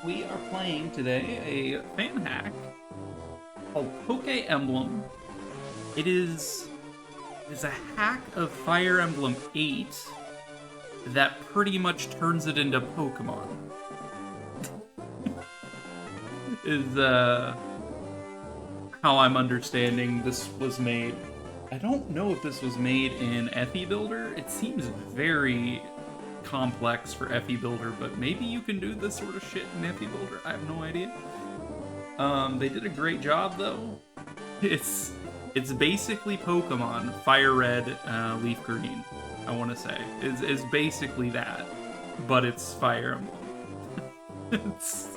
We are playing today a fan hack called Pokemblem. It is a hack of Fire Emblem 8 that pretty much turns it into Pokemon. Is how I'm understanding this was made. I don't know if this was made in FE Builder. It seems very complex for FE Builder, but maybe you can do this sort of shit in FE Builder. I have no idea. They did a great job though. It's basically Pokemon Fire Red, Leaf Green. I want to say is basically that, but it's Fire Emblem.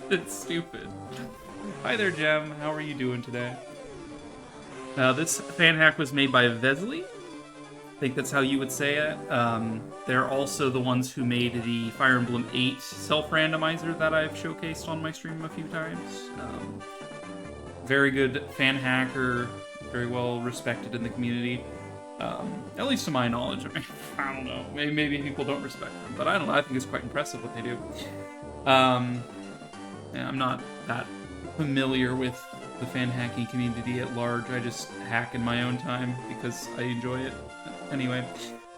it's stupid. Hi there, Gem. How are you doing today? This fan hack was made by Vesley. I think that's how you would say it. They're also the ones who made the Fire Emblem 8 self-randomizer that I've showcased on my stream a few times. Very good fan hacker, very well respected in the community. At least to my knowledge. I mean, I don't know. Maybe people don't respect them, but I don't know. I think it's quite impressive what they do. Yeah, I'm not that familiar with the fan hacking community at large. I just hack in my own time because I enjoy it. Anyway,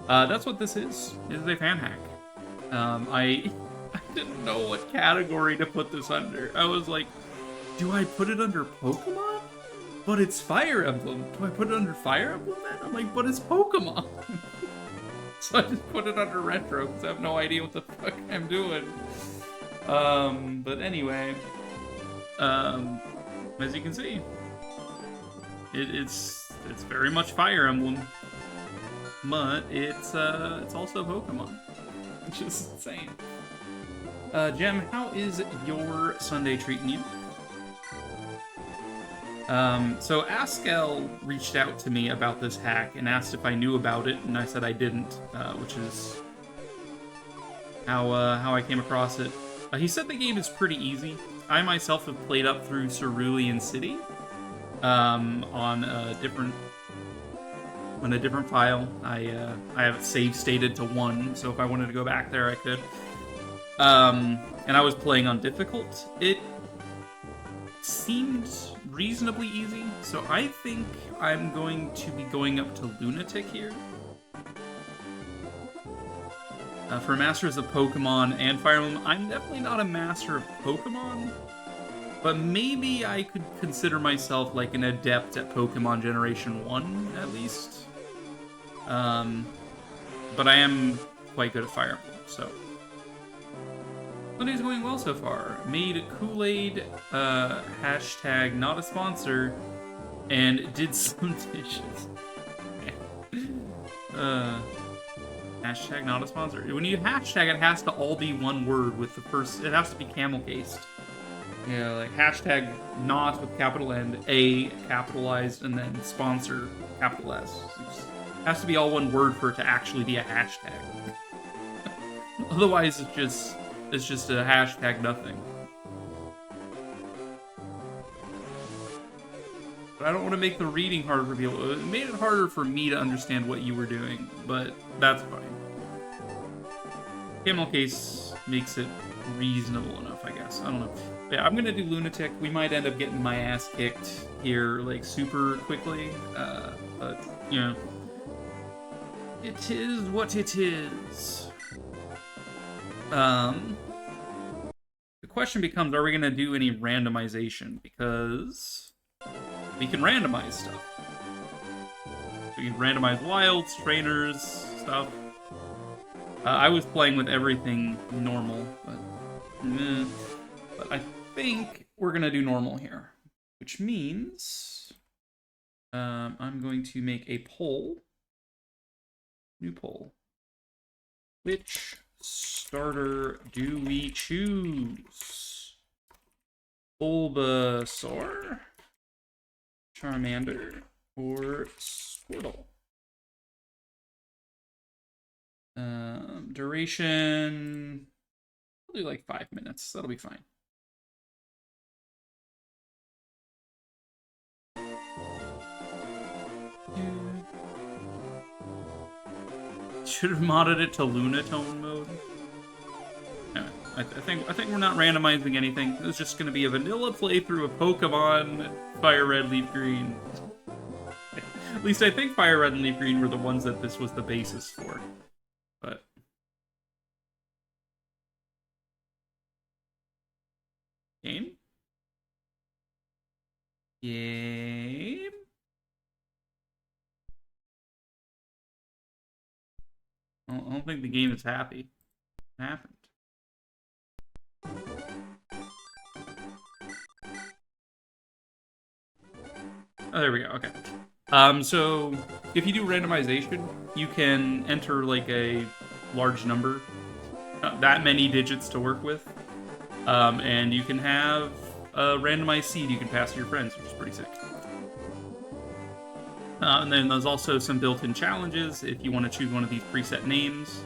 that's what this is. This is a fan hack. I didn't know what category to put this under. I was like, do I put it under Pokemon? But it's Fire Emblem. Do I put it under Fire Emblem then? I'm like, but it's Pokemon. So I just put it under Retro because I have no idea what the fuck I'm doing. But anyway, as you can see, it's very much Fire Emblem, but it's also Pokemon, which is insane. Jem, how is your Sunday treating you? So Askel reached out to me about this hack and asked if I knew about it, and I said I didn't, which is how I came across it. He said the game is pretty easy. I myself have played up through Cerulean City on a different file. I have it save stated to 1, so if I wanted to go back there, I could. And I was playing on difficult. It seemed reasonably easy, so I think I'm going to be going up to Lunatic here. For Masters of Pokemon and Fire Emblem, I'm definitely not a master of Pokemon, but maybe I could consider myself like an adept at Pokemon Generation 1, at least. But I am quite good at Fire Emblem, so. Sunday's going well so far. Made Kool-Aid, hashtag not a sponsor, and did some dishes. Hashtag not a sponsor. When you hashtag, it has to all be one word with the first. It has to be camel cased. Yeah, like hashtag not with capital N, A capitalized, and then sponsor capital S. It has to be all one word for it to actually be a hashtag. Otherwise, it's just a hashtag nothing. But I don't want to make the reading harder for people. It made it harder for me to understand what you were doing, but that's fine. Camel case makes it reasonable enough, I guess. I don't know. But yeah, I'm gonna do Lunatic. We might end up getting my ass kicked here, like, super quickly. But, you know. It is what it is. The question becomes, are we gonna do any randomization? Because we can randomize stuff. We can randomize wilds, trainers, stuff. I was playing with everything normal, but I think we're gonna do normal here, which means I'm going to make a poll. New poll. Which starter do we choose? Bulbasaur, Charmander, or Squirtle? Duration, probably like 5 minutes. That'll be fine. Should have modded it to Lunatone mode. Anyway, I think we're not randomizing anything. It's just going to be a vanilla playthrough of Pokemon Fire Red, Leaf Green. At least I think Fire Red and Leaf Green were the ones that this was the basis for. But game? Game? I don't think the game is happy. What happened? Oh, there we go. Okay. So if you do randomization, you can enter like a large number, not that many digits to work with, and you can have a randomized seed you can pass to your friends, which is pretty sick. And then there's also some built-in challenges if you want to choose one of these preset names.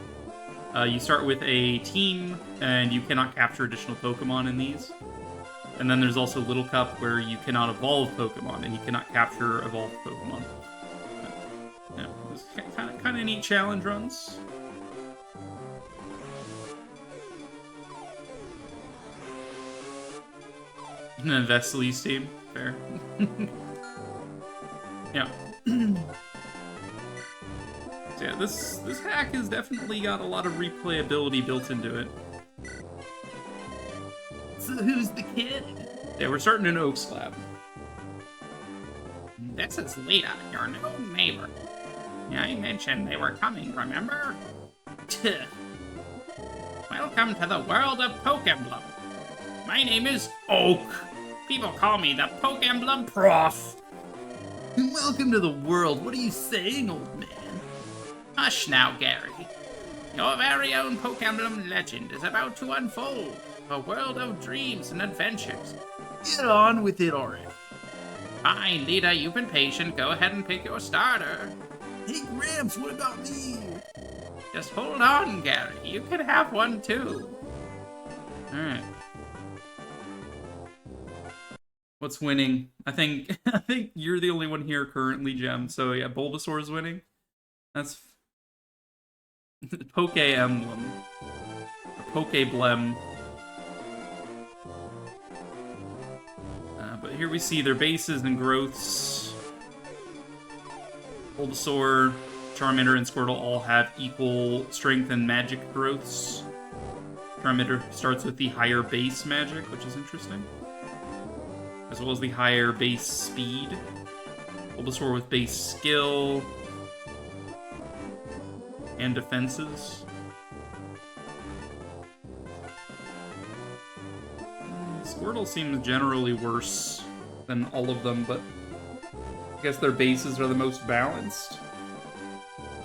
You start with a team, and you cannot capture additional Pokemon in these. And then there's also Little Cup, where you cannot evolve Pokemon, and you cannot capture evolved Pokemon. Yeah, it's kind of neat challenge runs. And then Vesely's team, fair. Yeah. So yeah, this hack has definitely got a lot of replayability built into it. So who's the kid? Yeah, we're starting in Oak Slab. This is Lita, your new neighbor. I mentioned they were coming, remember? Welcome to the world of Pokemblem. My name is Oak. People call me the Pokemblem Prof. Welcome to the world. What are you saying, old man? Hush now, Gary. Your very own Pokemblem legend is about to unfold. A world of dreams and adventures. Get on with it already. Fine, Lita, you've been patient. Go ahead and pick your starter. Hey, Gramps, what about me? Just hold on, Gary. You can have one, too. Alright. What's winning? I think you're the only one here currently, Gem. So yeah, Bulbasaur's winning. That's Pokemblem. Pokemblem. But here we see their bases and growths. Bulbasaur, Charmander, and Squirtle all have equal strength and magic growths. Charmander starts with the higher base magic, which is interesting, as well as the higher base speed. Bulbasaur with base skill and defenses. Squirtle seems generally worse than all of them, but I guess their bases are the most balanced.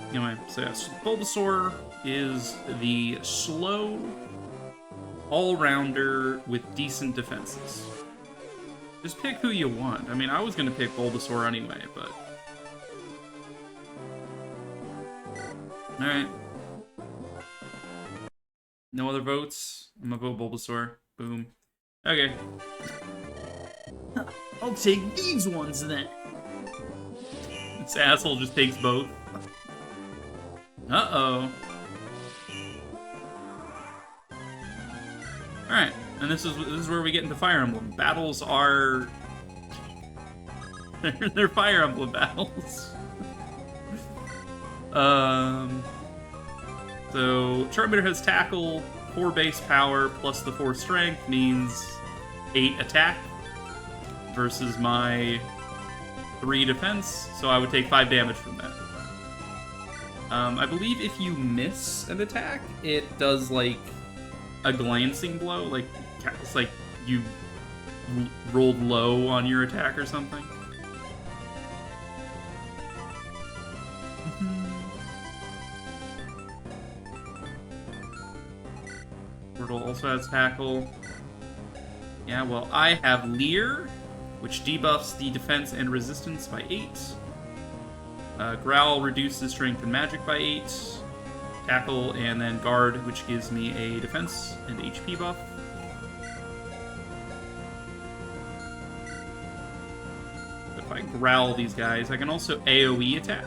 Anyway, so yes, Bulbasaur is the slow all-rounder with decent defenses. Just pick who you want. I mean, I was gonna pick Bulbasaur anyway, but... Alright. No other votes? I'm gonna vote Bulbasaur. Boom. Okay. I'll take these ones then. This asshole just takes both. Uh-oh. Alright, and this is where we get into Fire Emblem. Battles are... they're Fire Emblem battles. So, Charmander has Tackle, 4 base power, plus the 4 strength, means 8 attack, versus my 3 defense, so I would take 5 damage from that. I believe if you miss an attack, it does, like, a glancing blow, like, it's like you rolled low on your attack or something. Squirtle also has Tackle. Yeah, well, I have Leer, which debuffs the defense and resistance by 8. Growl reduces strength and magic by 8. Tackle, and then Guard, which gives me a defense and HP buff. If I Growl these guys, I can also AoE attack.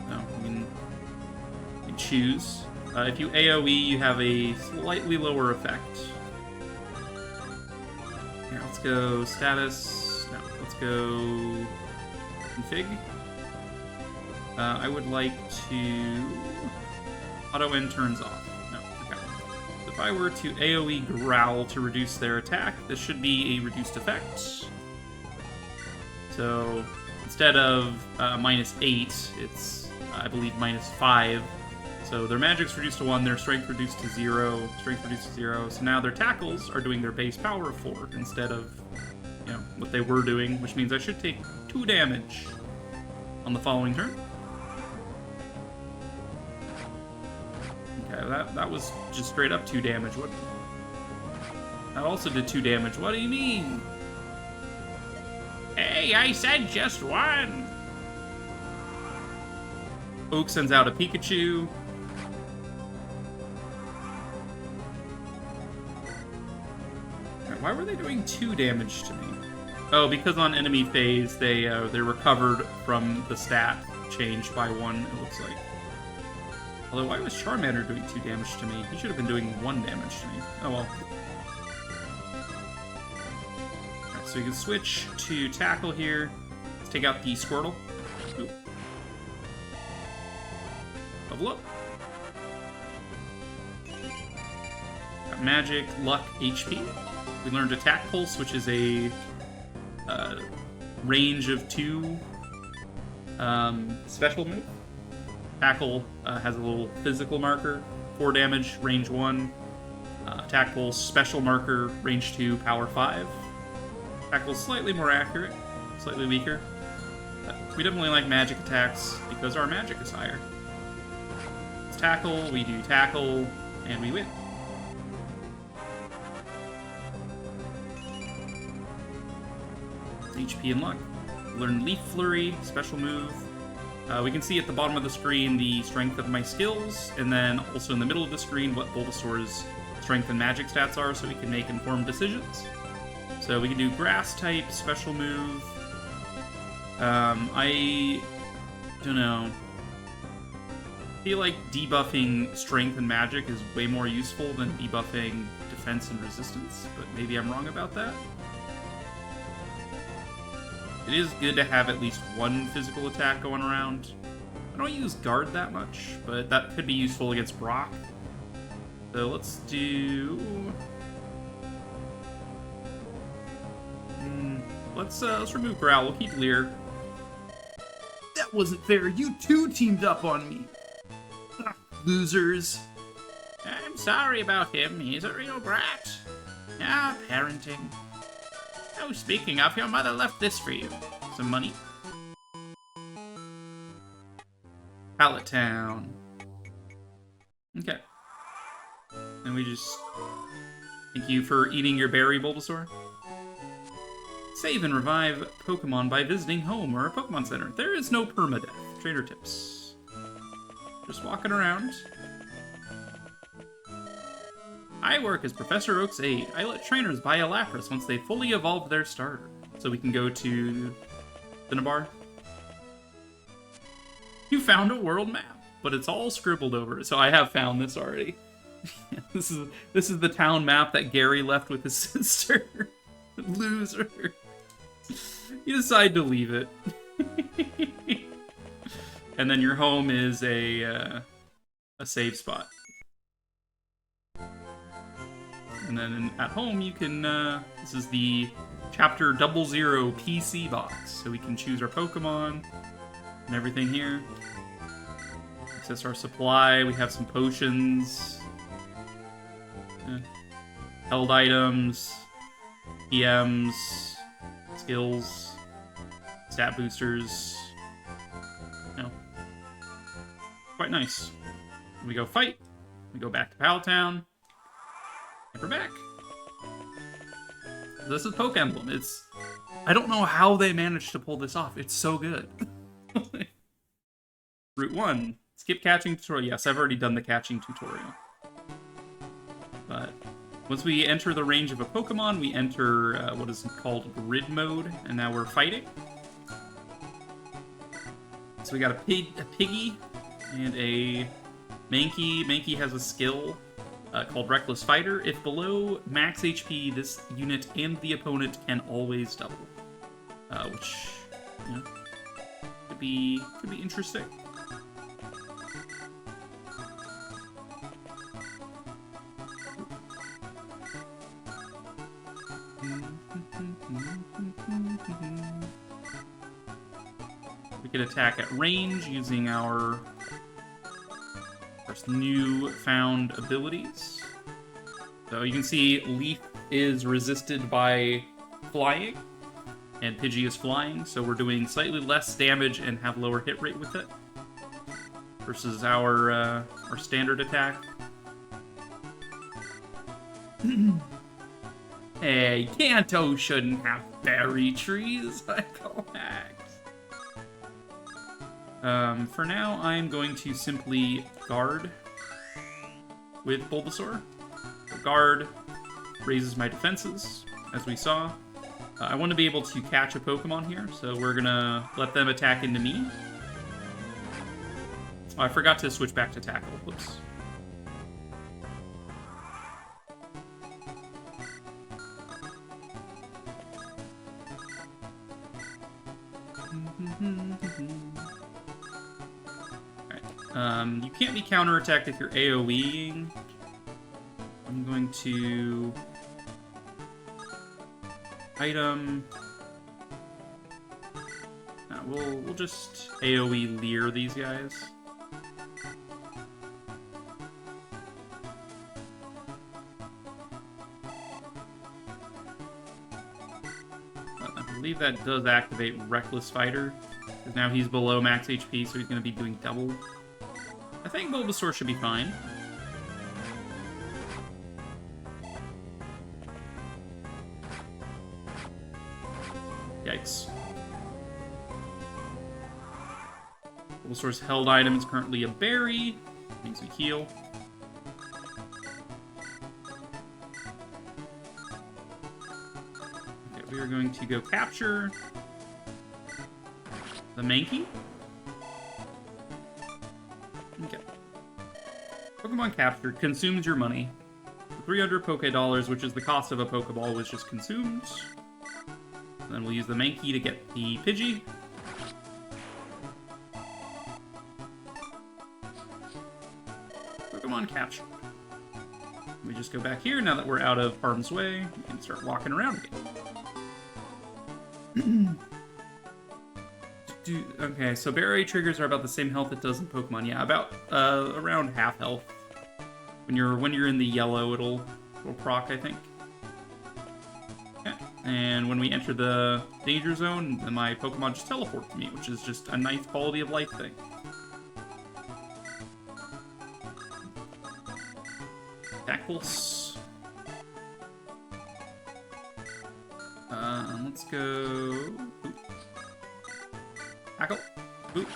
So, you can choose. If you AoE, you have a slightly lower effect. Here, let's go status. No, let's go config. I would like to... Auto end turns off. No, okay. If I were to AoE Growl to reduce their attack, this should be a reduced effect. So instead of -8, it's, I believe, -5. So their magic's reduced to 1, their strength reduced to 0, strength reduced to 0. So now their tackles are doing their base power of 4 instead of, you know, what they were doing, which means I should take 2 damage on the following turn. Okay, that was just straight up 2 damage. What? That also did 2 damage. What do you mean? Hey, I said just 1. Oak sends out a Pikachu. Why were they doing 2 damage to me? Oh, because on enemy phase, they recovered from the stat change by 1, it looks like. Although, why was Charmander doing 2 damage to me? He should have been doing 1 damage to me. Oh well. Alright, so we can switch to Tackle here. Let's take out the Squirtle. Ooh. Level up. Got Magic, Luck, HP. We learned Attack Pulse, which is a range of 2 special move. Tackle has a little physical marker, 4 damage, range 1. Attack Pulse, special marker, range 2, power 5. Tackle's slightly more accurate, slightly weaker. We definitely like magic attacks because our magic is higher. It's Tackle, we do Tackle, and we win. HP and Luck. Learn Leaf Flurry, special move. We can see at the bottom of the screen the strength of my skills, and then also in the middle of the screen what Bulbasaur's strength and magic stats are, so we can make informed decisions. So we can do Grass type, special move. I don't know. I feel like debuffing strength and magic is way more useful than debuffing defense and resistance, but maybe I'm wrong about that. It is good to have at least 1 physical attack going around. I don't use Guard that much, but that could be useful against Brock. So let's do... Let's remove Growl. We'll keep Leer. That wasn't fair. You two teamed up on me. Ah, losers. I'm sorry about him. He's a real brat. Ah, parenting. Oh, speaking of, your mother left this for you. Some money. Pallet Town. Okay. And we just... Thank you for eating your berry, Bulbasaur. Save and revive Pokemon by visiting home or a Pokemon Center. There is no permadeath. Trainer tips. Just walking around. I work as Professor Oak's aide. I let trainers buy a Lapras once they fully evolve their starter. So we can go to Cinnabar. You found a world map, but it's all scribbled over. So I have found this already. This is the town map that Gary left with his sister. Loser. You decide to leave it. And then your home is a save spot. And then at home you can, this is the Chapter 00 PC box. So we can choose our Pokemon and everything here. Access our supply, we have some potions. Held items. PMs. Skills. Stat boosters. You know, quite nice. We go fight. We go back to Pallet Town. And we're back. This is Pokemblem. It's... I don't know how they managed to pull this off. It's so good. Route 1. Skip catching tutorial. Yes, I've already done the catching tutorial. But once we enter the range of a Pokemon, we enter what is called Grid Mode, and now we're fighting. So we got a Piggy and a Mankey has a skill called Reckless Fighter. If below max HP, this unit and the opponent can always double, which could be interesting. We can attack at range using our first new-found abilities. So you can see Leaf is resisted by flying, and Pidgey is flying, so we're doing slightly less damage and have lower hit rate with it versus our standard attack. Hey, Kanto shouldn't have berry trees. I collect. For now, I'm going to simply guard with Bulbasaur. So guard raises my defenses, as we saw. I want to be able to catch a Pokemon here, so we're gonna let them attack into me. Oh, I forgot to switch back to Tackle. Whoops. Alright. You can't be counterattacked if you're AoEing. I'm going to item. We'll just AoE Leer these guys. I believe that does activate Reckless Fighter, because now he's below max HP, so he's going to be doing double. I think Bulbasaur should be fine. Yikes. Bulbasaur's held item is currently a berry. Means we heal. Okay, we are going to go capture the Mankey. Okay. Pokemon captured consumes your money. 300 Poké-Dollars, which is the cost of a Pokeball, was just consumed. Then we'll use the Mankey to get the Pidgey. Pokemon captured. We just go back here now that we're out of harm's way. We can start walking around again. Okay, so Berry triggers are about the same health it does in Pokemon. Yeah, about around half health. When you're in the yellow, it'll proc, I think. Okay. And when we enter the danger zone, then my Pokemon just teleport to me, which is just a nice quality of life thing. Attack Pulse. Let's go. Oop. Tackle. Oop.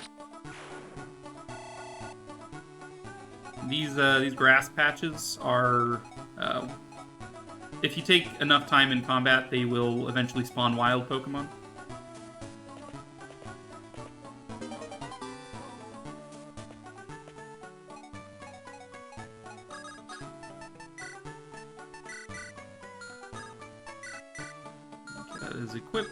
These grass patches are, if you take enough time in combat, they will eventually spawn wild Pokemon. Okay, that is equipped.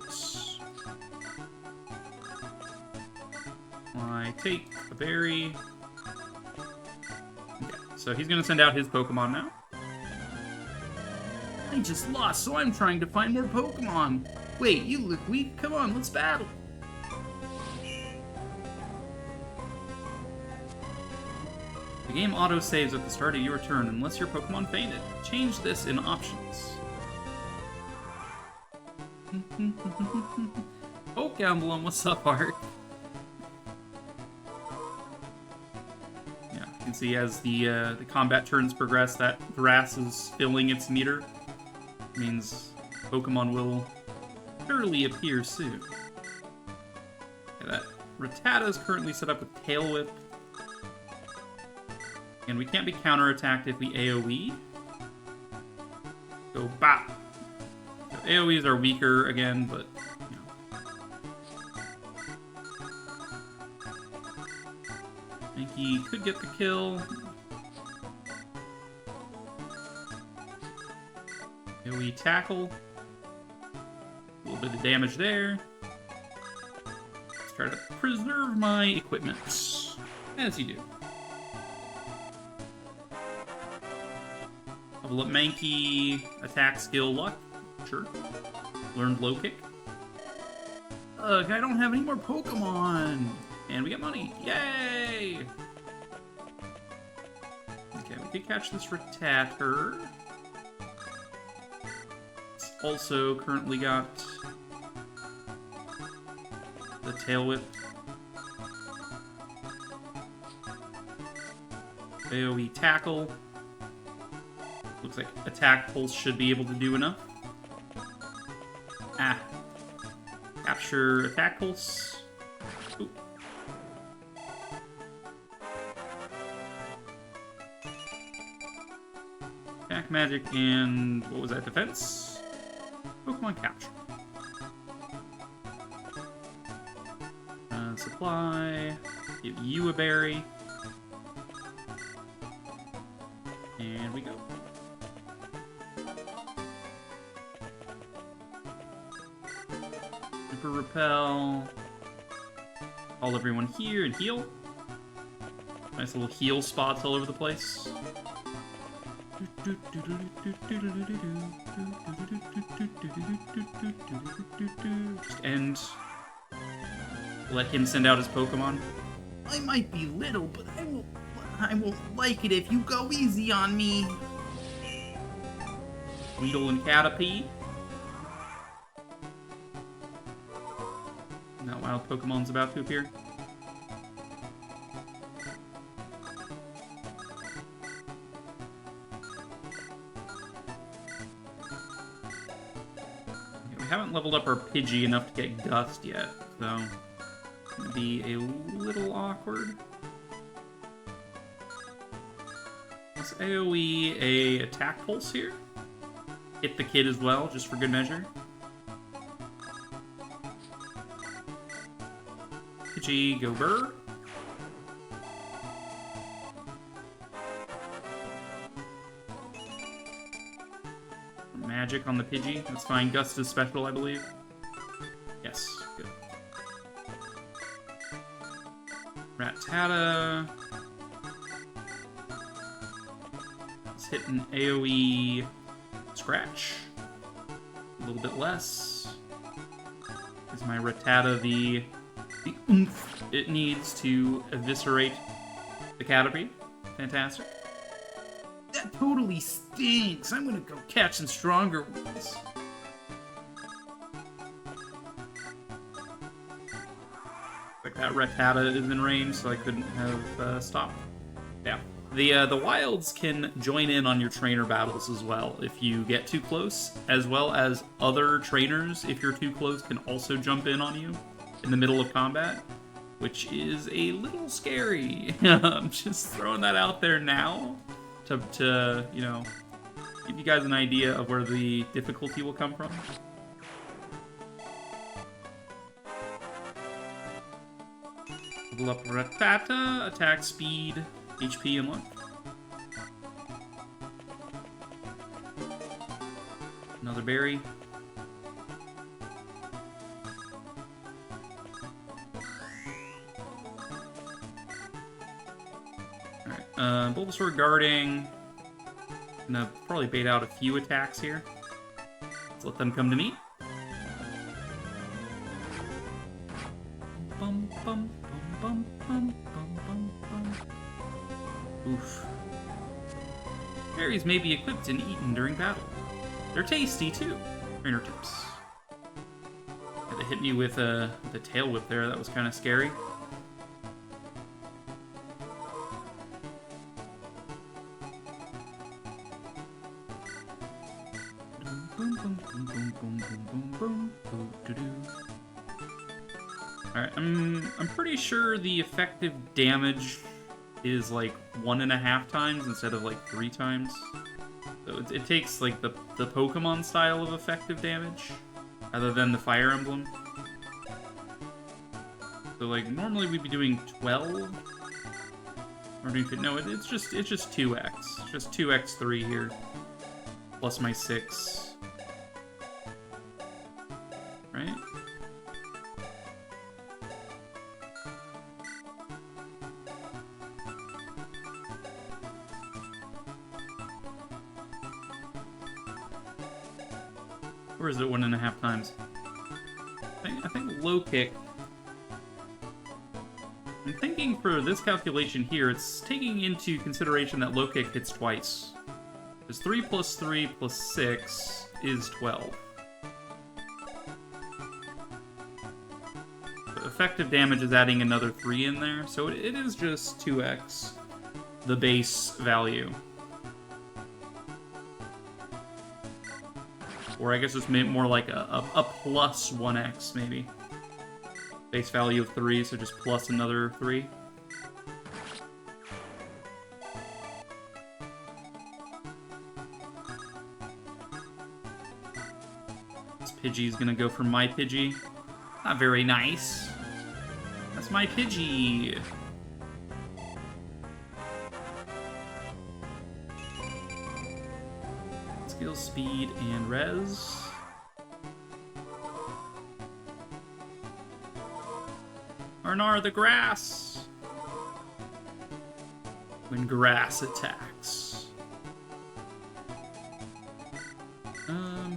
I take a berry. Okay, so he's gonna send out his Pokemon now. I just lost, so I'm trying to find more Pokemon. Wait, you look weak. Come on, let's battle. The game auto-saves at the start of your turn unless your Pokemon fainted. Change this in options. Pokemblem, what's up, Art? Yeah, you can see as the combat turns progress, that grass is filling its meter. Means Pokemon will surely appear soon. Okay, that Rattata is currently set up with Tail Whip. And we can't be counterattacked if we AoE. So, bop! So AoEs are weaker again, but, you know. Mankey could get the kill. AoE tackle. A little bit of damage there. Let's try to preserve my equipment. As you do. Level up Mankey, attack skill luck. Sure. Learned low kick. Ugh, I don't have any more Pokemon! And we get money. Yay! Okay, we did catch this Rattata. It's also currently got the Tail Whip. AoE tackle. Looks like attack pulse should be able to do enough. Ah. Capture attack pulse. Ooh. Attack magic and what was that? Defense? Pokemon capture. Supply. Give you a berry. And we go. Super repel. Call everyone here and heal. Nice little heal spots all over the place. Just end. Let him send out his Pokemon. I might be little, but I won't like it if you go easy on me. Weedle and Caterpie. That wild Pokemon's about to appear. Okay, we haven't leveled up our Pidgey enough to get Gust yet, so it's gonna be a little awkward. Let's AoE a attack pulse here. Hit the kid as well, just for good measure. Pidgey, go burr. Magic on the Pidgey. That's fine. Gust is special, I believe. Yes, good. Rattata. Let's hit an AoE scratch. A little bit less. Is my Rattata the oomph it needs to eviscerate the Caterpie? Fantastic. That totally stinks. I'm gonna go catch some stronger ones. Like that Rattata is in range, so I couldn't have stopped. Yeah. The wilds can join in on your trainer battles as well if you get too close, as well as other trainers, if you're too close, can also jump in on you in the middle of combat, which is a little scary. I'm just throwing that out there now to you know, give you guys an idea of where the difficulty will come from. Level up Rattata, attack speed, HP, and luck. Another berry. Alright, Bulbasaur guarding. Gonna probably bait out a few attacks here. Let's let them come to me. Bum, bum, bum, bum, bum, bum, bum. Oof. Berries may be equipped and eaten during battle. They're tasty too. Trainer tips. Yeah, they hit me with the tail whip there. That was kind of scary. Alright, I'm pretty sure the effective damage is like 1.5 times instead of like 3 times. So it takes like the Pokemon style of effective damage, other than the Fire Emblem. So like normally we'd be doing 12. Or no, it's just 2x. It's just 2x3 here. Plus my 6. right? Or is it 1.5 times? I think low kick. I'm thinking for this calculation here, it's taking into consideration that low kick hits twice. Because 3 plus 3 plus 6 is 12. The effective damage is adding another 3 in there, so it is just 2x the base value. Or I guess it's more like a plus 1x, maybe. Base value of 3, so just plus another 3. This Pidgey's gonna go for my Pidgey. Not very nice. That's my Pidgey. Skill, speed, and res. Arnar the grass! When grass attacks.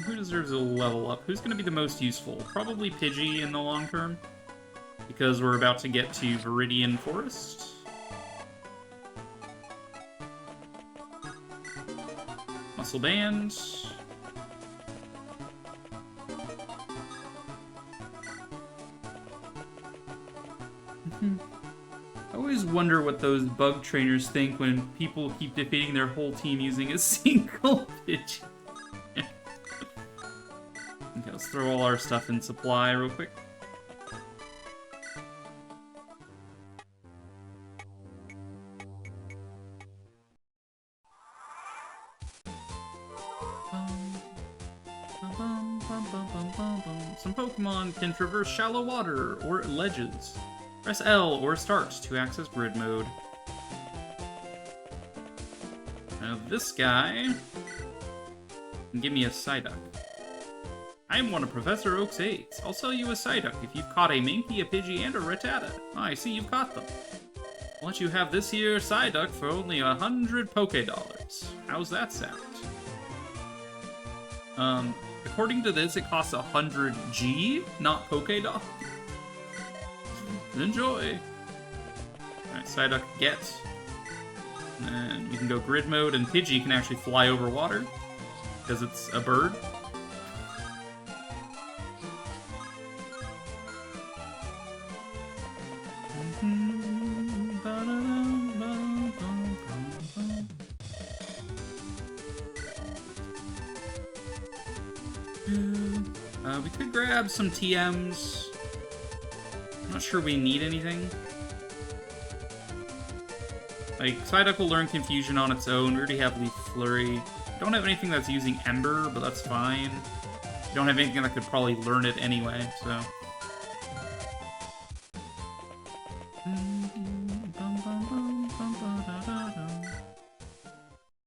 Who deserves a level up? Who's gonna be the most useful? Probably Pidgey in the long term. Because we're about to get to Viridian Forest. Muscle Band. I always wonder what those bug trainers think when people keep defeating their whole team using a single Pidgey. Okay, let's throw all our stuff in supply real quick. Some Pokemon can traverse shallow water or ledges. Press L or start to access grid mode. Now this guy can give me a Psyduck. I'm one of Professor Oak's aides. I'll sell you a Psyduck if you've caught a Mankey, a Pidgey, and a Rattata. I see you've caught them. I'll let you have this here Psyduck for only 100 Poké-Dollars. How's that sound? According to this, it costs 100 G, not Poké-Dollars. Enjoy! Alright, Psyduck get. And we can go grid mode, and Pidgey can actually fly over water, because it's a bird. We could grab some TMs. I'm not sure we need anything. Like, Psyduck will learn Confusion on its own. We already have Leaf Flurry. Don't have anything that's using Ember, but that's fine. Don't have anything that could probably learn it anyway, so...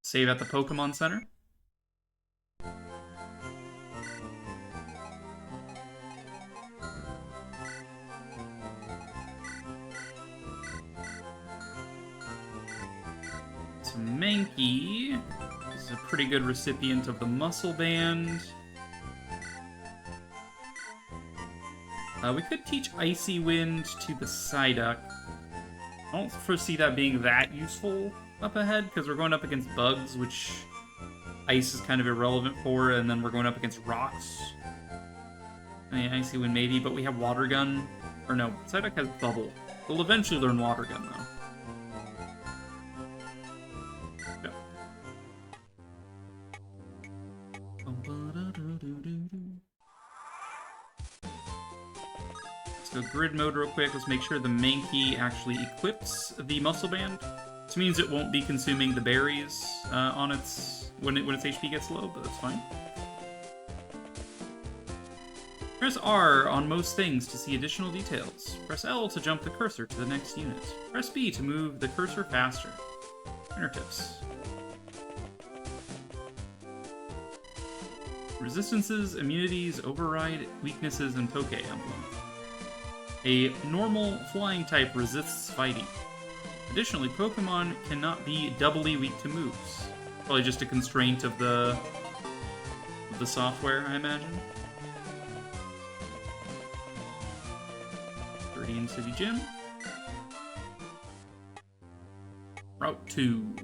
Save at the Pokemon Center. Mankey is a pretty good recipient of the Muscle Band. We could teach Icy Wind to the Psyduck. I don't foresee that being that useful up ahead, because we're going up against bugs, which Ice is kind of irrelevant for, and then we're going up against rocks. I mean, Icy Wind maybe, but we have Water Gun. Or no, Psyduck has Bubble. We'll eventually learn Water Gun, though. Let's go grid mode real quick. Let's make sure the Mankey actually equips the Muscle Band. This means it won't be consuming the berries on its when its HP gets low, but that's fine. Press R on most things to see additional details. Press L to jump the cursor to the next unit. Press B to move the cursor faster. Trainer tips. Resistances, immunities, override, weaknesses, and Poke-Emblem. A normal flying type resists fighting. Additionally, Pokemon cannot be doubly weak to moves. Probably just a constraint of the software, I imagine. Guardian City Gym. Route 2.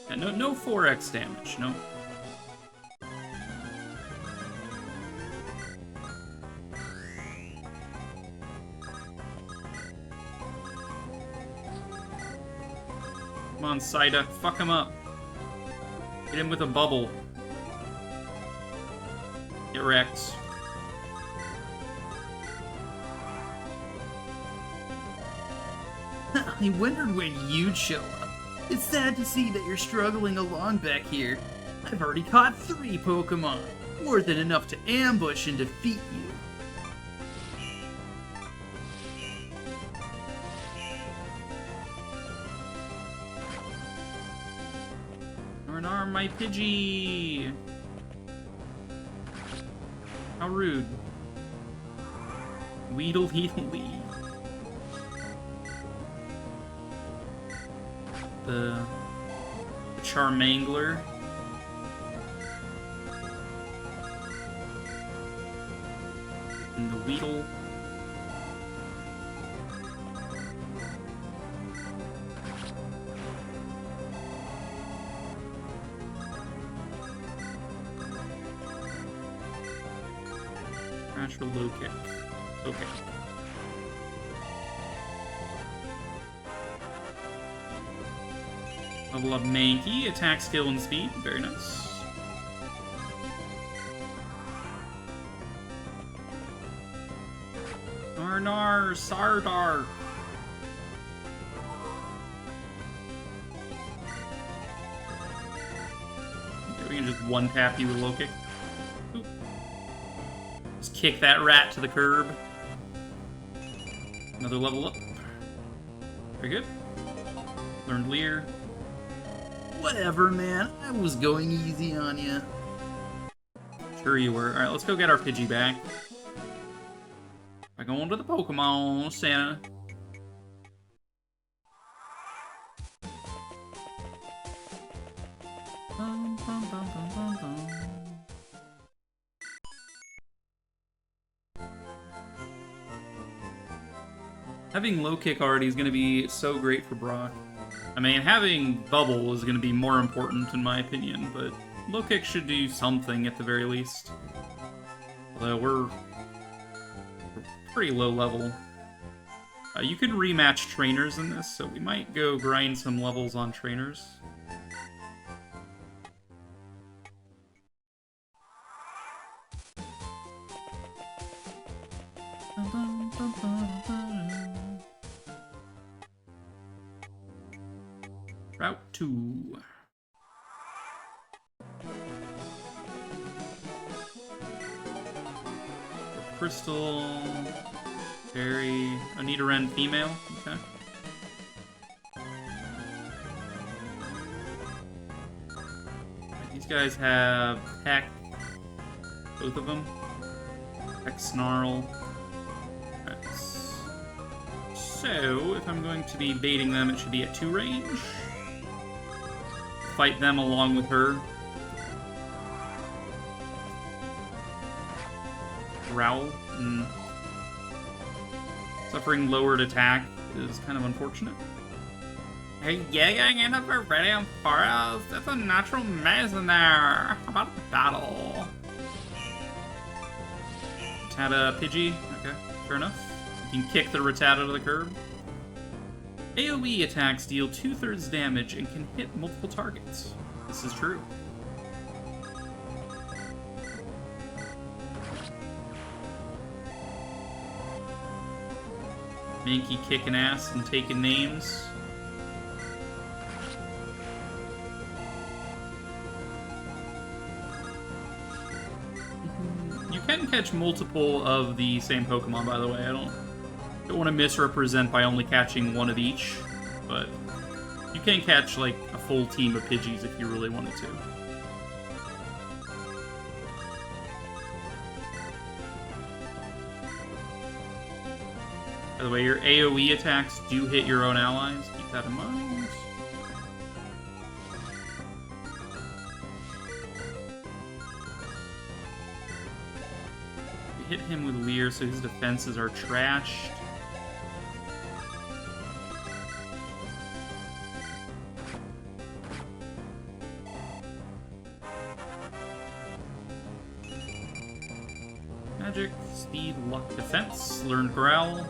Yeah, no 4x damage, no. Come on, Psyduck, fuck him up. Hit him with a bubble. Get wrecked. I wondered when you'd show up. It's sad to see that you're struggling along back here. I've already caught 3 Pokemon, more than enough to ambush and defeat you. Arnar, my Pidgey! How rude. Weedle Heedle. The Charmangler. And the Weedle. Natural low kick. Okay. Level up Mankey, attack, skill, and speed. Very nice. Arnar, Sardar. Okay, we can just one-tap you with low kick. Oop. Just kick that rat to the curb. Another level up. Very good. Learned Leer. Whatever, man. I was going easy on you. Sure you were. Alright, let's go get our Pidgey back. By going to the Pokemon Center. Bum, bum, bum, bum, bum, bum. Having low kick already is going to be so great for Brock. I mean, having bubble is going to be more important in my opinion, but low kick should do something at the very least. Although we're pretty low level. You can rematch trainers in this, so we might go grind some levels on trainers. Route 2. Crystal. Fairy. Nidoran female. Okay. These guys have Peck. Both of them. Peck Snarl. Right. So, if I'm going to be baiting them, it should be at 2 range. Fight them along with her. Growl. Suffering lowered attack is kind of unfortunate. Are you getting in a Viridian Forest? It's a natural maze in there. How about a battle? Rattata Pidgey. Okay, fair enough. You can kick the Rattata to the curb. AoE attacks deal 2/3 damage and can hit multiple targets. This is true. Mankey kicking ass and taking names. You can catch multiple of the same Pokemon, by the way. I don't want to misrepresent by only catching one of each, but You can catch, like, a full team of Pidgeys if you really wanted to. By the way, your AoE attacks do hit your own allies. Keep that in mind. We hit him with Leer, so his defenses are trashed. Magic, Speed, Luck, Defense, Learned Growl.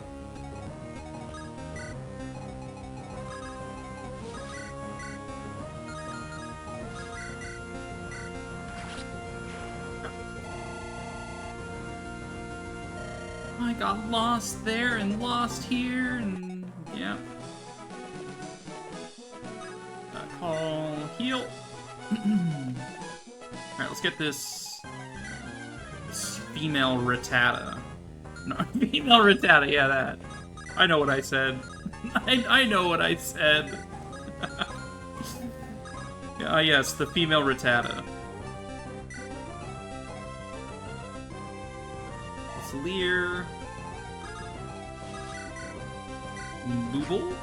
I got lost there and lost here, and yeah. Call, heal. Alright, let's get this female Rattata. No, female Rattata, yeah, that. I know what I said. I know what I said. Yes, the female Rattata. Leer. Booble?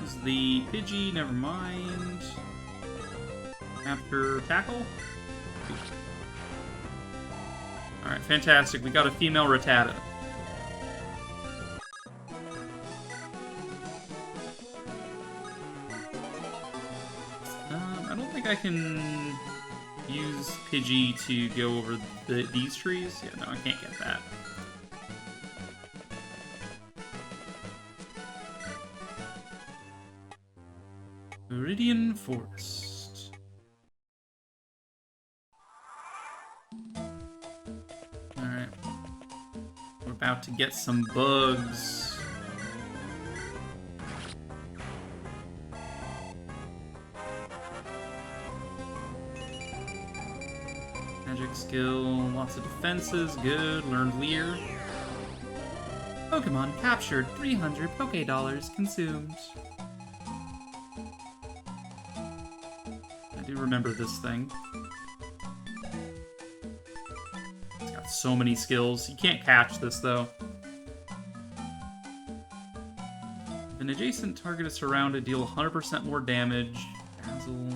Is the Pidgey, never mind. After Tackle? Alright, fantastic. We got a female Rattata. I don't think I can use Pidgey to go over these trees? Yeah, no, I can't get that. Viridian Forest. Alright. We're about to get some bugs. Magic skill, lots of defenses, good. Learned Leer. Pokemon captured, 300 Poké-Dollars consumed. I do remember this thing. It's got so many skills. You can't catch this, though. If an adjacent target is surrounded, deal 100% more damage. Dazzle.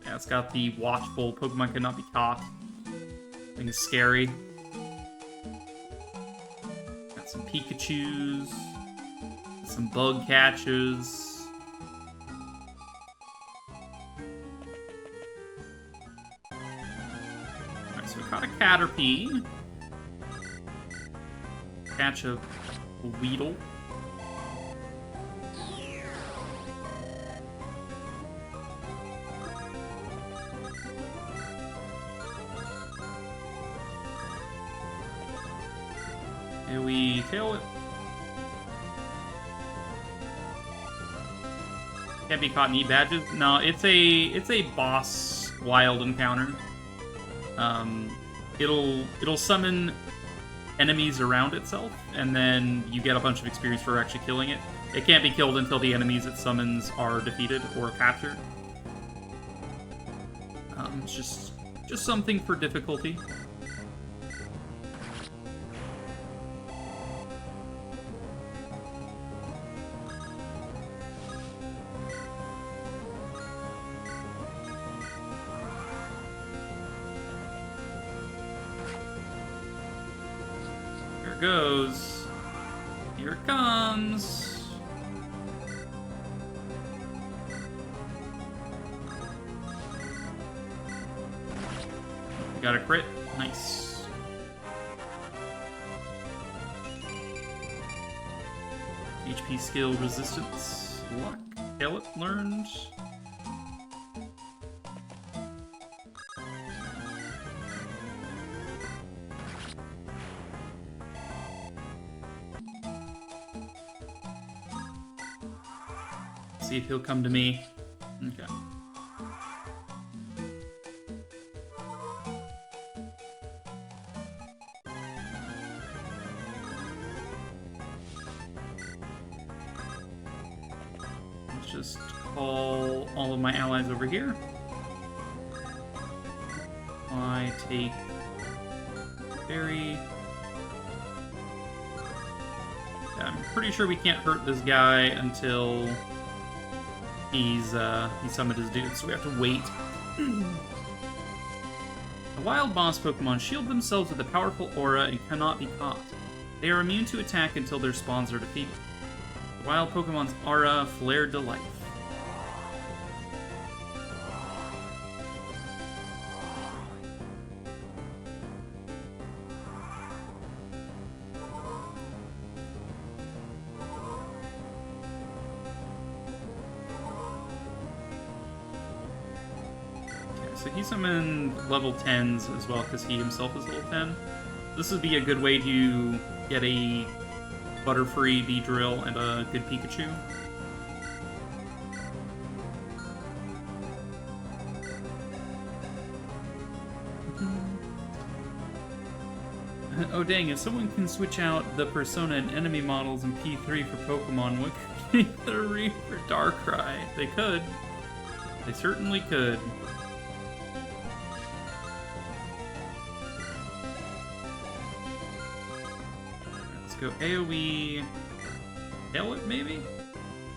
Yeah, it's got the watchful. Pokemon cannot be caught. Thing is scary. Got some Pikachus. Some bug catches. Alright, so we caught a Caterpie. Catch a Weedle. Here we tail it. Can't be caught in E-badges. No, it's a boss wild encounter. It'll summon enemies around itself, and then you get a bunch of experience for actually killing it. It can't be killed until the enemies it summons are defeated or captured. It's just something for difficulty. Goes. Here it comes. We got a crit. Nice. HP skill resistance. Luck. Tail it learned. See if he'll come to me. Okay. let's just call all of my allies over here. I take Berry. Yeah, I'm pretty sure we can't hurt this guy until he summoned his dude, so we have to wait. The wild boss Pokemon shield themselves with a powerful aura and cannot be caught. They are immune to attack until their spawns are defeated. The wild Pokemon's aura flared to life. So he summoned level 10s as well, because he himself is level 10. This would be a good way to get a Butterfree, Beedrill, and a good Pikachu. Oh dang, if someone can switch out the Persona and enemy models in P3 for Pokemon, what could make the Reef for Darkrai? They could. They certainly could. Go AoE tail it, maybe?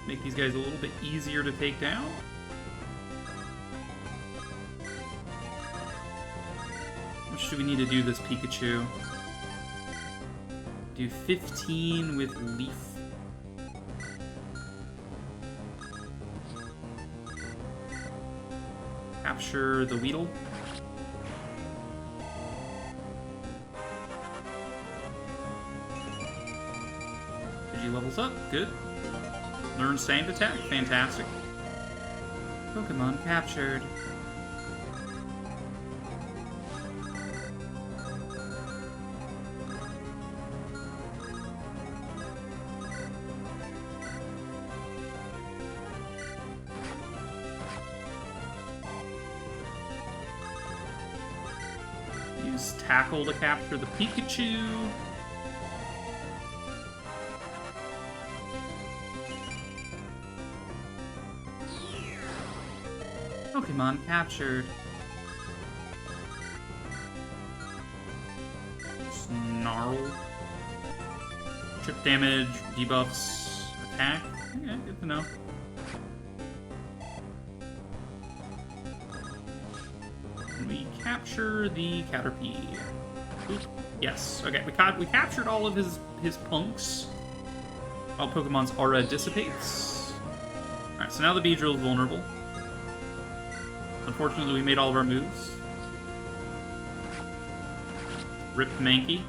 Make these guys a little bit easier to take down? How much do we need to do this Pikachu? Do 15 with Leaf. Capture the Weedle. Levels up, good. Learn Stand Attack, fantastic. Pokemon captured. Use Tackle to capture the Pikachu. Pokemon captured. Snarl. Trip damage, debuffs, attack. Okay, good to know. And we capture the Caterpie. Oop. Yes. Okay, we captured all of his punks. All Pokemon's aura dissipates. Alright, so now the Beedrill is vulnerable. Unfortunately, we made all of our moves. Rip Mankey.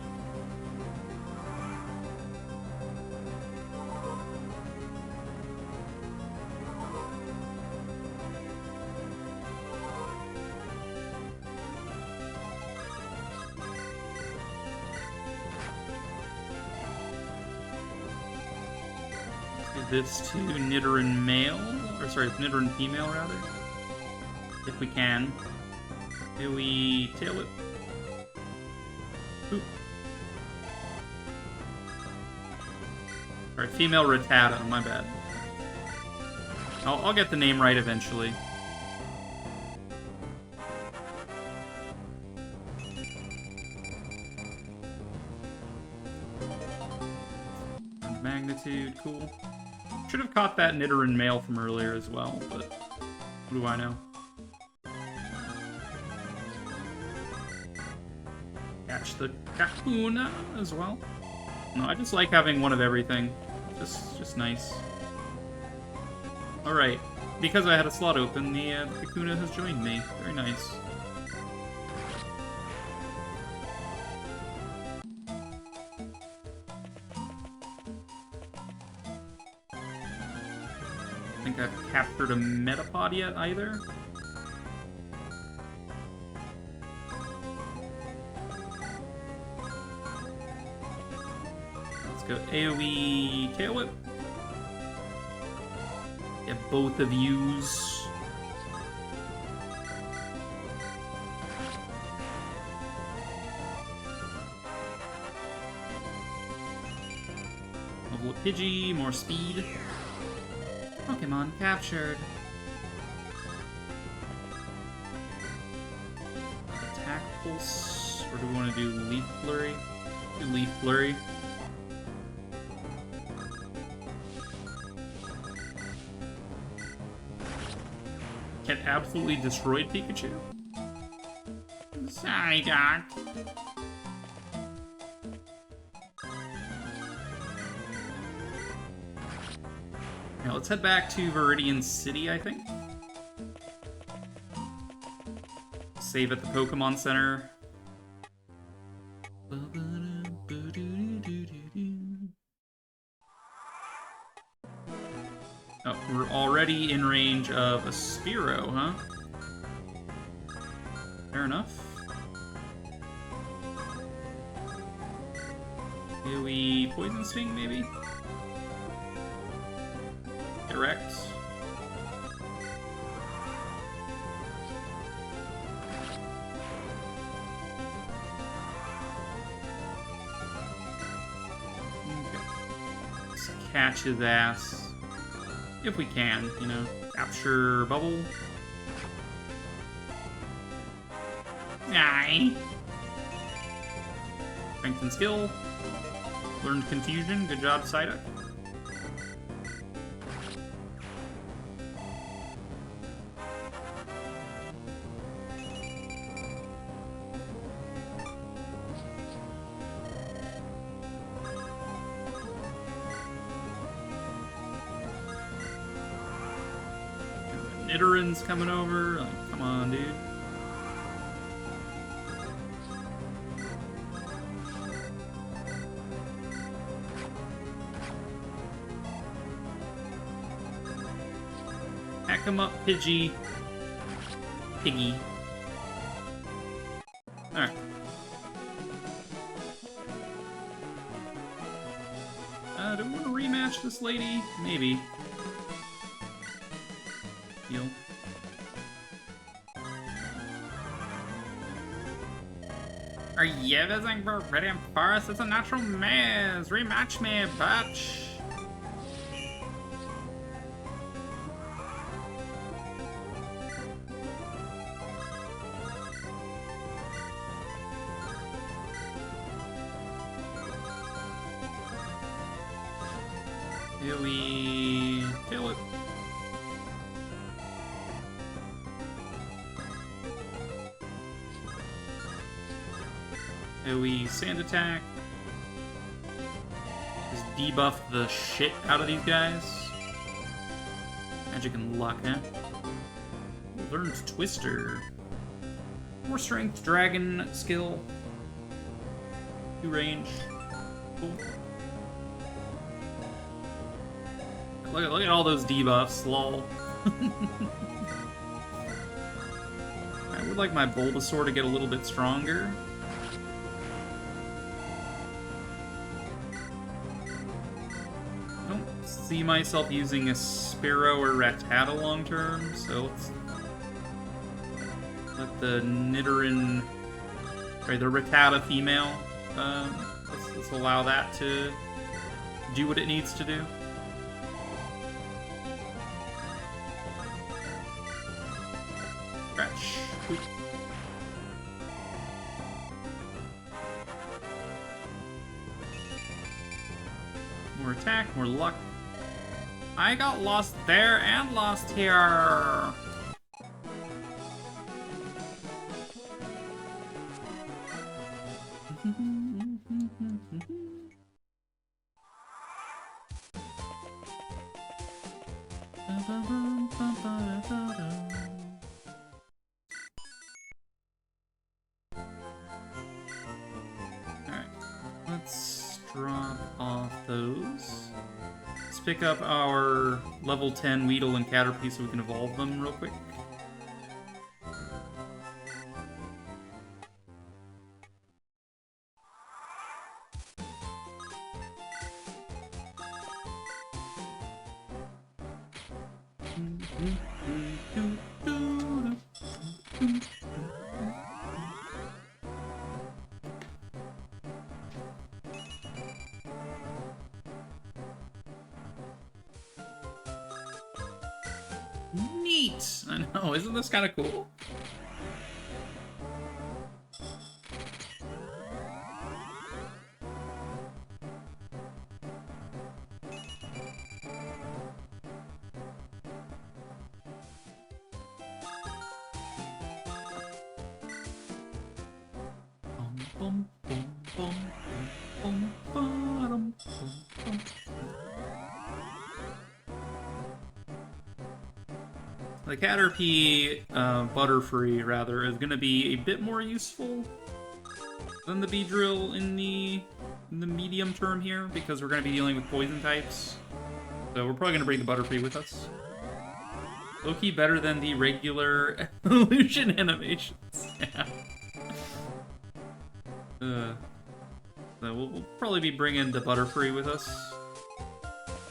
Let's do this to Nidoran male, or sorry, Nidoran female rather. If we can. Do we tail it? Oop. Alright, female Rattata, my bad. I'll get the name right eventually. Magnitude, cool. Should have caught that Nidoran male from earlier as well, but what do I know? Catch the Kakuna as well. No, I just like having one of everything. Just nice. Alright, because I had a slot open, the Kakuna has joined me. Very nice. I think I've captured a Metapod yet either. Go AoE Tail Whip. Get both of yous. Level up Pidgey, more speed. Pokemon captured. Attack Pulse, or do we want to do Leaf Flurry? Do Leaf Flurry. Get absolutely destroyed Pikachu. Sorry, Doc. Now let's head back to Viridian City, I think. Save at the Pokemon Center. Oh, we're already in range of a Spearow, huh? Fair enough. Do we Poison Sting, maybe? Direct. Okay. Let's catch his ass. If we can, you know. Capture Bubble. Aye. Strength and Skill. Learned Confusion. Good job, Psyduck. Nidorann's coming over. Like, come on, dude. Pack him up, Pidgey. Piggy. Alright. Do we want to rematch this lady? Maybe. Heal. Are you visiting Viridian Forest? It's a natural maze. Rematch me, bitch. Do we kill it? Do we Sand Attack? Just debuff the shit out of these guys. Magic and Luck, huh? Learned Twister. More Strength, Dragon skill. 2 range. Cool. Look at all those debuffs, lol. I would like my Bulbasaur to get a little bit stronger. I don't see myself using a Spearow or Rattata long term, so let's let the Nidoran, or the Rattata female, let's allow that to do what it needs to do. Scratch. Oop. More attack, more luck. I got lost there and lost here. Alright, let's drop off those. Let's pick up our level 10 Weedle and Caterpie so we can evolve them real quick. Neat! I know, isn't this kind of cool? Bum, bum, bum, bum, bum, bum, bum. The Caterpie Butterfree, rather, is going to be a bit more useful than the Beedrill in the medium term here, because we're going to be dealing with poison types. So we're probably going to bring the Butterfree with us. Low-key better than the regular evolution animations. Yeah. So we'll probably be bringing the Butterfree with us.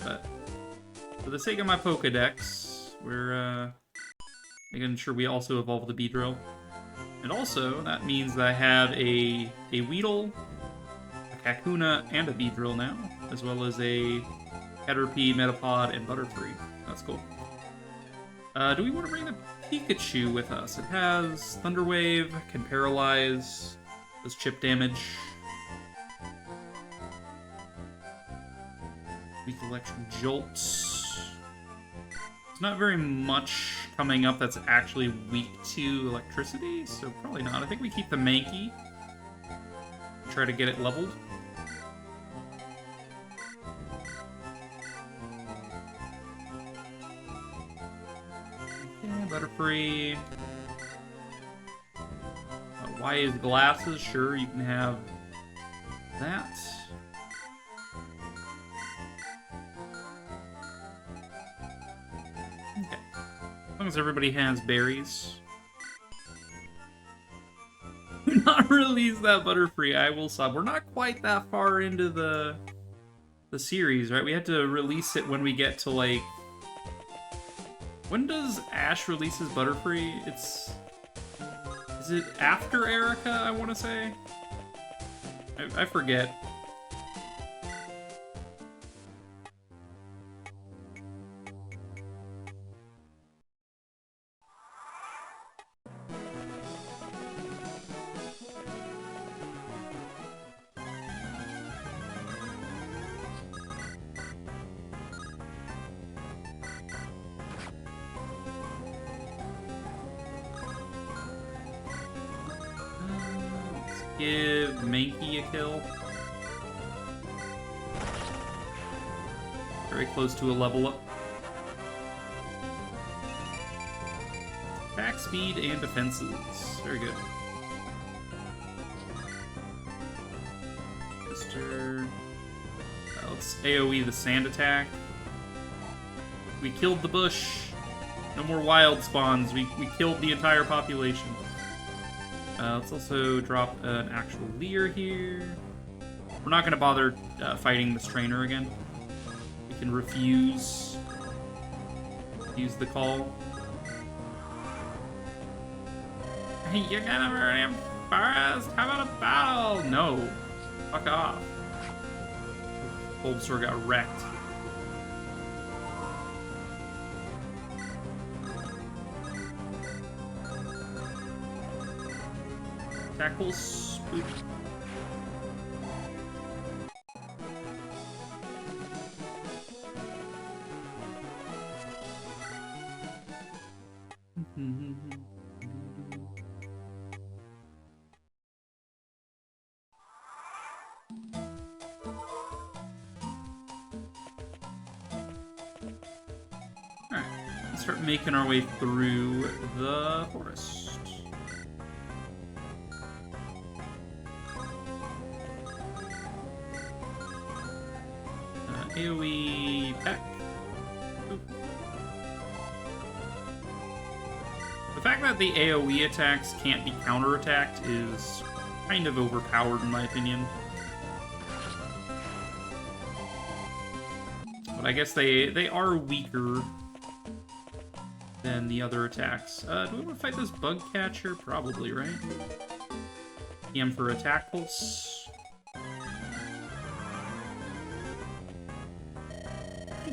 But for the sake of my Pokedex, we're making sure we also evolve the Beedrill. And also, that means that I have a Weedle, a Kakuna, and a Beedrill now, as well as a Caterpie, Metapod, and Butterfree. That's cool. Do we want to bring the Pikachu with us? It has Thunder Wave, can paralyze, does chip damage. Weak Electric Jolt. There's not very much coming up that's actually weak to electricity, so probably not. I think we keep the Mankey. Try to get it leveled. Okay, Butterfree. Wise Glasses, sure, you can have that. Okay. As long as everybody has berries. Do not release that Butterfree, I will sub. We're not quite that far into the series, right? We had to release it when we get to, like... When does Ash release his Butterfree? Is it after Erica, I want to say? I forget. Give Mankey a kill. Very close to a level up. Attack speed and defenses. Very good. Mr. Let's AoE the sand attack. We killed the bush. No more wild spawns. We killed the entire population. Let's also drop an actual Leer here. We're not going to bother fighting this trainer again. We can refuse. Use the call. Hey, you're gonna burn him first! How about a battle? No. Fuck off. Bulbasaur got wrecked. Tackle Spook. Alright, let's start making our way through the forest. AoE peck. Ooh. The fact that the AoE attacks can't be counterattacked is kind of overpowered in my opinion. But I guess they are weaker than the other attacks. Do we want to fight this bug catcher? Probably, right? PM for attack pulse.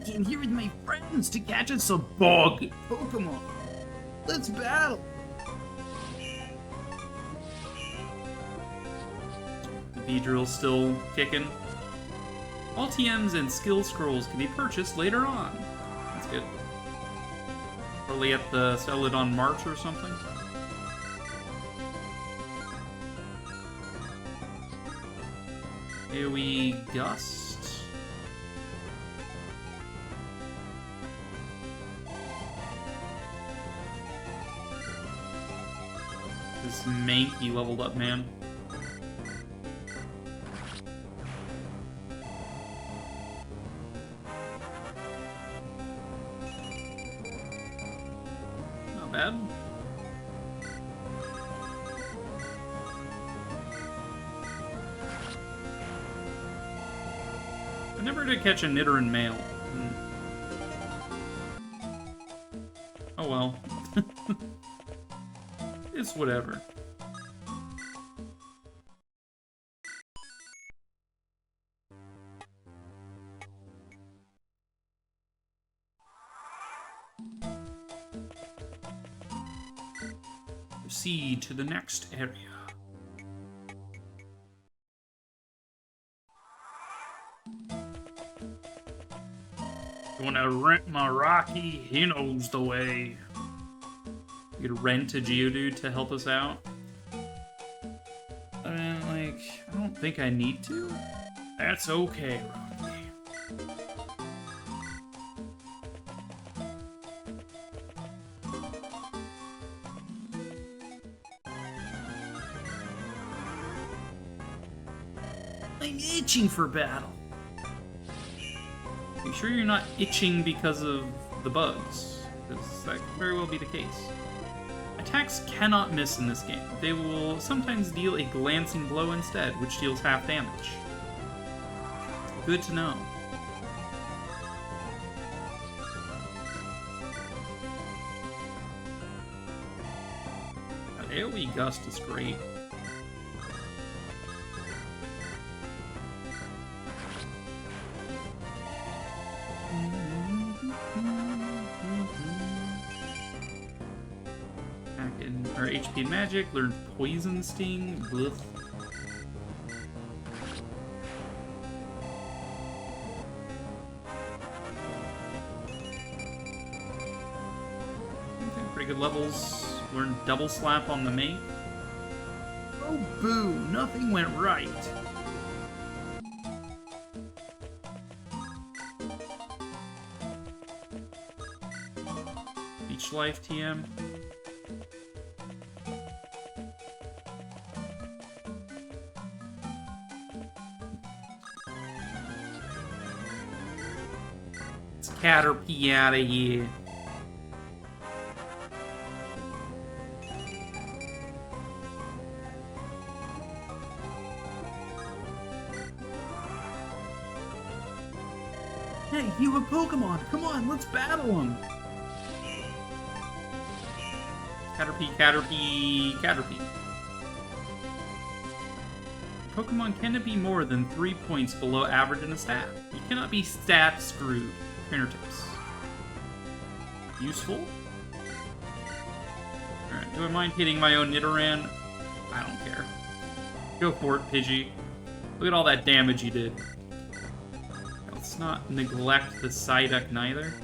I came here with my friends to catch us some bug Pokemon. Let's battle. The V-Drill's still kicking. All TMs and skill scrolls can be purchased later on. That's good. Probably have to sell it on March or something. AoE Gust. This Mankey leveled up, man. Not bad. I never did catch a Nidoran male. Oh well. It's whatever. Proceed to the next area. Wanna rent my Rocky? He knows the way. You could rent a Geodude to help us out. I mean, like, I don't think I need to. That's okay, Rocky. I'm itching for battle. Are you sure you're not itching because of the bugs? Because that could very well be the case. Attacks cannot miss in this game. They will sometimes deal a glancing blow instead, which deals half damage. Good to know. That AoE Gust is great. Our HP Magic, learned Poison Sting. Blech. Okay, pretty good levels. Learned Double Slap on the mate. Oh boo, nothing went right. Beach Life TM. Caterpie out of here. Hey, you have Pokemon. Come on, let's battle him. Caterpie, Caterpie, Caterpie. Pokemon cannot be more than 3 points below average in a stat. You cannot be stat screwed. Trainer tips. Useful? Alright, do I mind hitting my own Nidoran? I don't care. Go for it, Pidgey. Look at all that damage you did. Let's not neglect the Psyduck neither.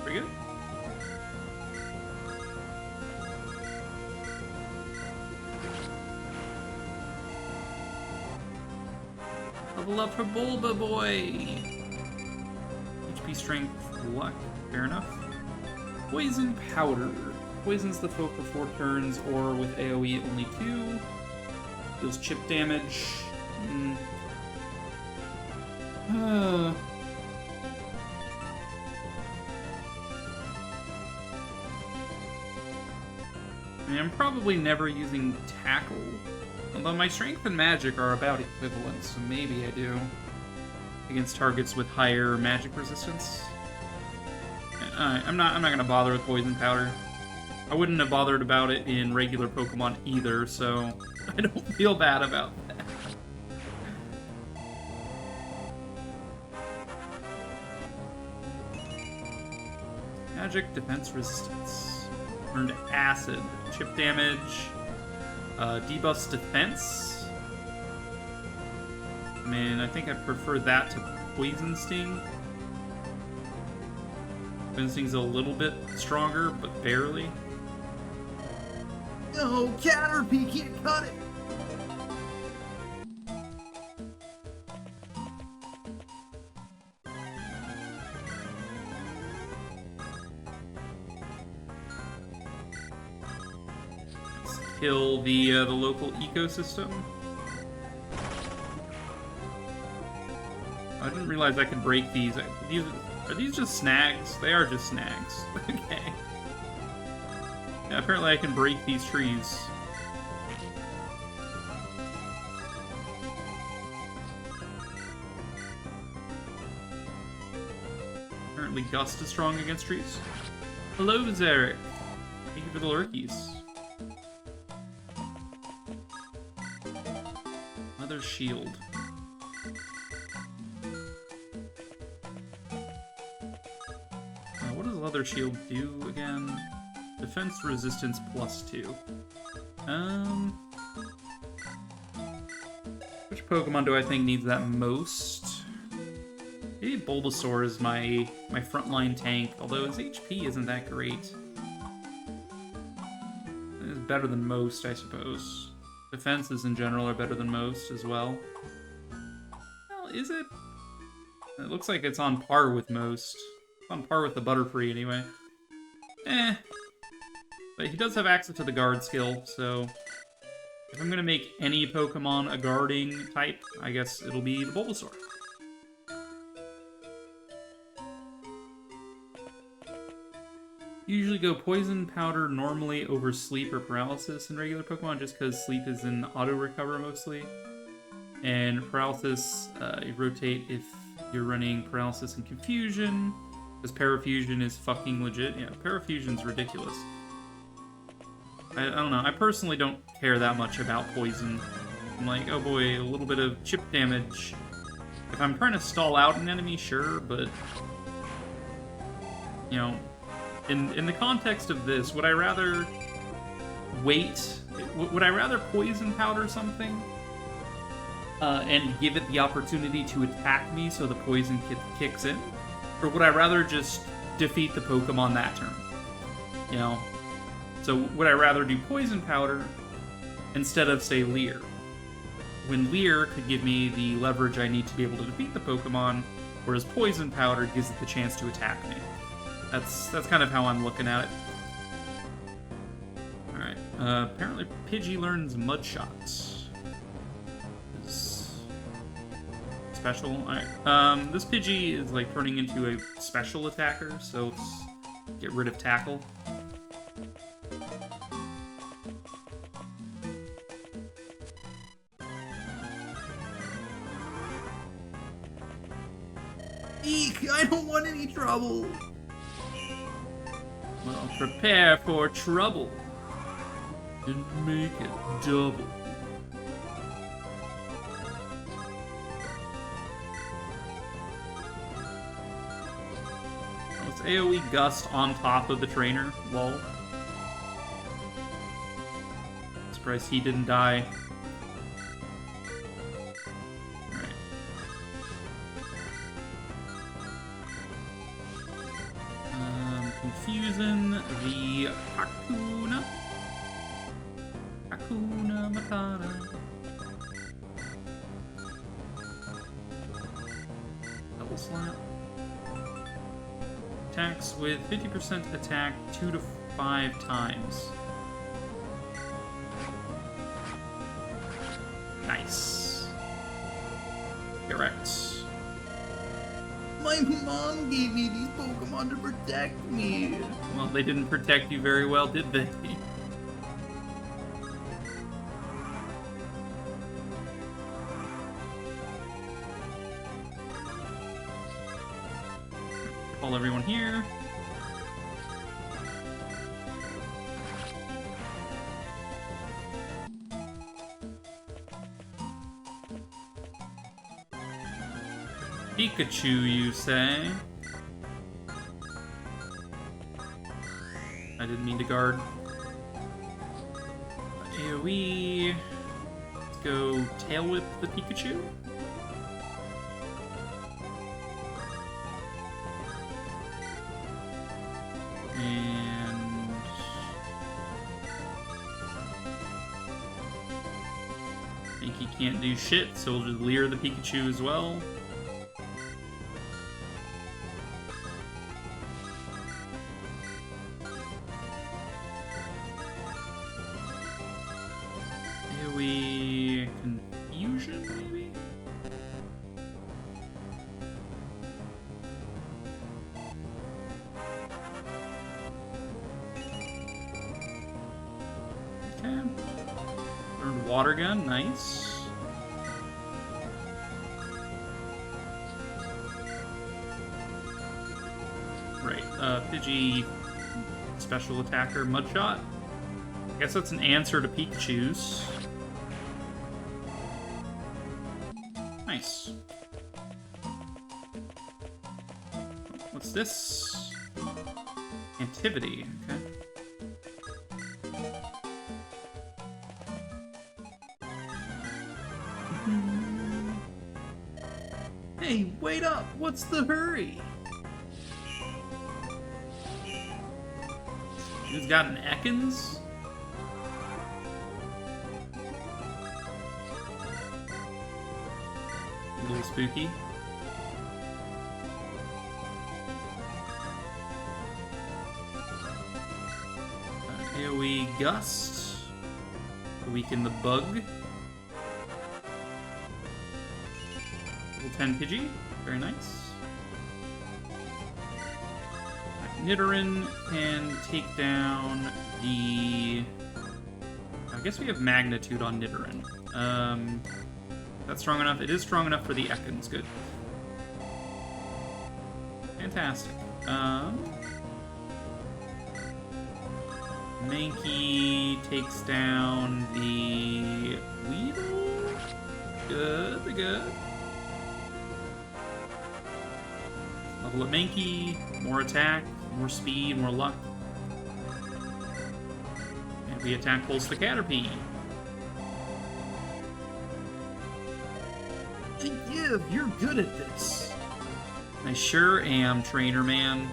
Pretty good. Level up for Bulba Boy! HP Strength, Luck. Fair enough. Poison Powder. Poisons the foe for 4 turns, or with AoE only 2. Deals chip damage. I mean, I'm probably never using Tackle. Although my strength and magic are about equivalent, so maybe I do. Against targets with higher magic resistance. I'm not gonna bother with poison powder. I wouldn't have bothered about it in regular Pokemon either, so I don't feel bad about that. Magic, defense, resistance. Earned acid, chip damage, debuffs defense. I mean, I think I prefer that to Poison Sting. Poison Sting's a little bit stronger, but barely. No, Caterpie can't cut it! Let's kill the local ecosystem. I didn't realize I could break these. Are these just snags? They are just snags. Okay. Yeah, apparently I can break these trees. Apparently Gust is strong against trees. Hello, Zarek. Thank you for the lurkies. Another shield. What does Leather Shield do again? Defense resistance +2. Which Pokemon do I think needs that most? Maybe Bulbasaur is my frontline tank, although his HP isn't that great. It's better than most, I suppose. Defenses in general are better than most as well. Well, is it? It looks like it's on par with most. It's on par with the Butterfree, anyway. Eh. But he does have access to the guard skill, so if I'm gonna make any Pokemon a guarding type, I guess it'll be the Bulbasaur. Usually go Poison Powder normally over Sleep or Paralysis in regular Pokemon, just because Sleep is in auto-recover mostly. And Paralysis, you rotate if you're running Paralysis and Confusion, because Parafusion is fucking legit. Yeah, Parafusion's ridiculous. I don't know, I personally don't care that much about Poison. I'm like, oh boy, a little bit of chip damage. If I'm trying to stall out an enemy, sure, but... You know, in the context of this, would I rather wait? Would I rather Poison Powder something? And give it the opportunity to attack me so the poison kicks in? Or would I rather just defeat the Pokemon that turn? You know? So would I rather do Poison Powder instead of, say, Leer? When Leer could give me the leverage I need to be able to defeat the Pokemon, whereas Poison Powder gives it the chance to attack me. That's kind of how I'm looking at it. Alright, apparently Pidgey learns Mud Shots. Special. Alright, this Pidgey is like turning into a special attacker, so let's get rid of Tackle. Eek! I don't want any trouble! Well, prepare for trouble. And make it double. Oh, it's AoE Gust on top of the trainer. Lol. Surprised he didn't die. Confusing the Hakuna Matata. Double slap. Attacks with 50% attack 2 to 5 times. Nice. Correct. My mom gave me these Pokemon to protect me. Well, they didn't protect you very well, did they? Call everyone here. Pikachu, you say? I didn't mean to guard. AoE. Let's go Tail Whip the Pikachu. And I think he can't do shit, so we'll just Leer the Pikachu as well. AoE Confusion, maybe? Okay. Learned Water Gun, nice. Right, Pidgey special attacker, Mudshot. I guess that's an answer to Pikachu's. Nice. What's this? Antivity, okay. Hey, wait up! What's the hurry? Who's got an Ekans? A little spooky. AoE Gust. Weaken the Bug. Level 10 Pidgey. Very nice. Nidoran can take down the... I guess we have Magnitude on Nidoran. That's strong enough. It is strong enough for the Ekans. Good. Fantastic. Mankey takes down the Weedle. Good, good. Level up Mankey, more attack, more speed, more luck. And we attack Pulse the Caterpie. Hey, Giv, you're good at this. I sure am, Trainer Man.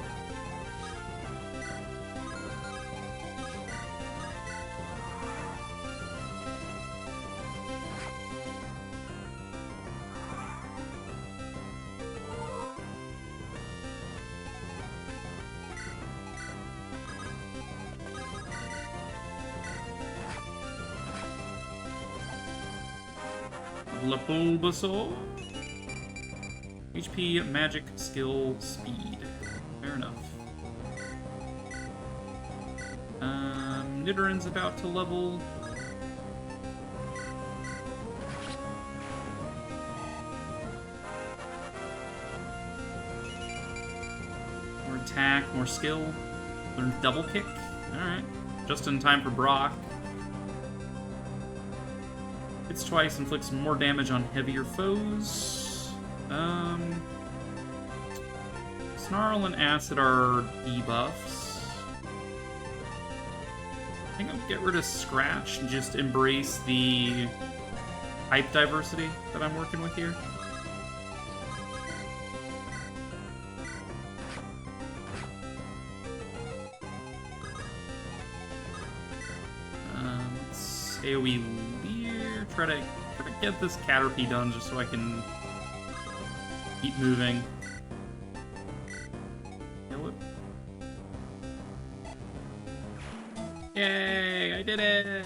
Bulbasaur. HP, magic, skill, speed. Fair enough. Nidoran's about to level. More attack, more skill. Learn double kick. Alright. Just in time for Brock. Hits twice, inflicts more damage on heavier foes. Snarl and Acid are debuffs. I think I'll get rid of Scratch and just embrace the type diversity that I'm working with here. Let's AoE Leer. Try to get this Caterpie done just so I can keep moving. Kill it. Yay! I did it!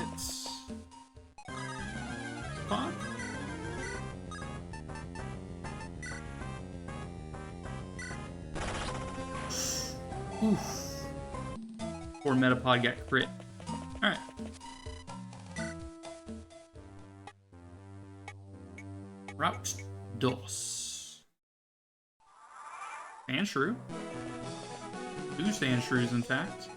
Fuck. Oof. Poor Metapod got crit. Alright. Route dos. Sandshrew. 2 Sandshrews, in fact.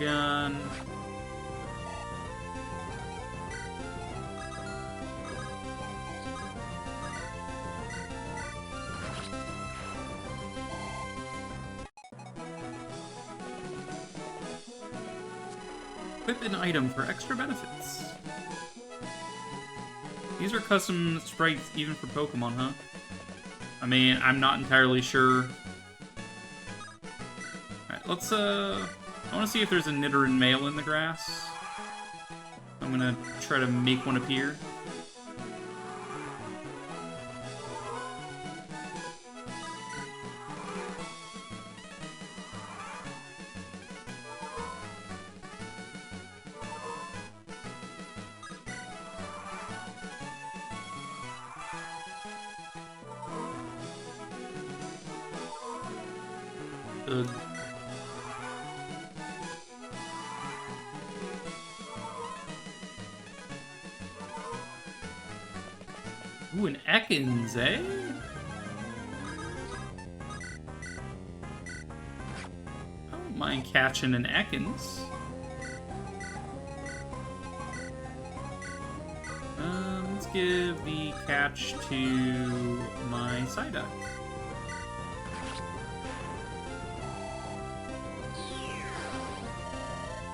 gun. Equip an item for extra benefits. These are custom sprites even for Pokemon, huh? I mean, I'm not entirely sure. Alright, let's, I want to see if there's a Nidoran male in the grass. I'm gonna try to make one appear. Ugh. Ooh, an Ekans, eh? I don't mind catching an Ekans. Let's give the catch to my Psyduck.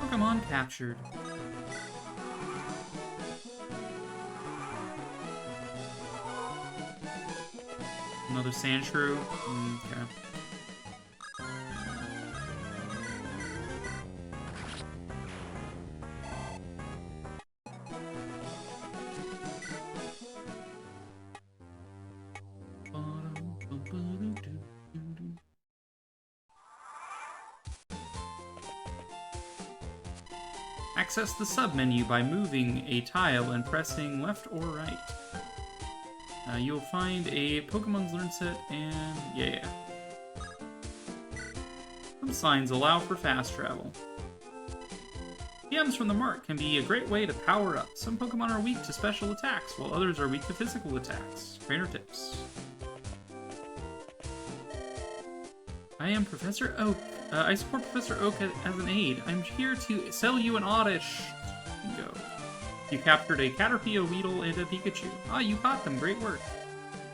Pokemon captured. Another Sandshrew. Okay. Access the submenu by moving a tile and pressing left or right. You'll find a Pokemon's Learn set and yeah. Some signs allow for fast travel. TMs from the mark can be a great way to power up. Some Pokemon are weak to special attacks, while others are weak to physical attacks. Trainer tips. I am Professor Oak. I support Professor Oak as an aide. I'm here to sell you an Oddish. Go. You captured a Caterpie, a Weedle, and a Pikachu. Ah, you caught them. Great work.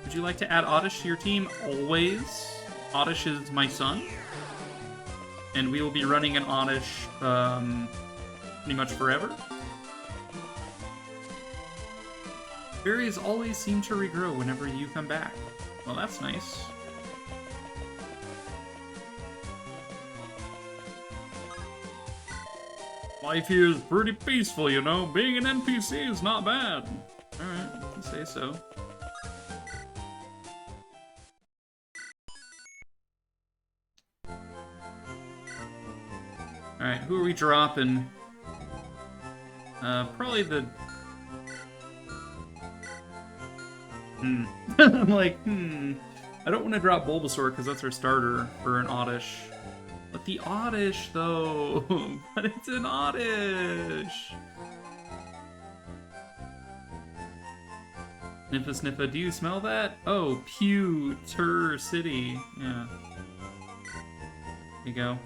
Would you like to add Oddish to your team? Always. Oddish is my son. And we will be running an Oddish pretty much forever. Berries always seem to regrow whenever you come back. Well, that's nice. Life here is pretty peaceful, you know. Being an NPC is not bad. Alright, you can say so. Alright, who are we dropping? Probably the... I'm like, I don't want to drop Bulbasaur because that's our starter for an Oddish. But the Oddish, though. But it's an Oddish. Sniffa Sniffa, do you smell that? Oh, Pewter City. Yeah. There you go.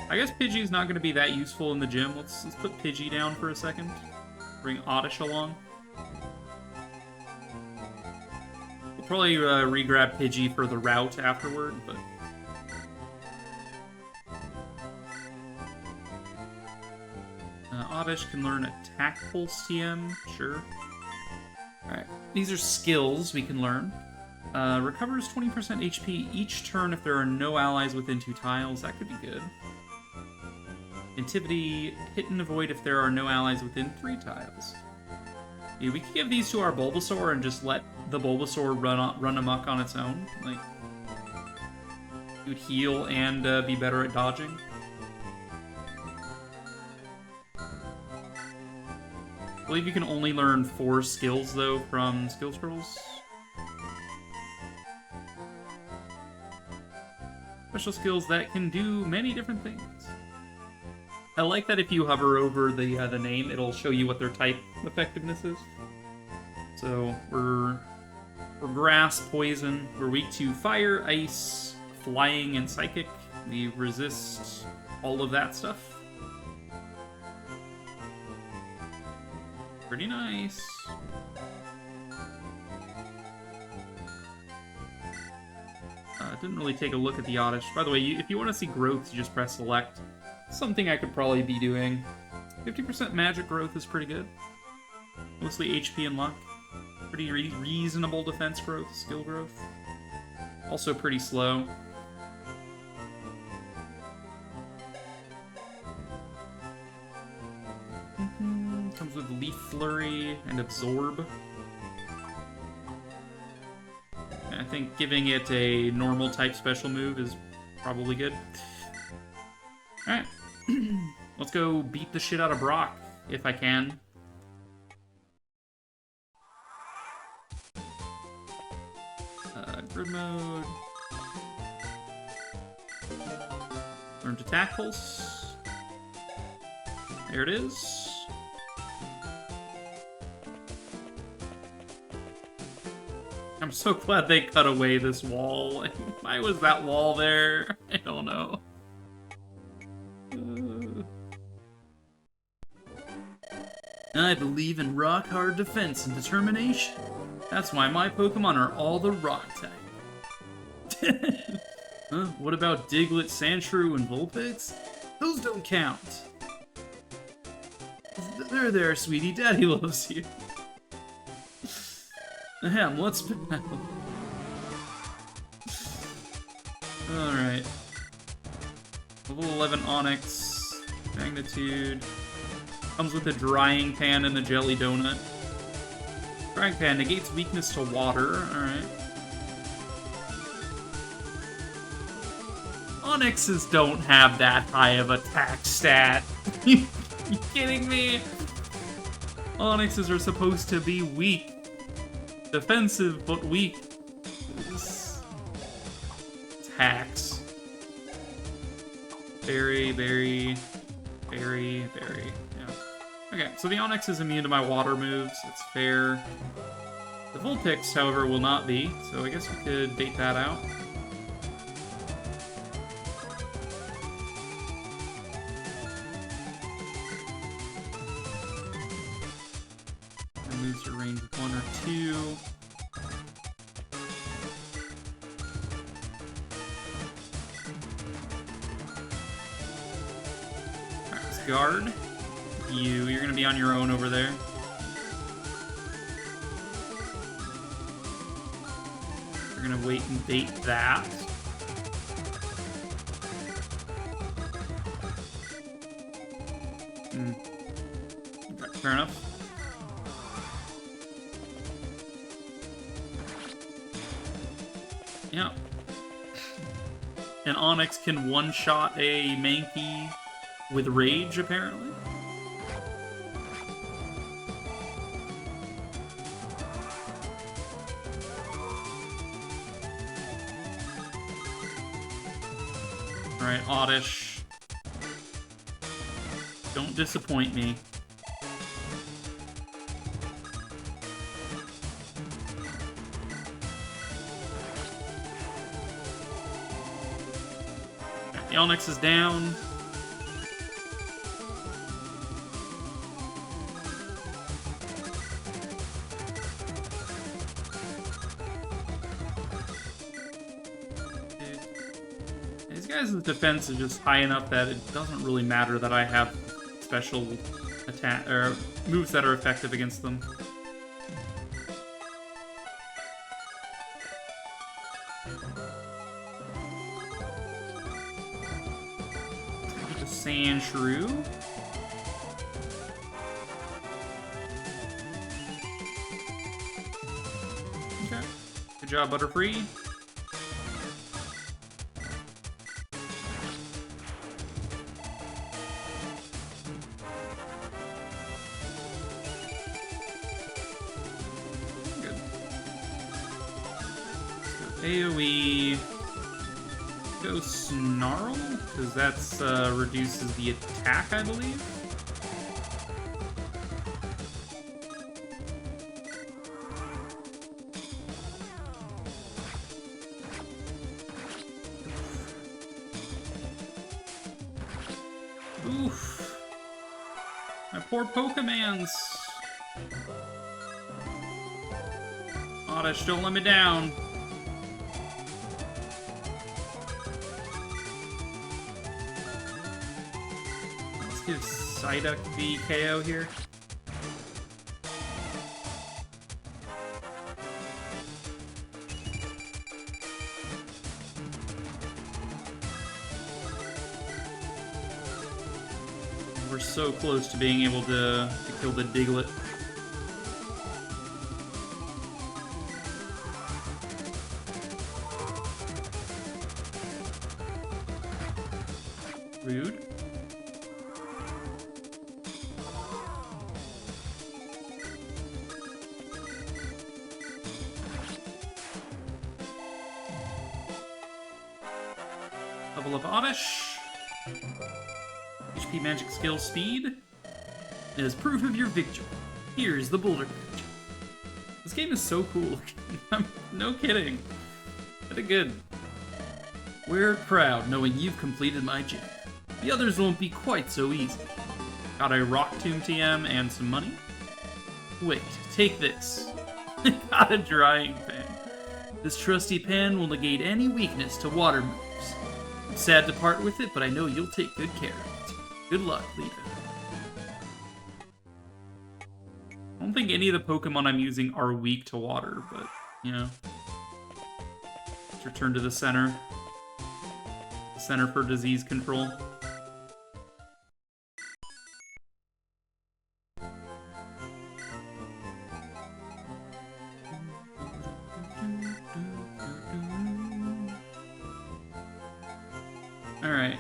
I guess Pidgey's not going to be that useful in the gym. Let's put Pidgey down for a second. Bring Oddish along. We'll probably re-grab Pidgey for the route afterward, but... Oddish can learn Attack Pulse TM, sure. Alright, these are skills we can learn. Recovers 20% HP each turn if there are no allies within 2 tiles. That could be good. Intimidate, hit and avoid if there are no allies within 3 tiles. Yeah, we could give these to our Bulbasaur and just let the Bulbasaur run amok on its own. Like, it would heal and be better at dodging. I believe you can only learn 4 skills, though, from skill scrolls. Special skills that can do many different things. I like that if you hover over the name, it'll show you what their type effectiveness is. So, we're Grass, Poison. We're weak to Fire, Ice, Flying, and Psychic. We resist all of that stuff. Pretty nice. Didn't really take a look at the Oddish. By the way, if you want to see growth, you just press select. Something I could probably be doing. 50% magic growth is pretty good. Mostly HP and luck. Pretty reasonable defense growth, skill growth. Also pretty slow. Comes with Leaf Flurry and Absorb. I think giving it a normal type special move is probably good. Alright. Let's go beat the shit out of Brock, if I can. Grid mode. Learn to attack pulse. There it is. I'm so glad they cut away this wall. Why was that wall there? I don't know. I believe in rock-hard defense and determination. That's why my Pokemon are all the rock type. Huh? What about Diglett, Sandshrew, and Vulpix? Those don't count. There, sweetie. Daddy loves you. Ahem, let's battle. Alright. Level 11 Onyx. Magnitude. Comes with a Drying Pan and the Jelly Donut. Drying Pan negates weakness to water. Alright. Onyxes don't have that high of attack stat. You kidding me? Onyxes are supposed to be weak. Defensive, but weak. Attacks. Very. Yeah. Okay, so the Onyx is immune to my water moves. It's fair. The Vulpix, however, will not be, so I guess we could bait that out. Moves to range 1 or 2. Alright, let's guard. You're gonna be on your own over there. You're gonna wait and bait that. Okay, fair enough. Yeah. An Onyx can one-shot a Mankey with Rage, apparently. Alright, Oddish. Don't disappoint me. The Onyx is down. These guys' defense is just high enough that it doesn't really matter that I have special attack or moves that are effective against them. Sandshrew. Okay. Good job, Butterfree. Good. So AoE. Go Snarl, because that's reduces the attack, I believe. Oof. My poor Pokemans. Oddish, don't let me down. Let's give Psyduck the KO here. We're so close to being able to kill the Diglett. Rude. Level of Oddish. HP magic skill speed. As proof of your victory, here's the boulder bridge. This game is so cool. No kidding. That did good. We're proud knowing you've completed my gym. The others won't be quite so easy. Got a Rock Tomb TM and some money. Wait, take this. Got a drying pan. This trusty pan will negate any weakness to water moves. I'm sad to part with it, but I know you'll take good care of it. Good luck, Lita. I don't think any of the Pokemon I'm using are weak to water, but, you know. Let's return to the center. The Center for Disease Control. Alright,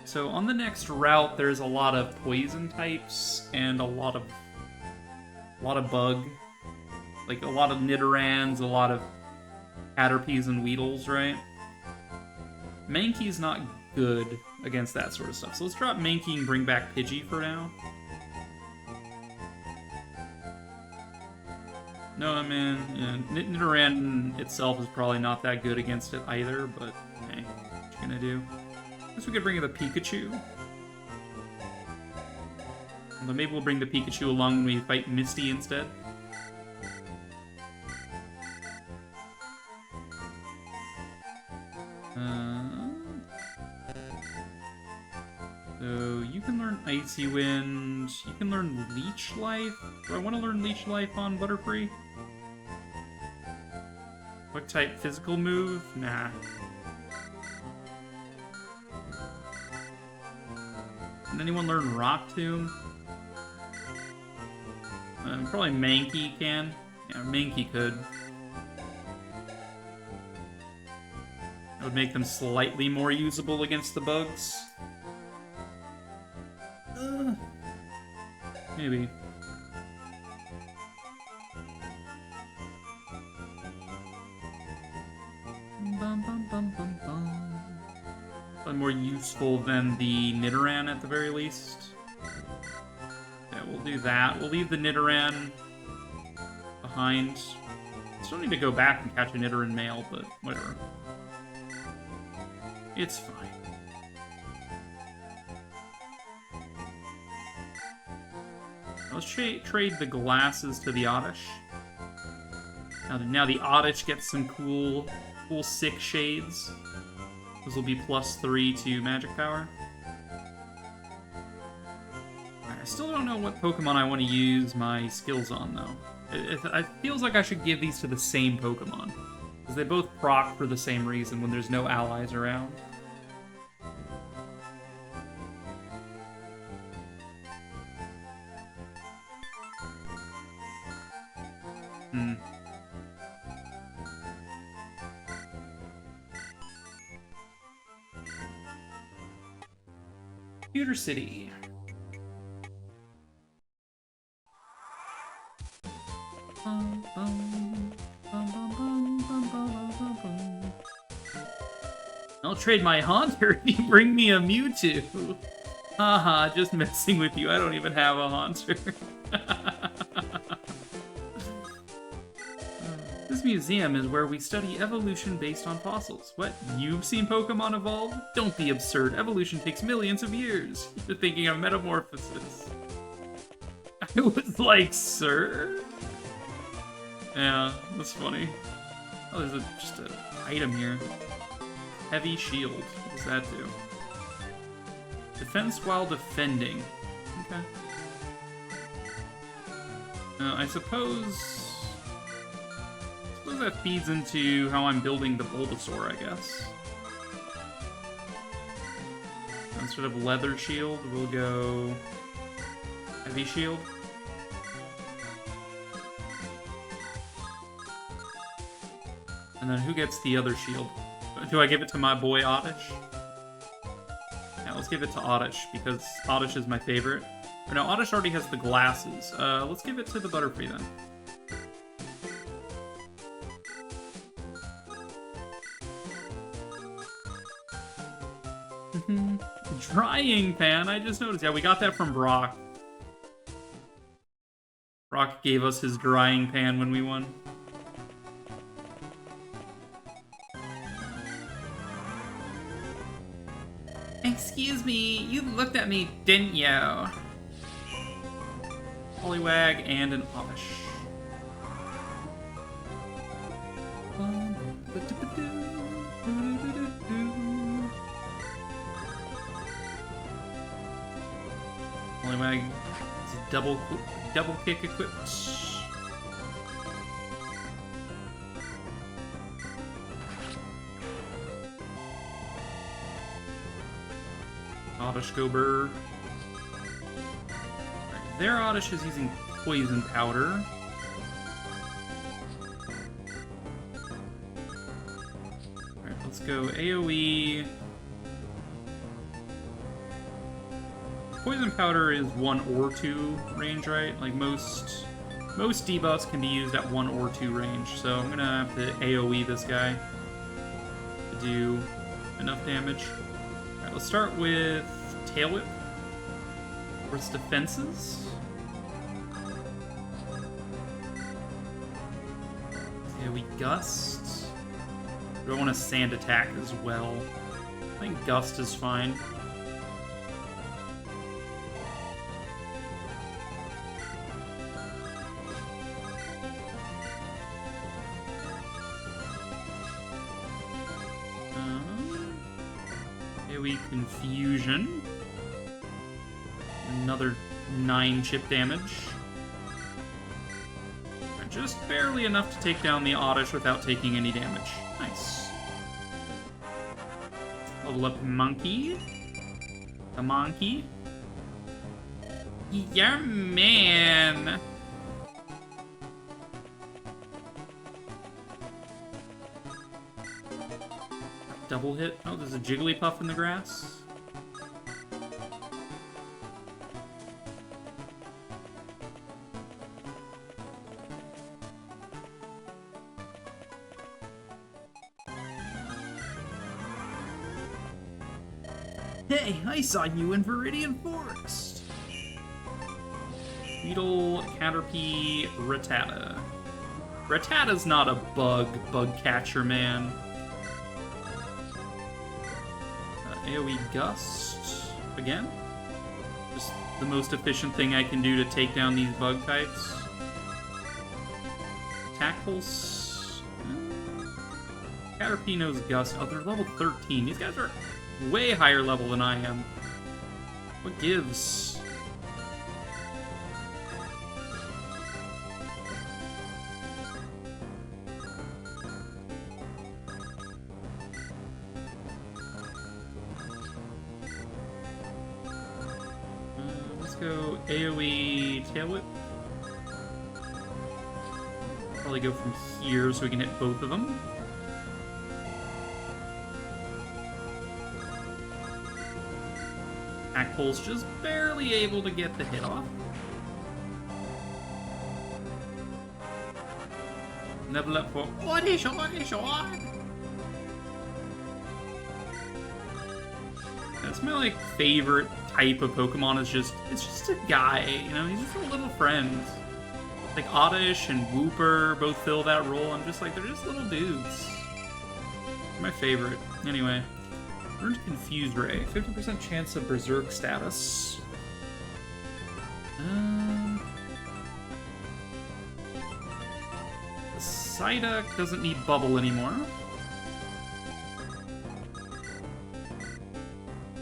so on the next route, there's a lot of poison types and a lot of bug. Like, a lot of Nidorans, a lot of Caterpies and Weedles, right? Mankey's not good against that sort of stuff, so let's drop Mankey and bring back Pidgey for now. No, I mean, yeah, Nidoran itself is probably not that good against it either, but hey, what you gonna do? I guess we could bring in the Pikachu. Although maybe we'll bring the Pikachu along when we fight Misty instead. So you can learn Icy Wind. You can learn Leech Life. Do I want to learn Leech Life on Butterfree? What type? Physical move? Nah. Can anyone learn Rock Tomb? Probably Mankey can. Yeah, Mankey could. That would make them slightly more usable against the bugs. Maybe. Probably more useful than the Nidoran at the very least. Yeah, we'll do that. We'll leave the Nidoran behind. Still need to go back and catch a Nidoran male, but whatever. It's fine. Let's trade the glasses to the Oddish. Now the Oddish gets some cool sick shades. Those will be +3 to magic power. I still don't know what Pokemon I want to use my skills on, though. It feels like I should give these to the same Pokemon. Because they both proc for the same reason when there's no allies around. Computer City. I'll trade my Haunter if you bring me a Mewtwo. Haha, just messing with you. I don't even have a Haunter. This museum is where we study evolution based on fossils. What? You've seen Pokemon evolve? Don't be absurd. Evolution takes millions of years. You're thinking of metamorphosis. I was like, sir? Yeah, that's funny. Oh, there's just an item here. Heavy shield. What does that do? Defense while defending. Okay. I suppose that feeds into how I'm building the Bulbasaur, I guess. Instead of leather shield, we'll go heavy shield. And then who gets the other shield? Do I give it to my boy Oddish? Yeah, let's give it to Oddish, because Oddish is my favorite. Or no, Oddish already has the glasses. Let's give it to the Butterfree then. Drying pan, I just noticed. Yeah, we got that from Brock. Brock gave us his drying pan when we won. Excuse me, you looked at me, didn't you? Poliwag and an Oddish. Poliwag is a double kick equipped. Oddish go burr. Right, their Oddish is using poison powder. Alright, let's go AoE. Poison powder is 1 or 2 range, right? Like most debuffs can be used at 1 or 2 range, so I'm gonna have to AoE this guy to do enough damage. Alright, let's start with Tail Whip for its defenses. AoE Gust. Do I want a Sand Attack as well? I think Gust is fine. Confusion. Another 9 chip damage. Just barely enough to take down the Oddish without taking any damage. Nice. Level up Monkey. The Monkey. Yeah, man. Double hit. Oh, there's a Jigglypuff in the grass. Hey, I saw you in Viridian Forest. Beetle, Caterpie, Rattata. Rattata's not a bug catcher, man. AoE Gust again. Just the most efficient thing I can do to take down these bug types. Attack Pulse. Caterpie knows Gust. Oh, they're level 13. These guys are way higher level than I am. What gives? Go AoE Tail Whip. Probably go from here so we can hit both of them. Attack Pulse just barely able to get the hit off. Level up for Oddish. That's my like favorite type of Pokemon. Is it's just a guy, you know, he's just a little friend. Like Oddish and Wooper both fill that role. I'm just like, they're just little dudes. They're my favorite. Anyway, learned Confuse Ray. 50% chance of Berserk status. Psyduck doesn't need Bubble anymore.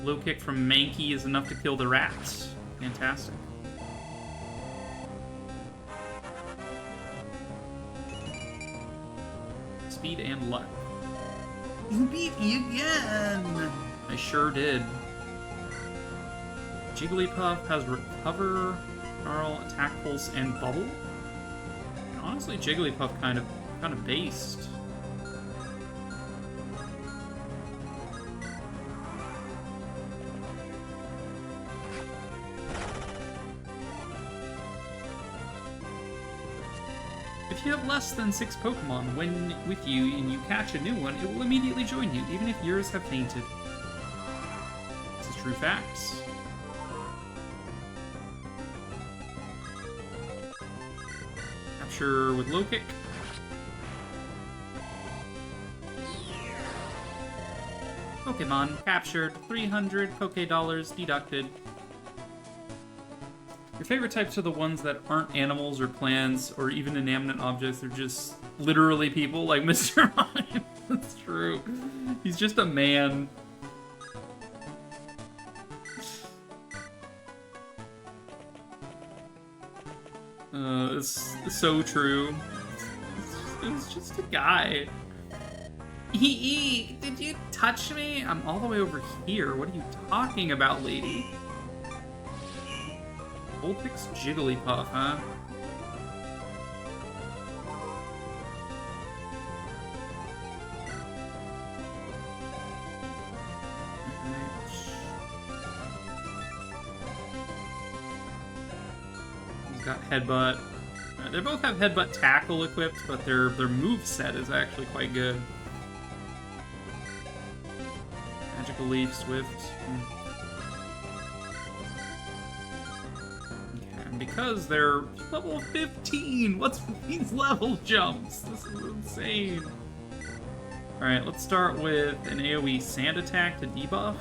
Low kick from Mankey is enough to kill the rats. Fantastic. Speed and luck. You beat me again! I sure did. Jigglypuff has Recover, Snarl, Attack Pulse, and Bubble. And honestly, Jigglypuff kind of based. If you have less than 6 Pokemon when with you and you catch a new one, it will immediately join you, even if yours have fainted. This is true facts. Capture with low kick. Pokemon captured, 300 Poké Dollars deducted. Your favorite types are the ones that aren't animals or plants or even inanimate objects. They're just literally people like Mr. Mime. That's true. He's just a man. It's so true. It's just a guy. Did you touch me? I'm all the way over here. What are you talking about, lady? Vulpix Jigglypuff, huh? He's got Headbutt. They both have Headbutt Tackle equipped, but their move set is actually quite good. Magical Leaf, Swift. Because they're level 15! What's with these level jumps? This is insane. Alright, let's start with an AoE Sand Attack to debuff.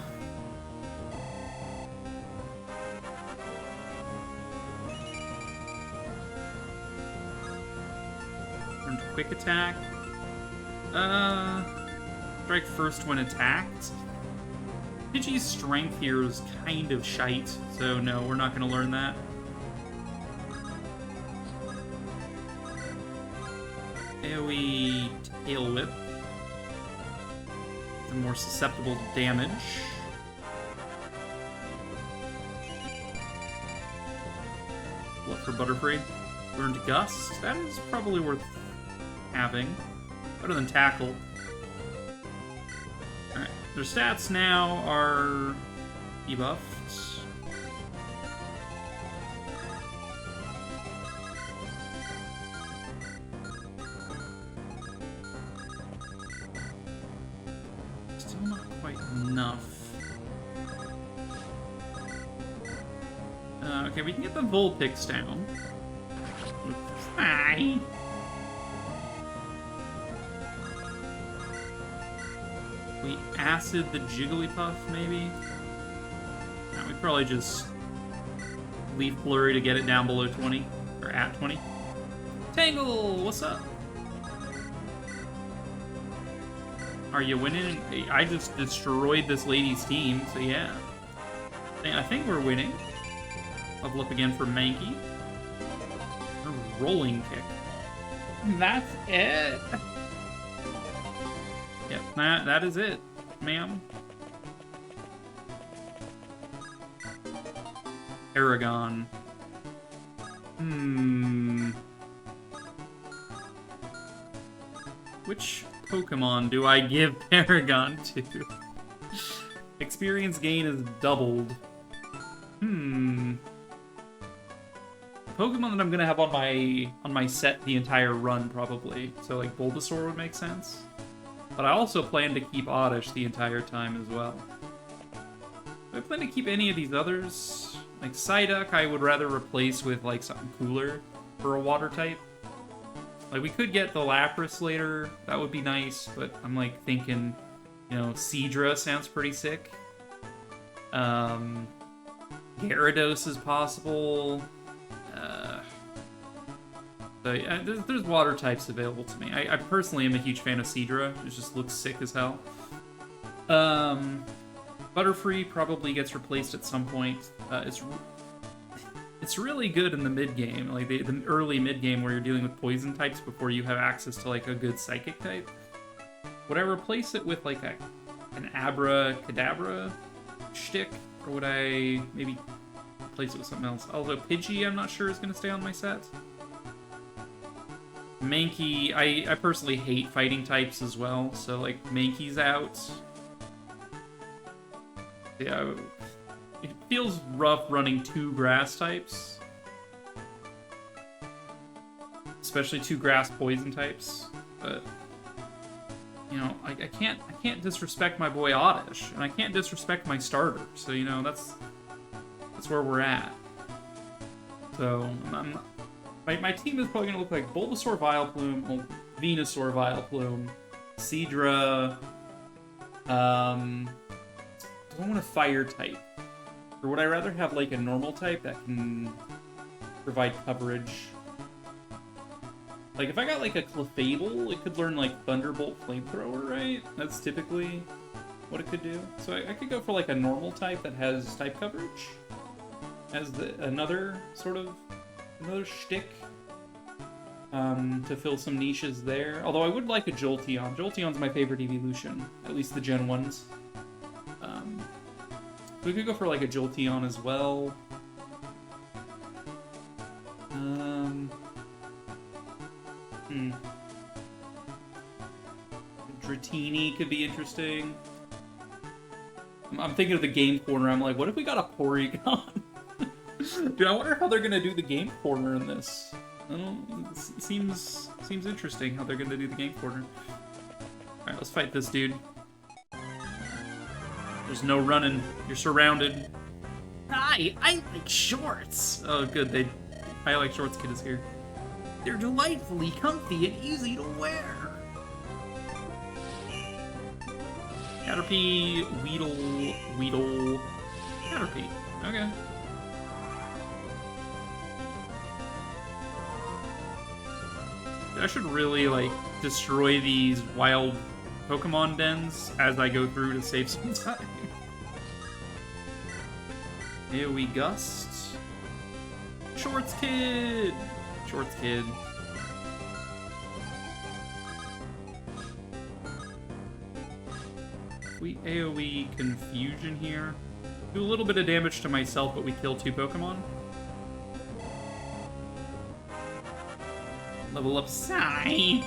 Turn to Quick Attack. Strike first when attacked. Pidgey's strength here is kind of shite, so no, we're not going to learn that. AoE Tail Whip. They're more susceptible to damage. What for Butterfree? Learn to Gust. That is probably worth having. Better than Tackle. Alright. Their stats now are debuffed. Enough. Okay, we can get the Vulpix down. Hi. We acid the Jigglypuff, maybe? No, we probably just Leaf Flurry to get it down below 20, or at 20. Tangle, what's up? Are you winning? I just destroyed this lady's team, so yeah. I think we're winning. Level up again for Mankey. A rolling kick. That's it. Yep, that is it, ma'am. Paragon. Which Pokemon do I give Paragon to? Experience gain is doubled. Pokemon that I'm gonna have on my set the entire run, probably. So like Bulbasaur would make sense. But I also plan to keep Oddish the entire time as well. Do I plan to keep any of these others? Like Psyduck, I would rather replace with like something cooler for a water type. Like, we could get the Lapras later. That would be nice, but I'm, like, thinking, you know, Seadra sounds pretty sick. Gyarados is possible. So yeah, there's water types available to me. I personally am a huge fan of Seadra. It just looks sick as hell. Butterfree probably gets replaced at some point. It's really good in the mid game, like the early mid game where you're dealing with poison types before you have access to like a good psychic type. Would I replace it with like an Abracadabra shtick, or would I maybe replace it with something else? Although Pidgey, I'm not sure is going to stay on my set. Mankey, I personally hate fighting types as well, so like Mankey's out. Yeah, it feels rough running 2 grass types. Especially 2 grass poison types, but you know, I can't disrespect my boy Oddish, and I can't disrespect my starter, so you know, that's where we're at. So my team is probably gonna look like Bulbasaur, Vileplume, Venusaur, Vileplume, Seadra, do I want a fire type? Or would I rather have like a normal type that can provide coverage? Like if I got like a Clefable, it could learn like Thunderbolt Flamethrower, right? That's typically what it could do. So I could go for like a normal type that has type coverage as another shtick to fill some niches there. Although I would like a Jolteon. Jolteon's my favorite evolution, at least the Gen 1s. We could go for like a Jolteon as well. Dratini could be interesting. I'm thinking of the game corner. I'm like, what if we got a Porygon? Dude, I wonder how they're gonna do the game corner in this. I don't. It seems interesting how they're gonna do the game corner. All right, let's fight this dude. There's no running. You're surrounded. Hi, I like shorts. Oh, good. I like shorts kid is here. They're delightfully comfy and easy to wear. Caterpie, Weedle, Caterpie. Okay. I should really, like, destroy these wild Pokemon dens as I go through to save some time. AoE Gust. Shorts Kid! Shorts Kid. We AoE Confusion here. Do a little bit of damage to myself, but we kill 2 Pokemon. Level up Psy!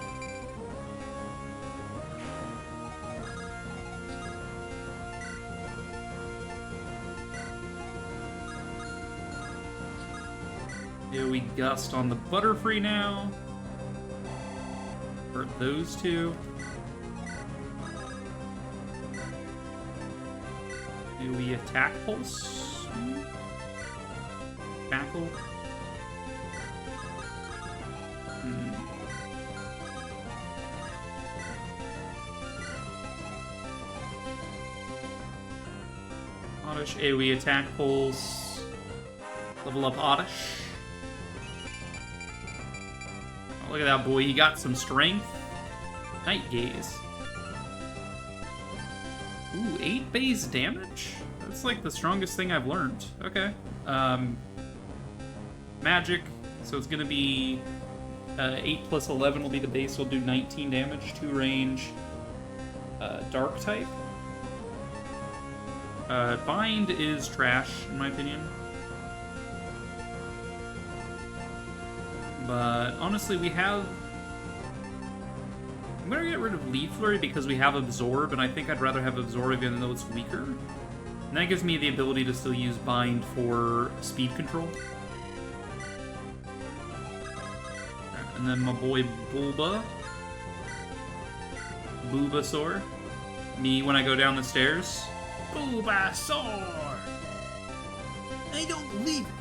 AoE Gust on the Butterfree now. For those 2. AoE Attack Pulse. Tackle. Oddish, AoE Attack Pulse. Level up Oddish. Oh, look at that boy, he got some strength. Night Gaze. Ooh, 8 base damage? That's like the strongest thing I've learned. Okay. Magic, so it's gonna be 8 plus 11 will be the base, will do 19 damage, 2 range. Dark type. Bind is trash, in my opinion. But honestly, we have... I'm gonna get rid of Leaf Flurry because we have Absorb, and I think I'd rather have Absorb even though it's weaker. And that gives me the ability to still use Bind for speed control. And then my boy Bulbasaur. Me when I go down the stairs. Bulbasaur! I don't believe it.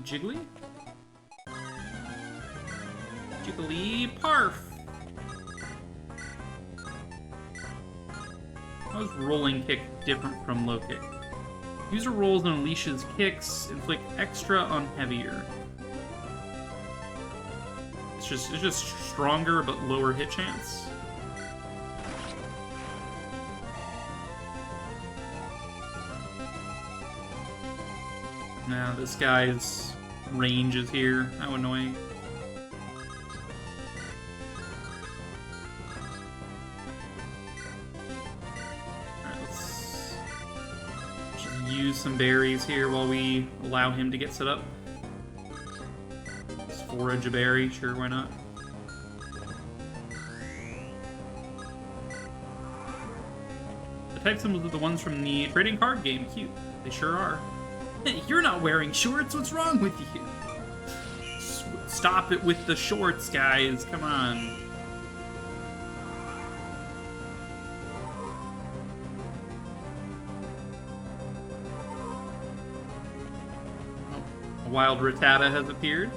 Jiggly? Jigglypuff! How is Rolling Kick different from Low Kick? User rolls and unleashes kicks, inflict extra on heavier. It's just stronger but lower hit chance. Now this guy's range is here. How annoying. Alright, let's just use some berries here while we allow him to get set up. Let's forage a berry, sure, why not? The type symbols are the ones from the trading card game. Cute. They sure are. Hey, you're not wearing shorts. What's wrong with you? Stop it with the shorts, guys. Come on. Oh, a wild Rattata has appeared.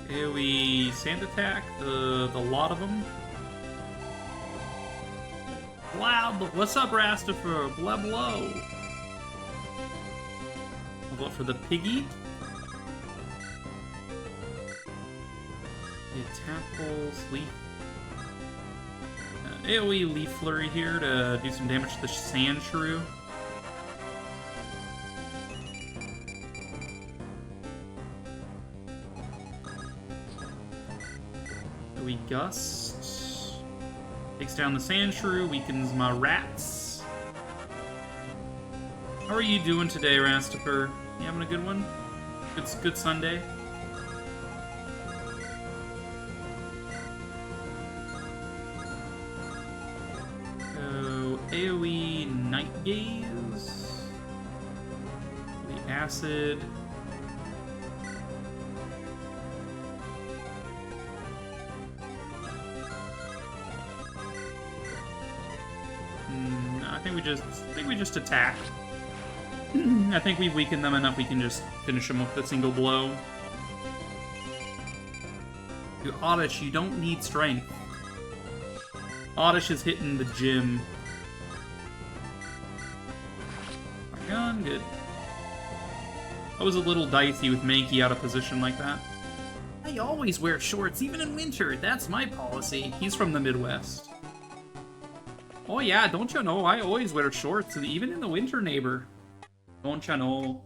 AoE sand attack, the lot of them. Blab! What's up, Rastifer? Blab low. I'll vote for the piggy. The Tackles, Leaf. AoE Leaf Flurry here to do some damage to the Sand Shrew. AoE Gust. Takes down the Sand Shrew, weakens my rats. How are you doing today, Rastifer? You having a good one? Good Sunday? So, AoE Night Gaze. The Acid. I think we just attack. I think we've weakened them enough we can just finish them with a single blow. Dude, Oddish, you don't need strength. Oddish is hitting the gym. My gun, good. I was a little dicey with Mankey out of position like that. I always wear shorts, even in winter. That's my policy. He's from the Midwest. Oh yeah, don't you know? I always wear shorts, and even in the winter, neighbor. Don't you know?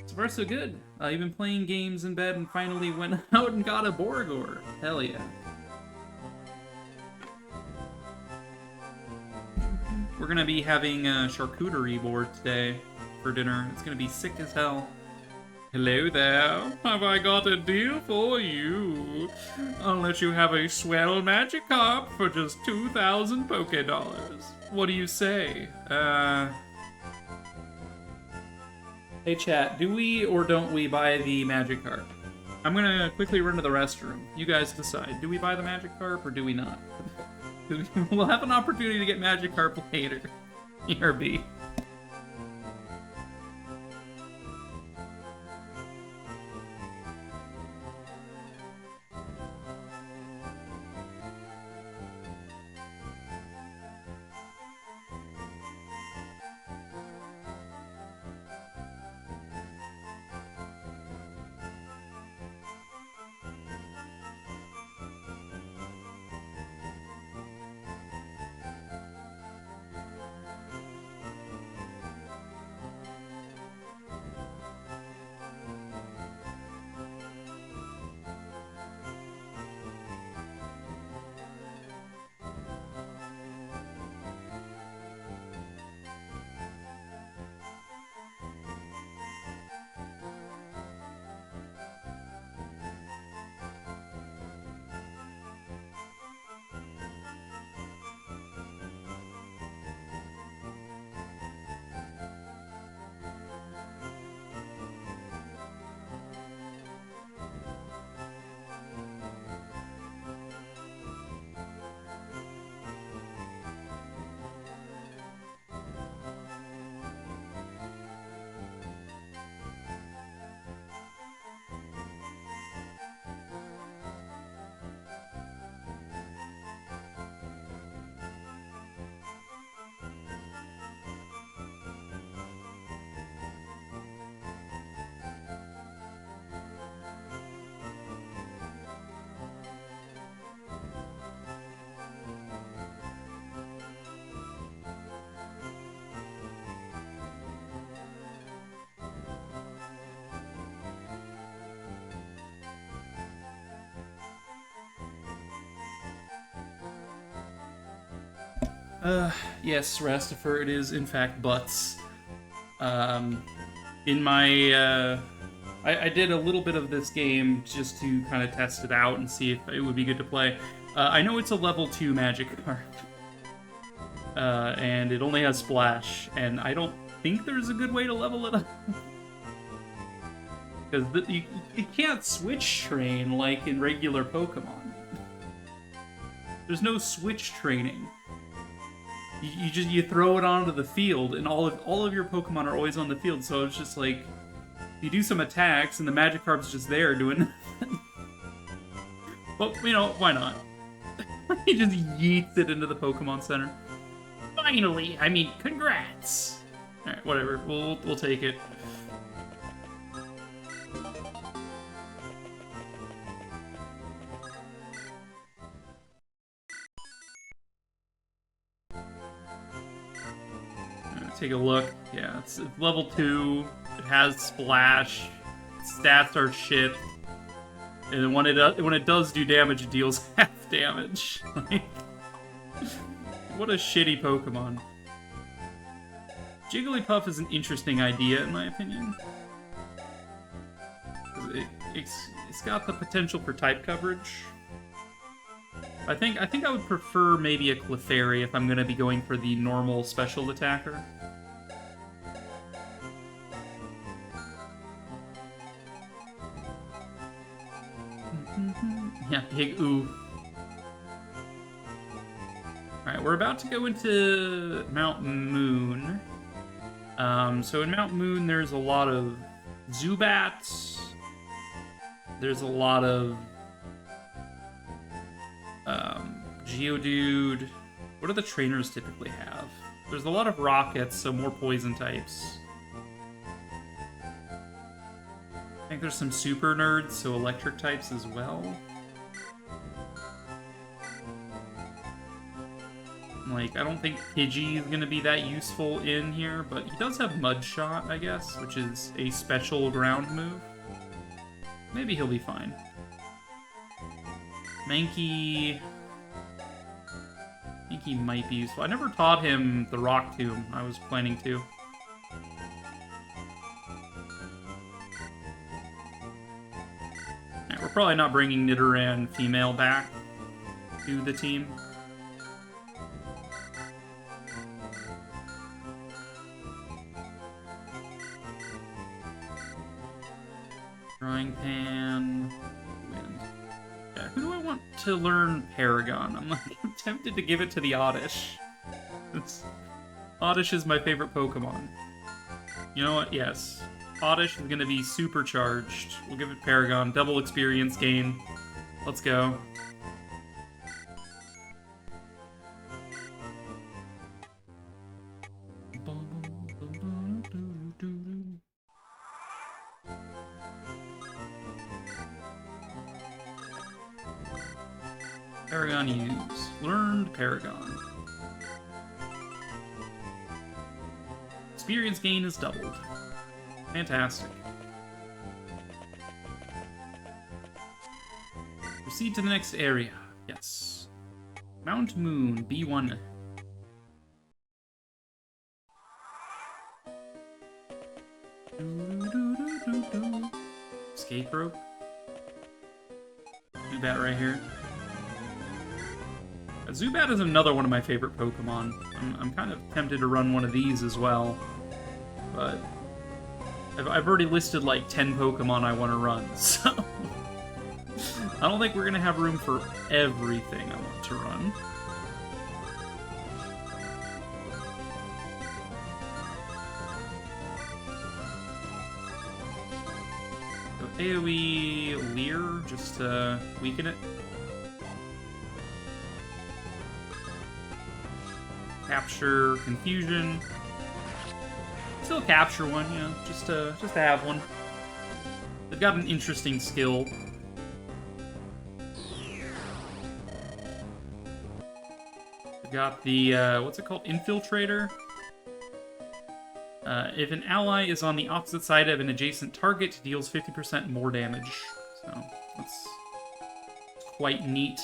So far, so good. I've been playing games in bed and finally went out and got a Borgor. Hell yeah. We're gonna be having a charcuterie board today for dinner. It's gonna be sick as hell. Hello there. Have I got a deal for you? I'll let you have a swell Magikarp for just 2,000 Poké-Dollars. What do you say? Hey chat, do we or don't we buy the Magikarp? I'm gonna quickly run to the restroom. You guys decide. Do we buy the Magikarp or do we not? We'll have an opportunity to get Magikarp later. ERB. Yes, Rastifer, it is in fact butts. In my, I did a little bit of this game just to kind of test it out and see if it would be good to play. I know it's a level 2 magic card. And it only has Splash, and I don't think there's a good way to level it up. Because you can't switch train like in regular Pokemon. There's no switch training. You throw it onto the field, and all of your Pokemon are always on the field. So it's just like you do some attacks, and the Magikarp's just there doing nothing. But you know, why not? He just yeets it into the Pokemon Center. Finally, I mean, congrats. All right, whatever. We'll take it. Take a look. Yeah, it's level 2. It has Splash. Stats are shit. And when it does do damage, it deals half damage. Like, what a shitty Pokemon. Jigglypuff is an interesting idea, in my opinion. It's got the potential for type coverage. I think I would prefer maybe a Clefairy if I'm going to be going for the normal special attacker. Yeah, big ooh. Alright, we're about to go into Mount Moon. So in Mount Moon, there's a lot of Zubats. There's a lot of Geodude. What do the trainers typically have? There's a lot of Rockets, so more poison types. I think there's some super nerds, so electric types as well. Like, I don't think Pidgey is going to be that useful in here, but he does have Mud Shot, I guess, which is a special ground move. Maybe he'll be fine. Mankey might be useful. I never taught him the Rock Tomb. I was planning to. Right, we're probably not bringing Nidoran female back to the team. Drawing Pan. Wind. Yeah, who do I want to learn Paragon? I'm tempted to give it to the Oddish. Oddish is my favorite Pokemon. You know what? Yes. Oddish is going to be supercharged. We'll give it Paragon. Double experience gain. Let's go. Paragon use. Learned Paragon. Experience gain is doubled. Fantastic. Proceed to the next area. Yes. Mount Moon, B1. Escape rope. Zubat right here. Zubat is another one of my favorite Pokemon. I'm kind of tempted to run one of these as well, but I've already listed like 10 Pokemon I want to run, so I don't think we're going to have room for everything I want to run. So AoE Leer, just to weaken it. Capture Confusion. Still capture one, you know, just to have one. They've got an interesting skill. They've got the what's it called? Infiltrator. If an ally is on the opposite side of an adjacent target, it deals 50% more damage. So that's quite neat.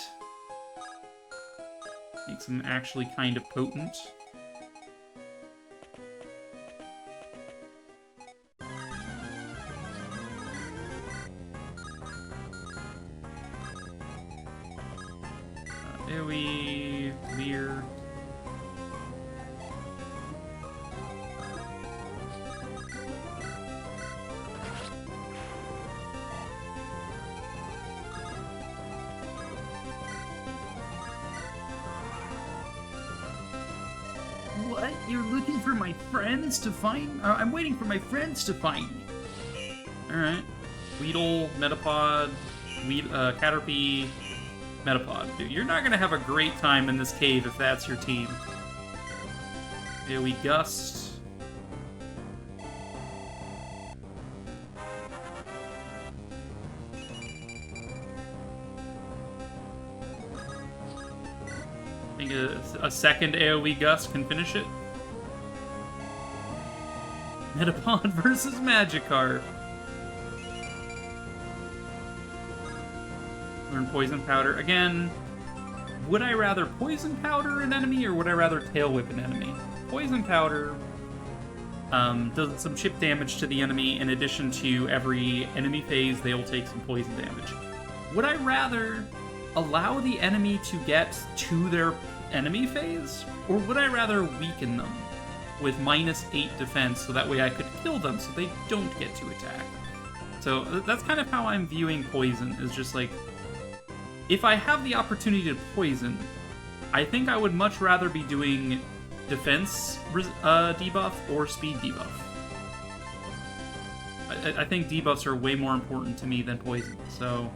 Makes him actually kind of potent. AoE, Leer. What? You're looking for my friends to find? I'm waiting for my friends to find me. Alright. Weedle, Metapod, Caterpie, Metapod. Dude, you're not gonna have a great time in this cave if that's your team. AoE Gust. I think a second AoE Gust can finish it. Metapod versus Magikarp. Learn Poison Powder. Again, would I rather Poison Powder an enemy, or would I rather Tail Whip an enemy? Poison Powder does some chip damage to the enemy. In addition to every enemy phase, they'll take some poison damage. Would I rather allow the enemy to get to their enemy phase, or would I rather weaken them with -8 defense so that way I could kill them so they don't get to attack? So that's kind of how I'm viewing poison, is just like, if I have the opportunity to poison, I think I would much rather be doing defense debuff or speed debuff. I think debuffs are way more important to me than poison, so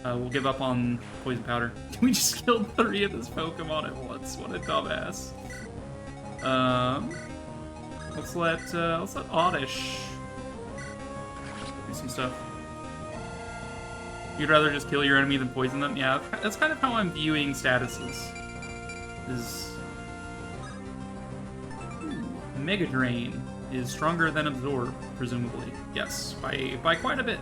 we'll give up on Poison Powder. We just killed 3 of this Pokemon at once. What a dumbass. Let's let Oddish do some stuff. You'd rather just kill your enemy than poison them? Yeah, that's kind of how I'm viewing statuses. Mega Drain is stronger than Absorb, presumably. Yes, by quite a bit.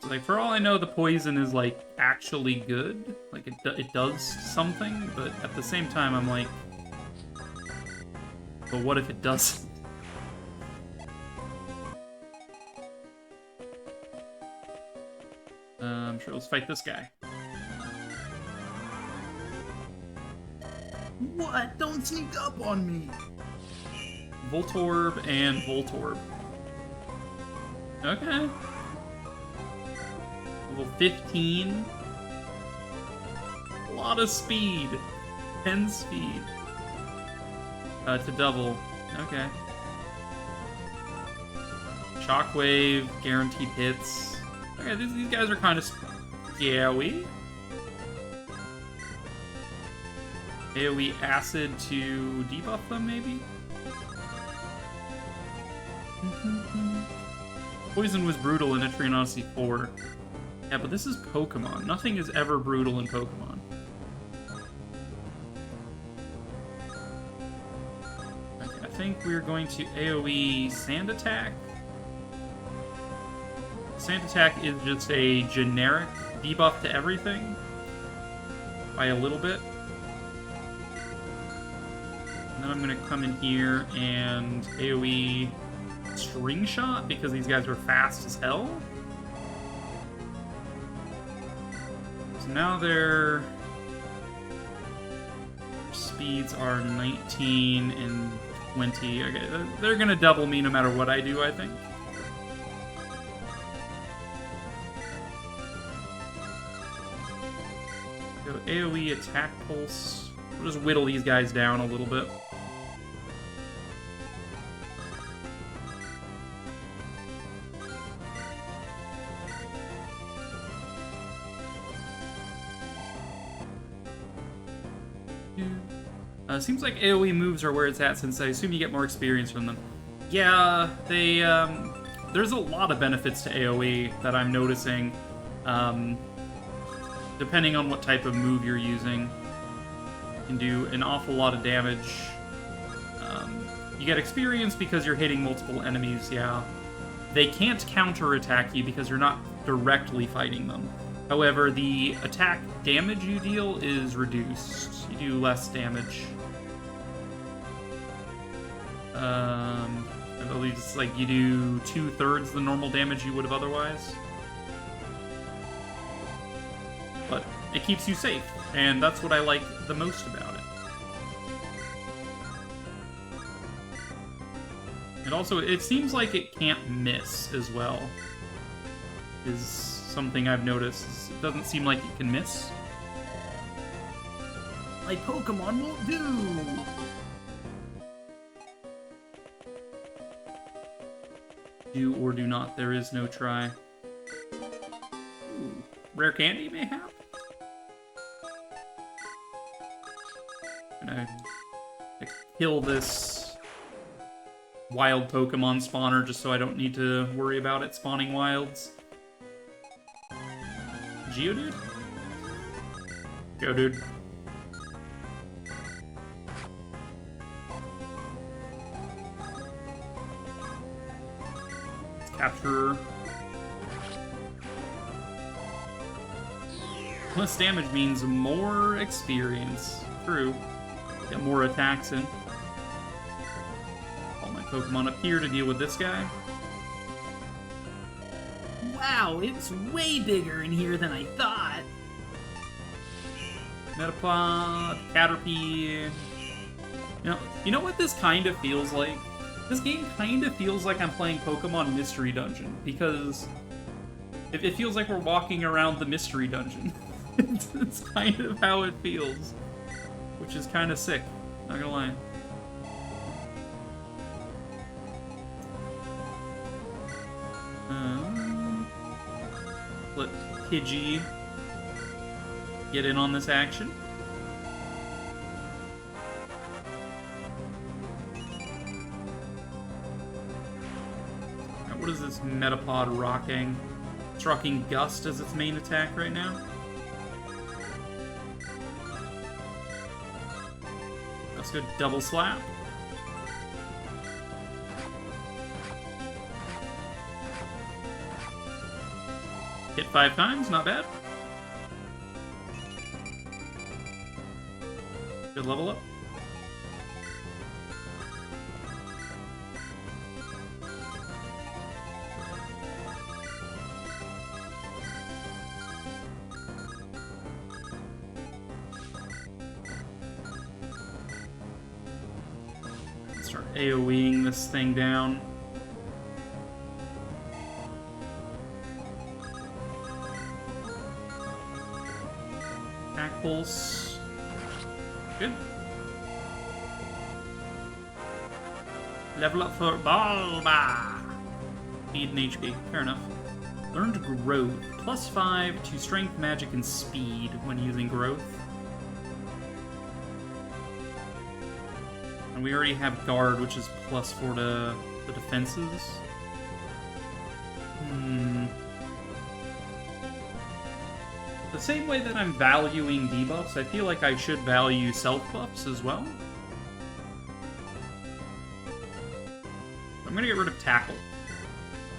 So, like, for all I know, the poison is, like, actually good. Like, it does something, but at the same time, I'm like, but what if it doesn't? Sure, let's fight this guy. What? Don't sneak up on me! Voltorb and Voltorb. Okay. Level 15. A lot of speed. 10 speed. To double. Okay. Shockwave, guaranteed hits. Okay, these guys are kind of scary. AoE Acid to debuff them, maybe? Poison was brutal in Etrian Odyssey 4. Yeah, but this is Pokemon. Nothing is ever brutal in Pokemon. Okay, I think we're going to AoE Sand Attack. Sand Attack is just a generic debuff to everything. By a little bit. And then I'm going to come in here and AoE String Shot, because these guys are fast as hell. So now their speeds are 19 and 20. Okay, they're going to double me no matter what I do, I think. So AoE Attack Pulse. We'll just whittle these guys down a little bit. Seems like AoE moves are where it's at, since I assume you get more experience from them. Yeah, they, there's a lot of benefits to AoE that I'm noticing. Depending on what type of move you're using, you can do an awful lot of damage. You get experience because you're hitting multiple enemies, yeah. they can't counterattack you because you're not directly fighting them. However, the attack damage you deal is reduced. You do less damage. I believe it's like you do 2/3 the normal damage you would have otherwise. But it keeps you safe, and that's what I like the most about it. And also, it seems like it can't miss as well, is something I've noticed. It doesn't seem like it can miss. My Pokemon won't do! Do or do not, there is no try. Ooh, rare candy, mayhap? Gonna kill this wild Pokemon spawner just so I don't need to worry about it spawning wilds. Geodude? Go, dude. Let's capture. Less damage means more experience. True. Get more attacks in. All my Pokemon up here to deal with this guy. Wow, it's way bigger in here than I thought. Metapod, Caterpie. You know what this kind of feels like? This game kind of feels like I'm playing Pokemon Mystery Dungeon, because it feels like we're walking around the Mystery Dungeon. It's kind of how it feels, which is kind of sick, not gonna lie. Let Pidgey get in on this action. Now, what is this Metapod rocking? It's rocking Gust as its main attack right now. Let's go double slap. Hit 5 times, not bad. Good level up. Start AoEing this thing down. Pulse. Good. Level up for Balba. Speed and HP. Fair enough. Learned Growth. +5 to Strength, Magic, and Speed when using Growth. And we already have Guard, which is +4 to the defenses. The same way that I'm valuing debuffs, I feel like I should value self-buffs as well. I'm gonna get rid of Tackle.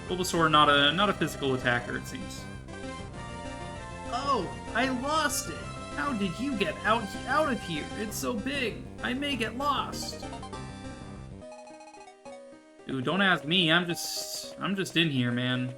Bulbasaur, not a physical attacker, it seems. Oh, I lost it! How did you get out of here? It's so big, I may get lost. Dude, don't ask me, I'm just in here, man.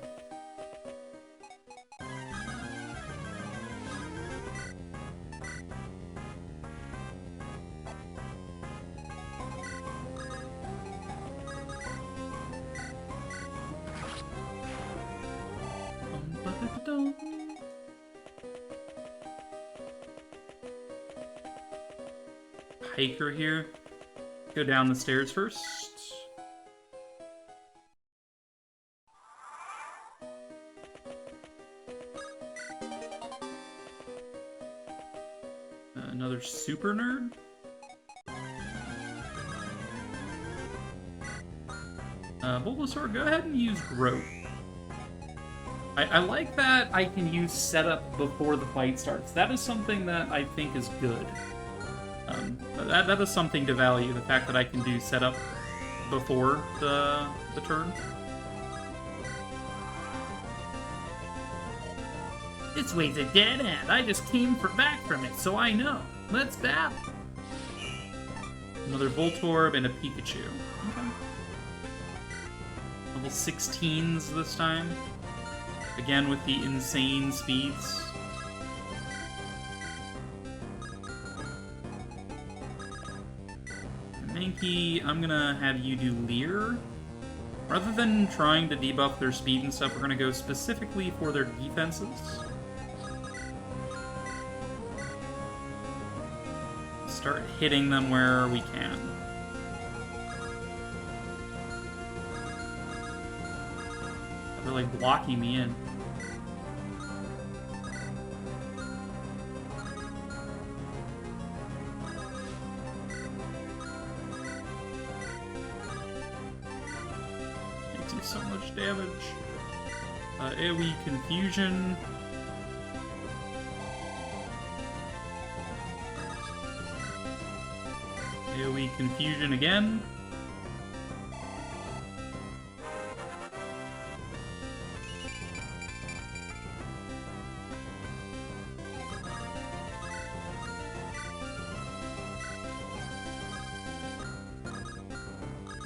Hiker here. Go down the stairs first. Another super nerd. Bulbasaur, go ahead and use Growth. I like that I can use setup before the fight starts. That is something that I think is good. That is something to value, the fact that I can do setup before the turn. This way's a dead end. I just came back from it, so I know. Let's battle. Another Voltorb and a Pikachu. Okay. Level 16s this time. Again with the insane speeds. Mankey, I'm gonna have you do Leer. Rather than trying to debuff their speed and stuff, we're gonna go specifically for their defenses. Start hitting them where we can. They're like blocking me in. Makes you so much damage. AoE Confusion. AoE Confusion again.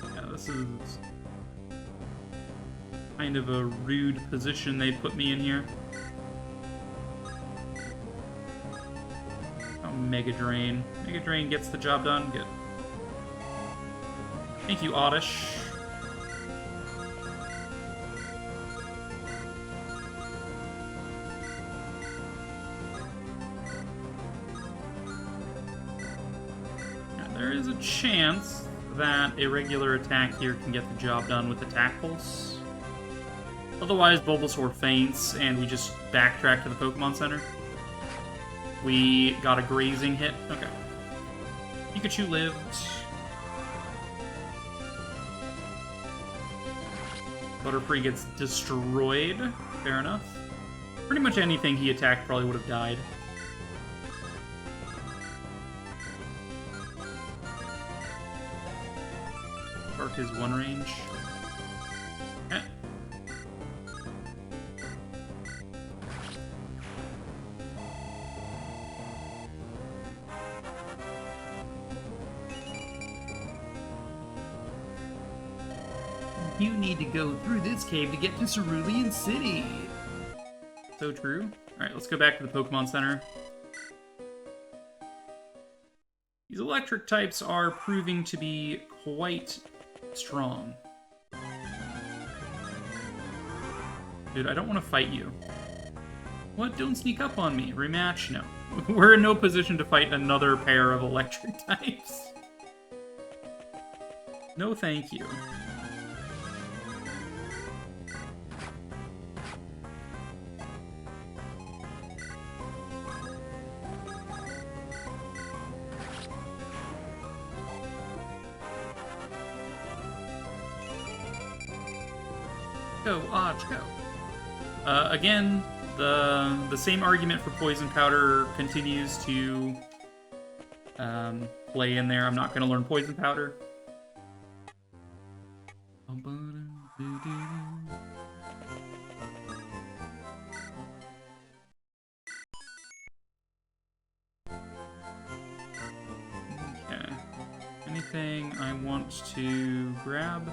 Yeah, this is kind of a rude position they put me in here. Oh, Mega Drain. Mega Drain gets the job done. Good. Thank you, Oddish. Now, there is a chance that a regular attack here can get the job done with Attack Pulse. Otherwise, Bulbasaur faints, and we just backtrack to the Pokemon Center. We got a grazing hit. Okay. Pikachu lived. Butterfree gets destroyed. Fair enough. Pretty much anything he attacked probably would have died. Dark is one range. Okay. You need to go through this cave to get to Cerulean City. So true. Alright, let's go back to the Pokemon Center. These electric types are proving to be quite strong. Dude, I don't want to fight you. What? Don't sneak up on me. Rematch? No. We're in no position to fight another pair of electric types. No thank you. Go, Odge, go. Again, the same argument for Poison Powder continues to play in there. I'm not going to learn Poison Powder. Okay. Anything I want to grab?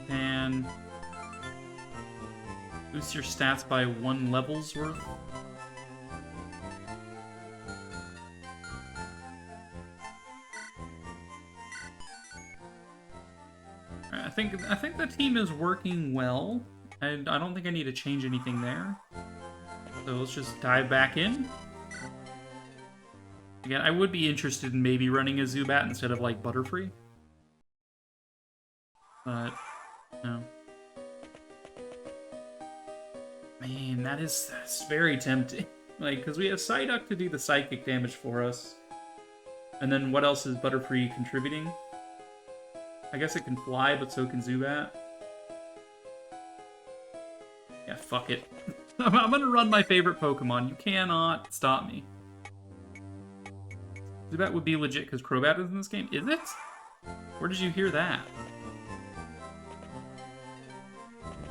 Pan. Boost your stats by 1 level's worth. I think the team is working well, and I don't think I need to change anything there. So let's just dive back in. Again, I would be interested in maybe running a Zubat instead of like Butterfree. But no. Man, that's very tempting. Like, because we have Psyduck to do the psychic damage for us. And then what else is Butterfree contributing? I guess it can fly, but so can Zubat. Yeah, fuck it. I'm gonna run my favorite Pokemon. You cannot stop me. Zubat would be legit because Crobat is in this game. Is it? Where did you hear that?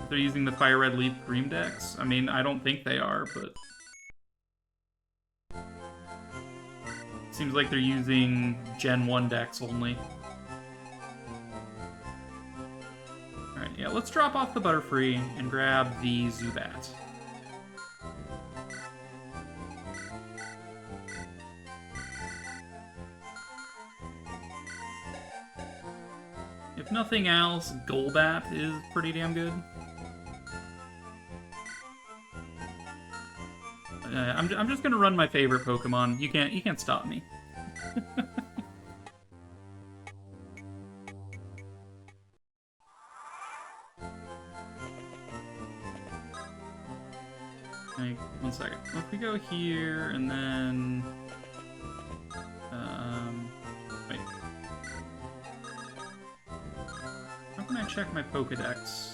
they're using the Fire Red Leaf Dream decks. I mean, I don't think they are, but... Seems like they're using Gen 1 decks only. Alright, yeah, let's drop off the Butterfree and grab the Zubat. If nothing else, Golbat is pretty damn good. I'm just gonna run my favorite Pokemon. You can't stop me. Like, 1 second. If we go here and then wait. How can I check my Pokedex?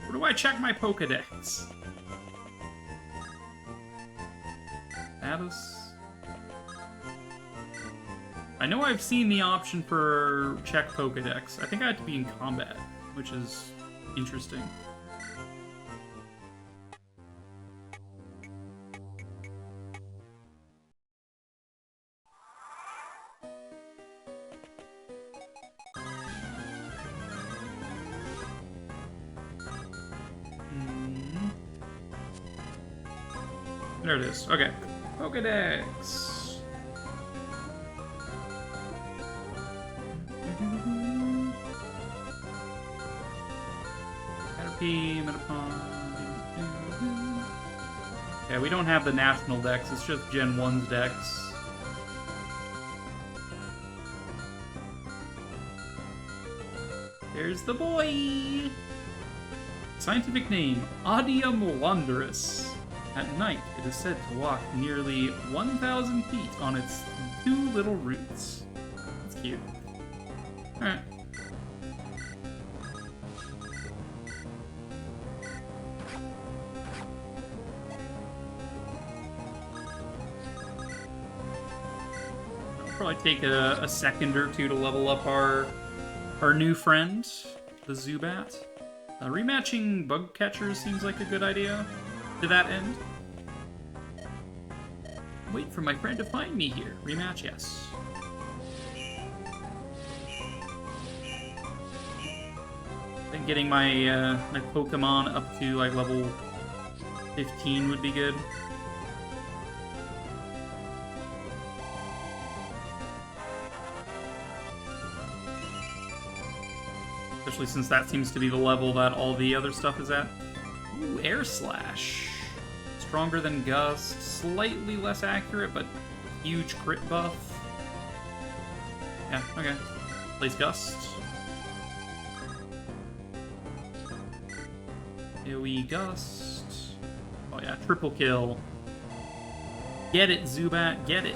Where do I check my Pokedex? Status? I know I've seen the option for check Pokedex. I think I had to be in combat, which is interesting. There it is. Okay. Pokedex. Caterpie, Metapod. Yeah, we don't have the national dex. It's just Gen 1's dex. There's the boy! Scientific name, Adium Wondrous. At night, it is said to walk nearly 1,000 feet on its 2 little roots. That's cute. Alright. It'll probably take a second or two to level up our new friend, the Zubat. Rematching bug catchers seems like a good idea to that end. Wait for my friend to find me here. Rematch, yes. I think getting my my Pokemon up to like level 15 would be good. Especially since that seems to be the level that all the other stuff is at. Ooh, Air Slash. Stronger than Gust, slightly less accurate, but huge crit buff. Yeah, okay. Plays Gust. AoE Gust. Oh yeah, triple kill. Get it, Zubat, get it.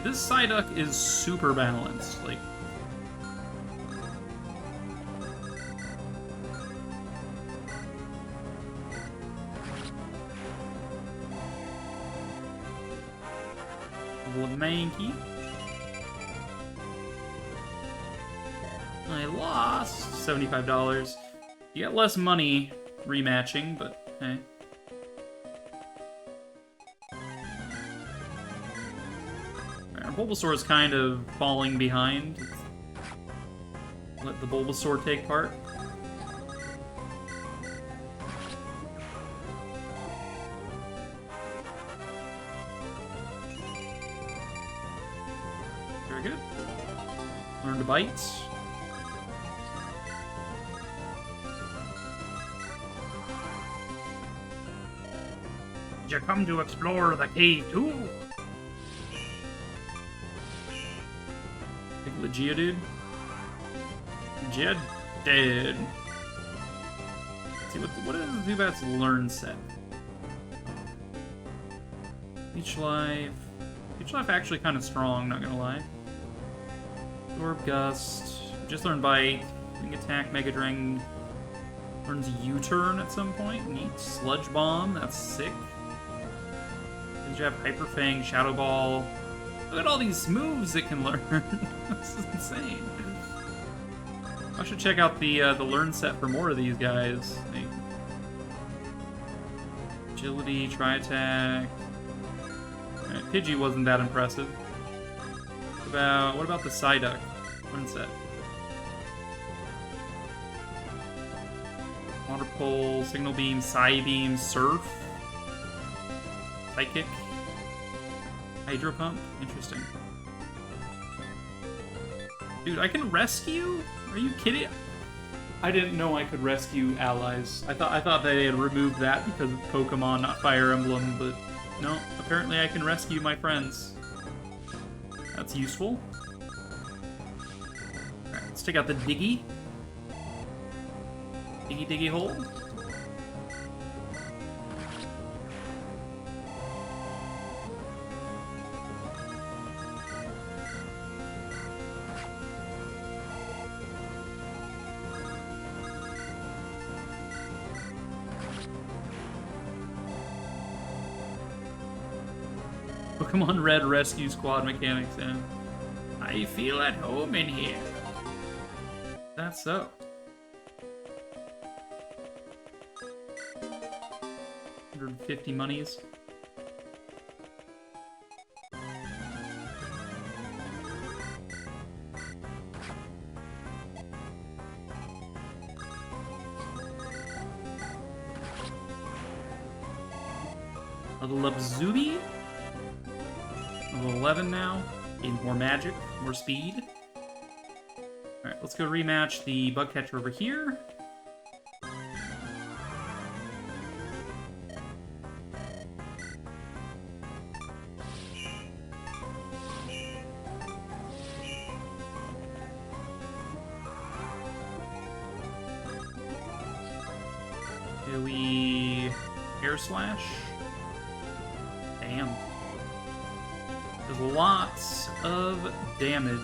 This Psyduck is super balanced, like... Mankey. I lost $75. You get less money rematching, but hey. Bulbasaur is kind of falling behind. Let the Bulbasaur take part. Very good. Learn to bite. Did you come to explore the cave too? The Geodude? Dead. Let's see, what is Zubat's learn set? Leech Life. Peach Life actually kind of strong, not gonna lie. Orb Gust. Just learned Bite. Wing Attack, Mega Drain. Learns U-Turn at some point. Neat. Sludge Bomb, that's sick. Jab, Hyper Fang, Shadow Ball. Look at all these moves it can learn. This is insane. I should check out the learn set for more of these guys. Like, agility, Tri-Attack. Alright, Pidgey wasn't that impressive. What about the Psyduck? Learn set. Water Pole, Signal Beam, Psy Beam, Surf. Psychic. Hydro Pump? Interesting. Dude, I can rescue? Are you kidding? I didn't know I could rescue allies. I thought they had removed that because of Pokemon, not Fire Emblem, but no, apparently I can rescue my friends. That's useful. Alright, let's take out the Diggy. Diggy hole. Pokemon Red Rescue Squad mechanics, yeah. I feel at home in here. That's so. $150 monies. Level up Zuby. Level 11 now. Gains more magic, more speed. Alright, let's go rematch the bug catcher over here. Do we Air Slash? Damn. Does lots of damage.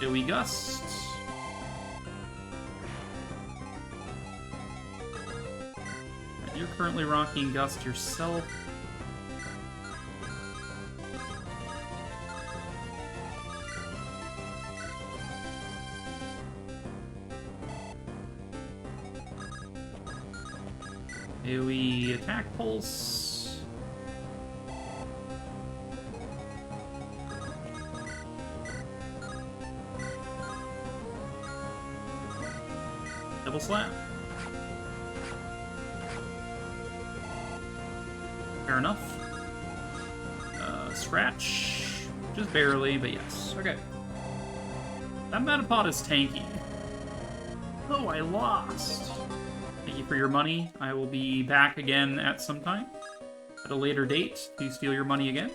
Do we Gust? You're currently rocking Gust yourself. Do we Attack Pulse? Double Slap? Fair enough. Scratch. Just barely, but yes. Okay. That Metapod is tanky. Oh, I lost. Thank you for your money. I will be back again at some time. At a later date to steal your money again.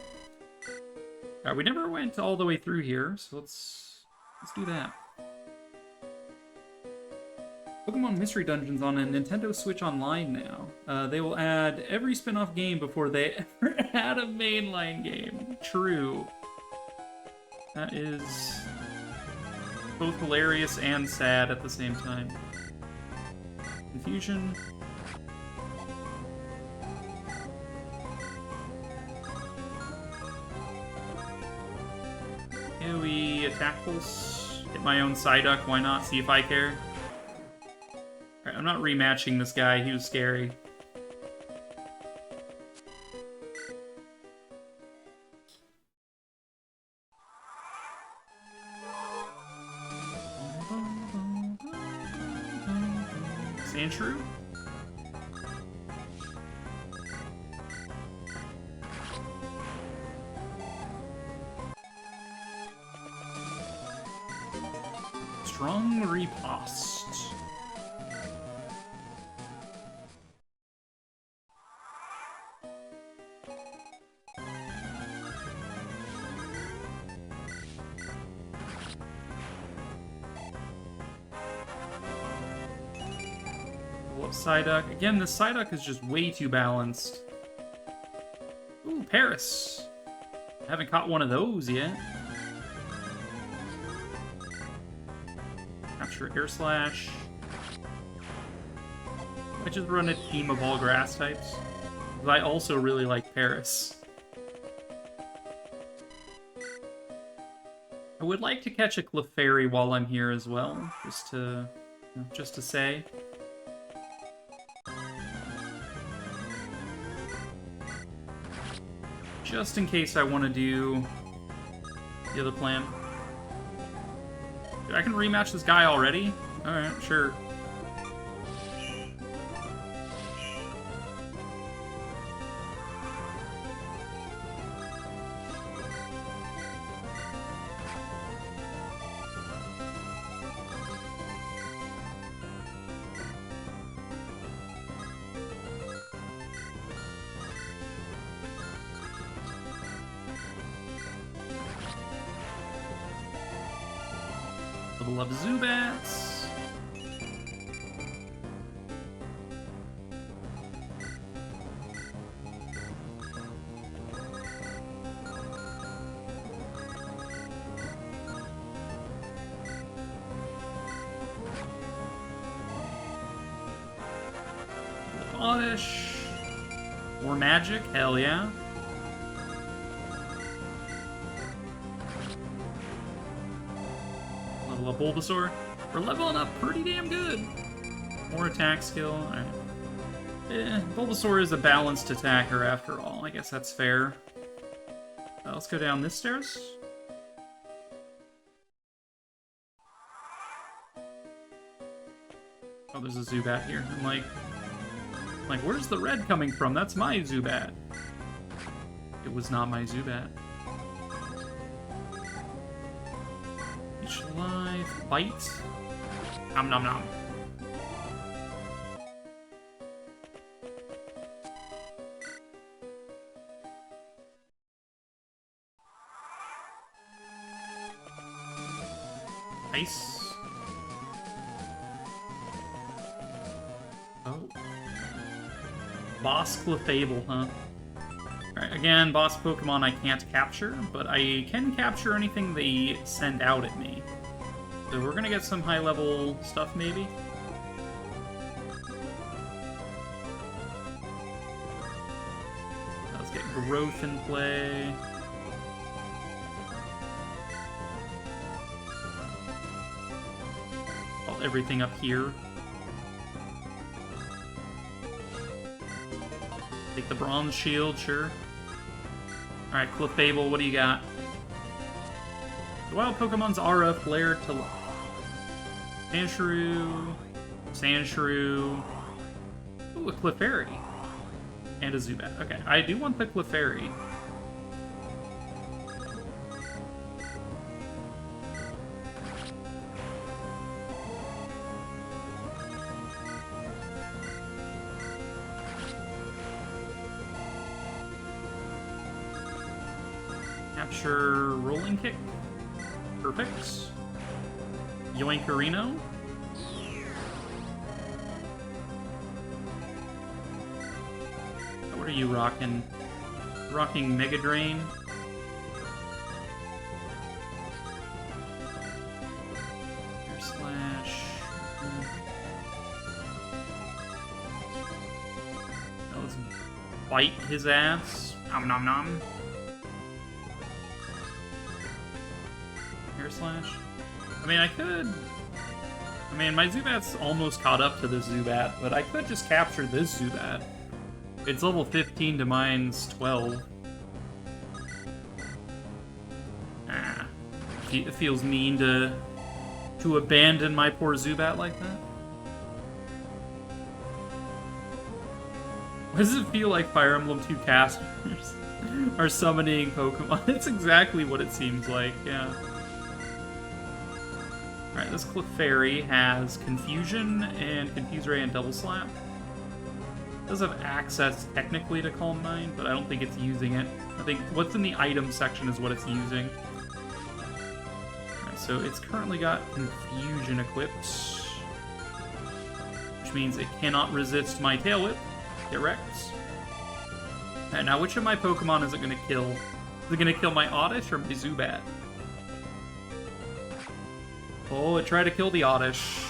Alright, we never went all the way through here, so let's do that. Pokemon Mystery Dungeons on a Nintendo Switch Online now. They will add every spin-off game before they ever add a mainline game. True. That is both hilarious and sad at the same time. Confusion. Can we Attack Pulse? Hit my own Psyduck, why not? See if I care. Alright, I'm not rematching this guy, he was scary. Sandshrew? Strong Riposte. Psyduck. Again, the Psyduck is just way too balanced. Ooh, Paris. Haven't caught one of those yet. Capture Air Slash. I just run a team of all grass types. But I also really like Paris. I would like to catch a Clefairy while I'm here as well, just to say. Just in case I want to do the other plan. Dude, I can rematch this guy already? Alright, sure. Level up Zubats. Oddish. More magic? Hell yeah. Level up Bulbasaur. We're leveling up pretty damn good. More attack skill. Alright. Bulbasaur is a balanced attacker after all. I guess that's fair. Let's go down this stairs. Oh, there's a Zubat here. I'm like, where's the red coming from? That's my Zubat. It was not my Zubat. Each life. Bite. Nom nom nom. Ice. Oh. Boss Clefable, huh? Alright, again, boss Pokemon I can't capture, but I can capture anything they send out at me. So we're gonna get some high-level stuff, maybe? Let's get Growth in play. Everything up here. Take the Bronze Shield, sure. Alright, Clefable, what do you got? The wild Pokemon's Aura flared to life. Sandshrew. Sandshrew. Ooh, a Clefairy. And a Zubat. Okay, I do want the Clefairy. Capture Rolling Kick. Perfect. Yoinkarino. What are you rocking? Rocking Mega Drain. Air Slash. Let's bite his ass. Nom nom nom. Air Slash. I mean, my Zubat's almost caught up to this Zubat, but I could just capture this Zubat. It's level 15 to mine's 12. Ah. It feels mean to abandon my poor Zubat like that. Why does it feel like Fire Emblem 2 casters are summoning Pokemon? It's exactly what it seems like, yeah. Alright, this Clefairy has Confusion and Confuse Ray and Double Slap. It does have access technically to Calm Mind, but I don't think it's using it. I think what's in the item section is what it's using. Alright, so it's currently got Confusion equipped, which means it cannot resist my Tail Whip. Get wrecked. Alright, now which of my Pokemon is it going to kill Is it gonna kill my Oddish or my Zubat? Oh, it tried to kill the Oddish.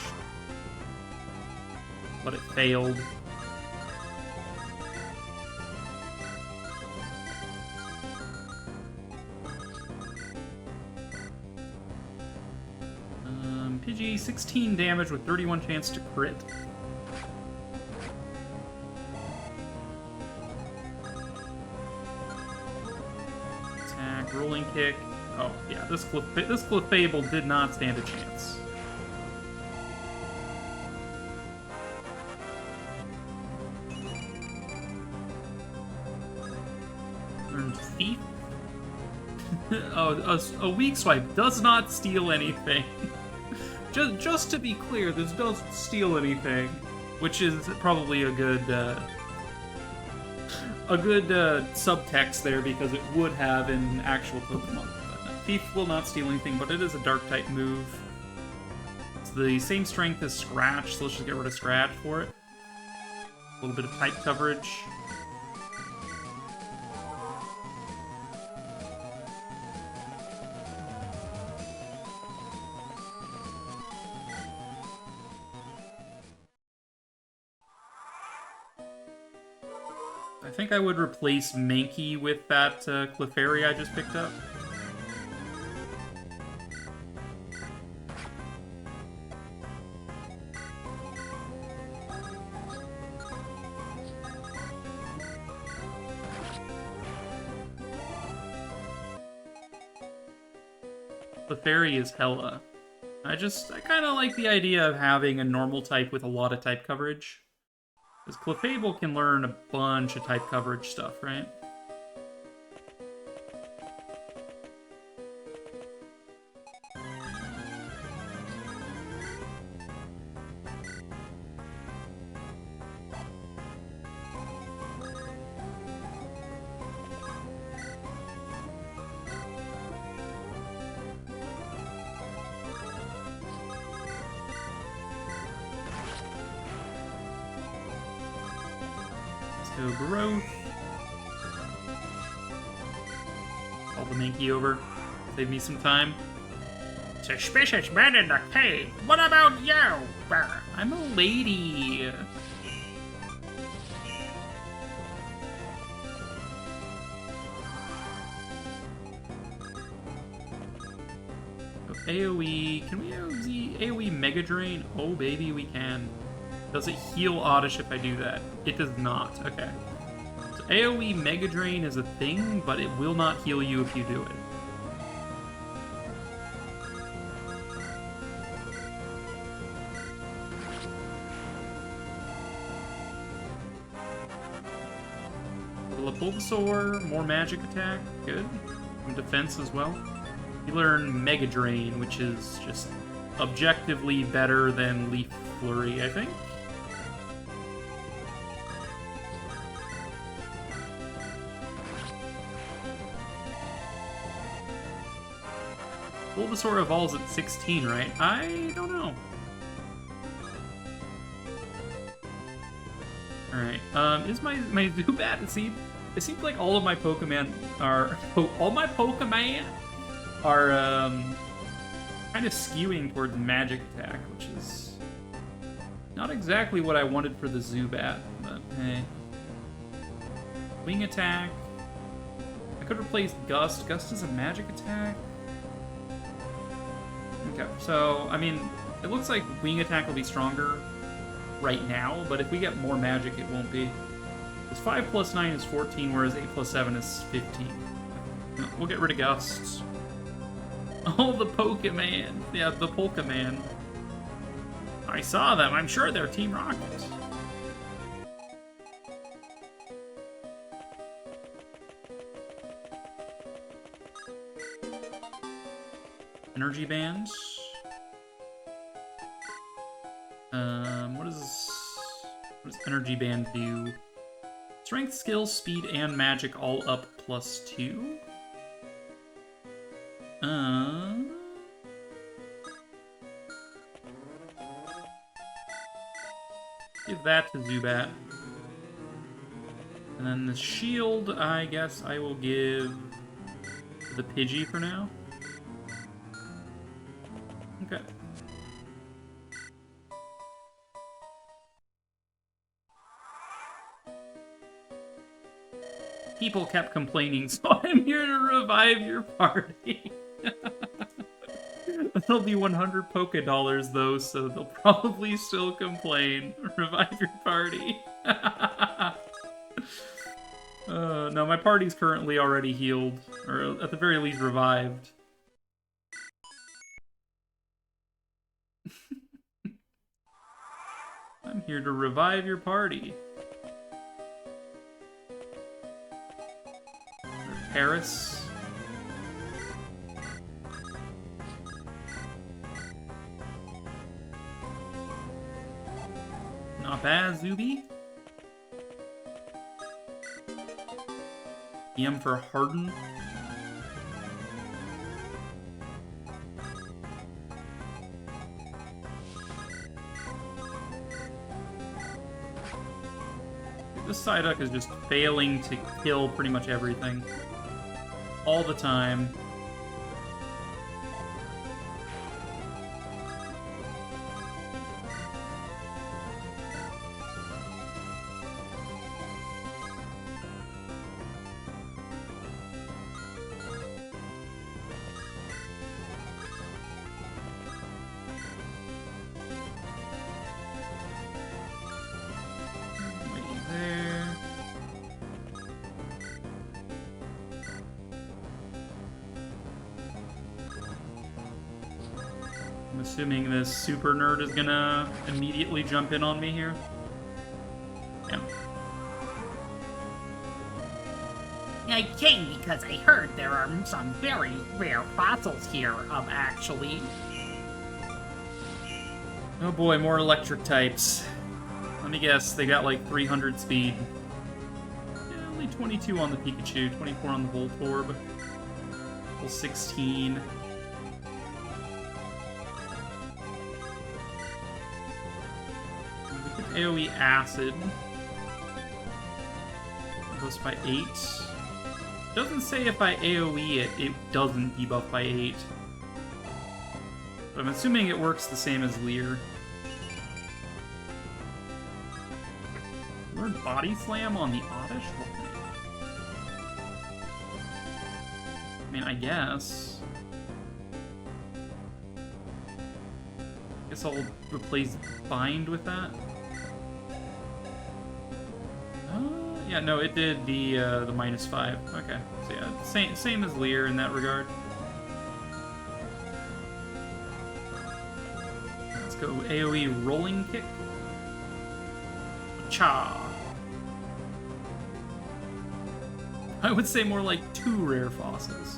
But it failed. Pidgey, 16 damage with 31 chance to crit. Attack, rolling kick. Oh, yeah, this Clefable did not stand a chance. Learned Thief. Oh, a weak swipe does not steal anything. Just to be clear, this doesn't steal anything, which is probably a good subtext there, because it would have in actual Pokemon. Thief will not steal anything, but it is a Dark-type move. It's the same strength as Scratch, so let's just get rid of Scratch for it. A little bit of type coverage. I think I would replace Mankey with that Clefairy I just picked up. Clefairy is hella. I kind of like the idea of having a normal type with a lot of type coverage. Because Clefable can learn a bunch of type coverage stuff, right? Go growth. Call the Mankey over. Save me some time. Suspicious man in the cave. What about you? I'm a lady. Oh, AoE. Can we AoE Mega Drain? Oh, baby, we can. Does it heal Oddish if I do that? It does not. Okay. So AoE Mega Drain is a thing, but it will not heal you if you do it. Bulbasaur, more magic attack. Good. And defense as well. You learn Mega Drain, which is just objectively better than Leaf Flurry, I think. Bulbasaur evolves at 16, right? I don't know. Alright, is my Zubat, it seems like all of my Pokemon are... kind of skewing towards magic attack, which is not exactly what I wanted for the Zubat, but hey. Wing attack. I could replace Gust. Gust is a magic attack. Okay, so, I mean, it looks like Wing Attack will be stronger right now, but if we get more magic, it won't be. Because 5 plus 9 is 14, whereas 8 plus 7 is 15. We'll get rid of Gust. Oh, the Pokemon. Yeah, the Pokemon. I saw them. I'm sure they're Team Rocket. Energy Band. What does Energy Band do? Strength, skill, speed, and magic all up +2. Give that to Zubat. And then the shield, I guess I will give to the Pidgey for now. Okay. People kept complaining, so I'm here to revive your party. That'll be 100 Poké Dollars, though, so they'll probably still complain. Revive your party. No, my party's currently already healed, or at the very least revived. I'm here to revive your party. Paris. Not bad, Zuby. EM for Harden. This Psyduck is just failing to kill pretty much everything. All the time. Assuming this super nerd is gonna immediately jump in on me here. Yeah. I came because I heard there are some very rare fossils here, actually. Oh boy, more electric types. Let me guess, they got like 300 speed. Yeah, only 22 on the Pikachu, 24 on the Voltorb. Level 16. AoE Acid. It goes by 8. Doesn't say if I AoE it, it doesn't debuff by 8. But I'm assuming it works the same as Leer. Learn Body Slam on the Oddish? I mean, I guess. Guess I'll replace Bind with that. Yeah, no, it did the -5. Okay, so yeah, same as Leer in that regard. Let's go AoE Rolling Kick. Cha. I would say more like 2 rare fossils.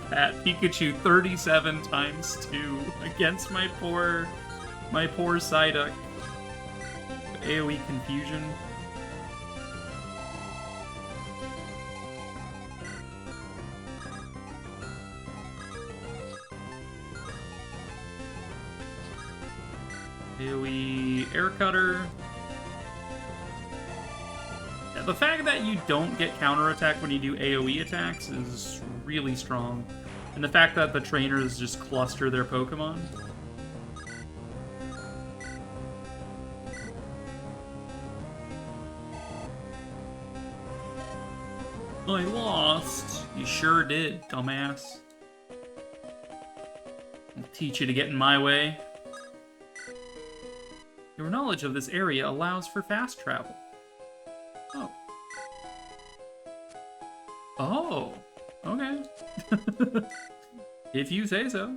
That Pikachu 37 times 2 against my poor Psyduck. AoE Confusion. AoE Air Cutter. Yeah, the fact that you don't get counterattack when you do AoE attacks is really strong. And the fact that the trainers just cluster their Pokemon. I lost. You sure did, dumbass. I'll teach you to get in my way. Your knowledge of this area allows for fast travel. Oh. Oh. Okay. If you say so.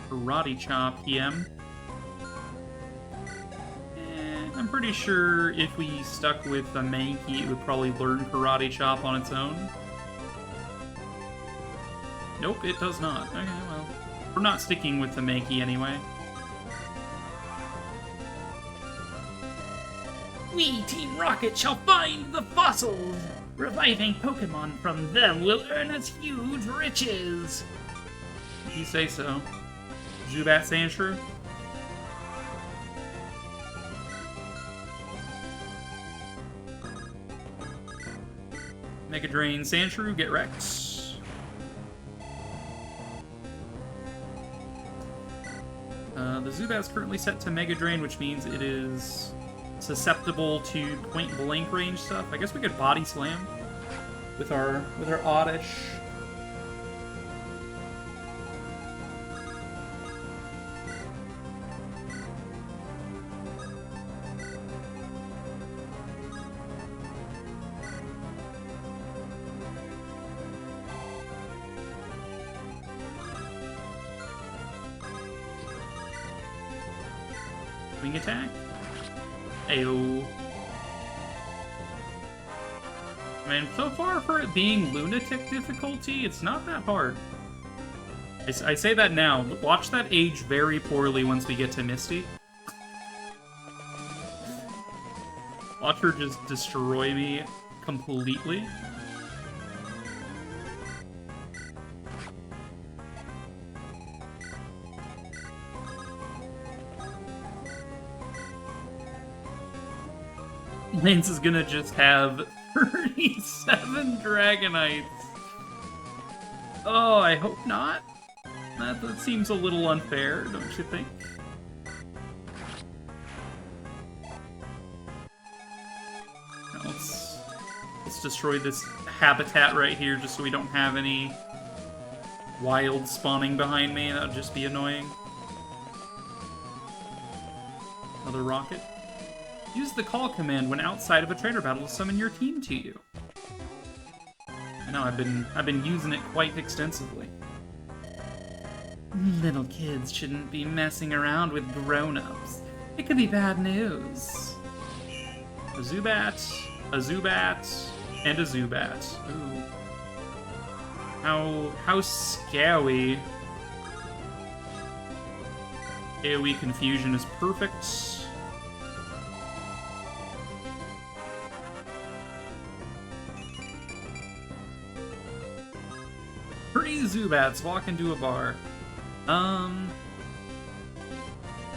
Karate Chop PM. I'm pretty sure if we stuck with the Mankey, it would probably learn Karate Chop on its own. Nope, it does not. Okay, well. We're not sticking with the Mankey anyway. We, Team Rocket, shall find the fossils. Reviving Pokemon from them will earn us huge riches. If you say so. Zubat Sandshrew? Mega Drain Sandshrew, get wrecked. The Zubat's currently set to Mega Drain, which means it is susceptible to point-blank range stuff. I guess we could Body Slam with our Oddish. Wing attack? Ayo. I mean, so far for it being Lunatic difficulty, it's not that hard. I say that now, but watch that age very poorly once we get to Misty. Watch her just destroy me completely. Lance is gonna just have 37 Dragonites. Oh, I hope not. That seems a little unfair, don't you think? Now let's destroy this habitat right here just so we don't have any wild spawning behind me. That would just be annoying. Another rocket. Use the call command when outside of a trainer battle to summon your team to you. I know, I've been using it quite extensively. Little kids shouldn't be messing around with grown-ups. It could be bad news. A Zubat, and a Zubat. Ooh. How scary. AoE confusion is perfect. Pretty Zubats walk into a bar. You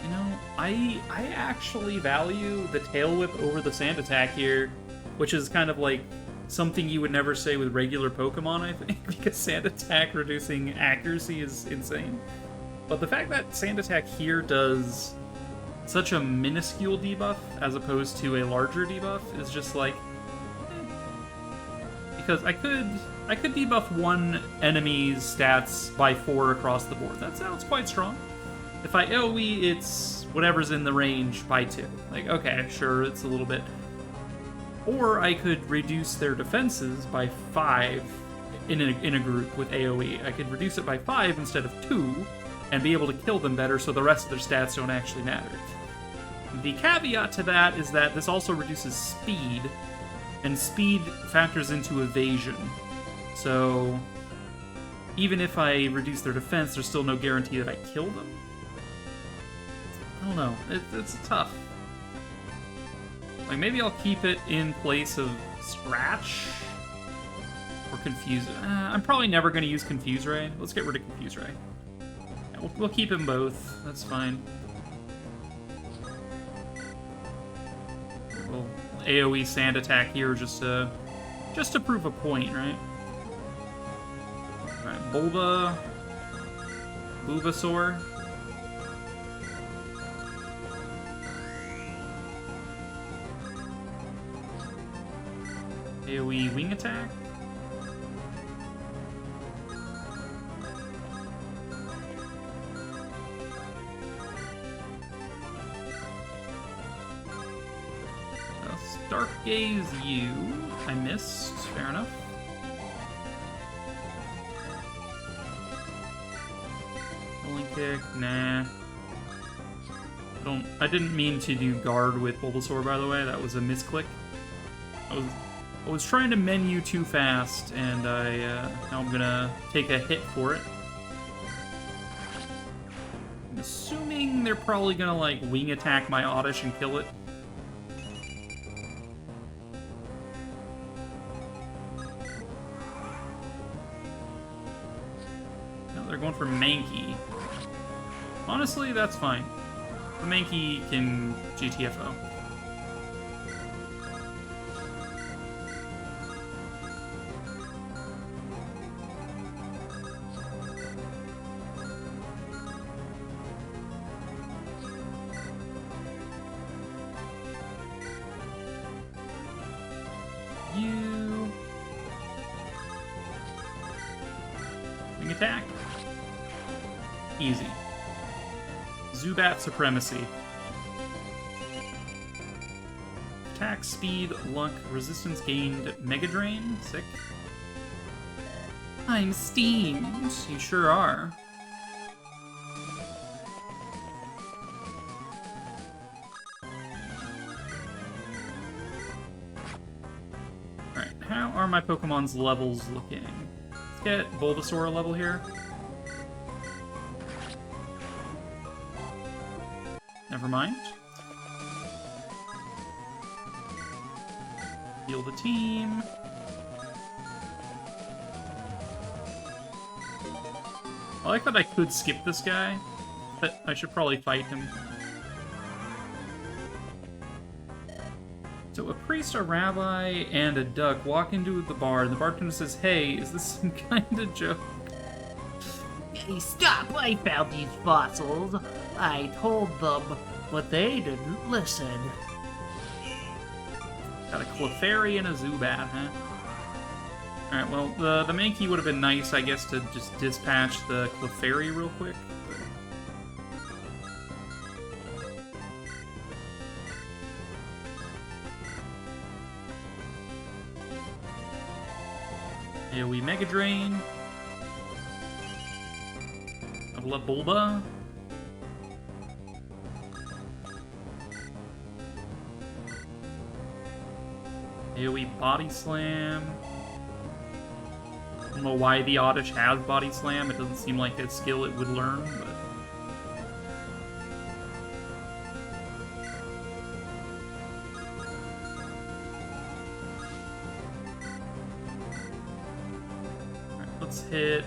know, I actually value the Tail Whip over the Sand Attack here, which is kind of like something you would never say with regular Pokemon, I think, because Sand Attack reducing accuracy is insane. But the fact that Sand Attack here does such a minuscule debuff as opposed to a larger debuff is just like, because I could debuff one enemy's stats by 4 across the board. That sounds quite strong. If I AoE, it's whatever's in the range by 2. Like, okay, sure, it's a little bit. Or I could reduce their defenses by 5 in a group with AoE. I could reduce it by 5 instead of 2 and be able to kill them better so the rest of their stats don't actually matter. The caveat to that is that this also reduces speed, and speed factors into evasion. So even if I reduce their defense, there's still no guarantee that I kill them. I don't know. It's tough. Like, maybe I'll keep it in place of Scratch or Confuse. I'm probably never going to use Confuse Ray. Let's get rid of Confuse Ray. Yeah, we'll keep them both. That's fine. Well, AoE Sand Attack here just to prove a point, right? Alright, Bulbasaur. AoE Wing Attack. Dark Gaze you. I missed. Fair enough. Rolling Kick, nah. I didn't mean to do Guard with Bulbasaur, by the way. That was a misclick. I was trying to menu too fast, and now I'm gonna take a hit for it. I'm assuming they're probably gonna, like, Wing Attack my Oddish and kill it. they're going for Mankey. Honestly, that's fine. The Mankey can GTFO. You... Wing attack. Easy. Zubat Supremacy. Attack, speed, luck, resistance gained, Mega Drain. Sick. I'm steamed. You sure are. Alright, how are my Pokemon's levels looking? Let's get Bulbasaur a level here. Never mind. Heal the team. I like that I could skip this guy, but I should probably fight him. So a priest, a rabbi, and a duck walk into the bar, and the bartender says, "Hey, is this some kind of joke?" Hey, stop! I found these fossils. I told them, but they didn't listen. Got a Clefairy and a Zubat, huh? Alright, well, the Mankey would have been nice, I guess, to just dispatch the Clefairy real quick. AoE Mega Drain. Level up Bulba. AoE Body Slam. I don't know why the Oddish has Body Slam. It doesn't seem like a skill it would learn, but... Alright, let's hit...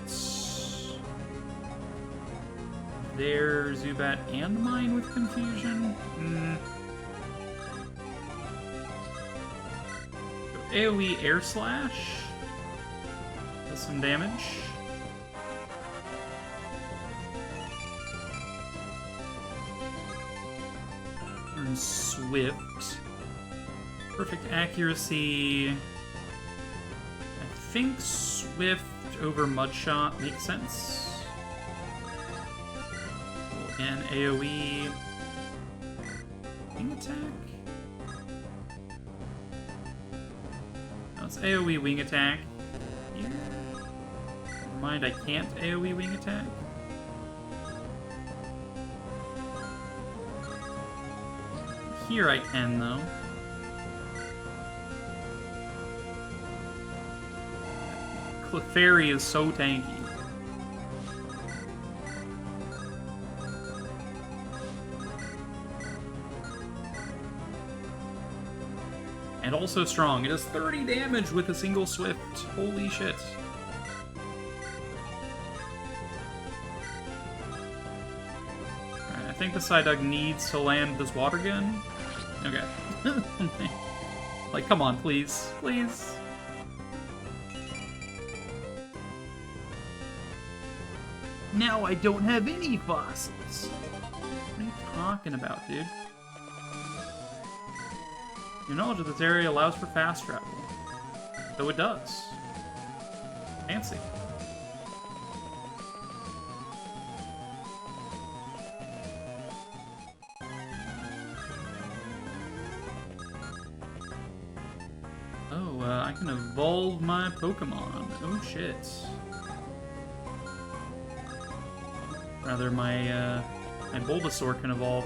their Zubat and mine with Confusion. AoE Air Slash does some damage. Turn Swift. Perfect accuracy. I think Swift over Mudshot makes sense. And AoE Wing Attack? No, it's AoE Wing Attack. Here. Never mind, I can't AoE Wing Attack. Here I can, though. Clefairy is so tanky. And also strong. It does 30 damage with a single Swift. Holy shit. Alright, I think the Psyduck needs to land this water gun. Okay. Like, come on, please. Please. Now I don't have any fossils. What are you talking about, dude? Your knowledge of this area allows for fast travel. So it does. Fancy. Oh, I can evolve my Pokemon. Oh, shit. Rather, my Bulbasaur can evolve.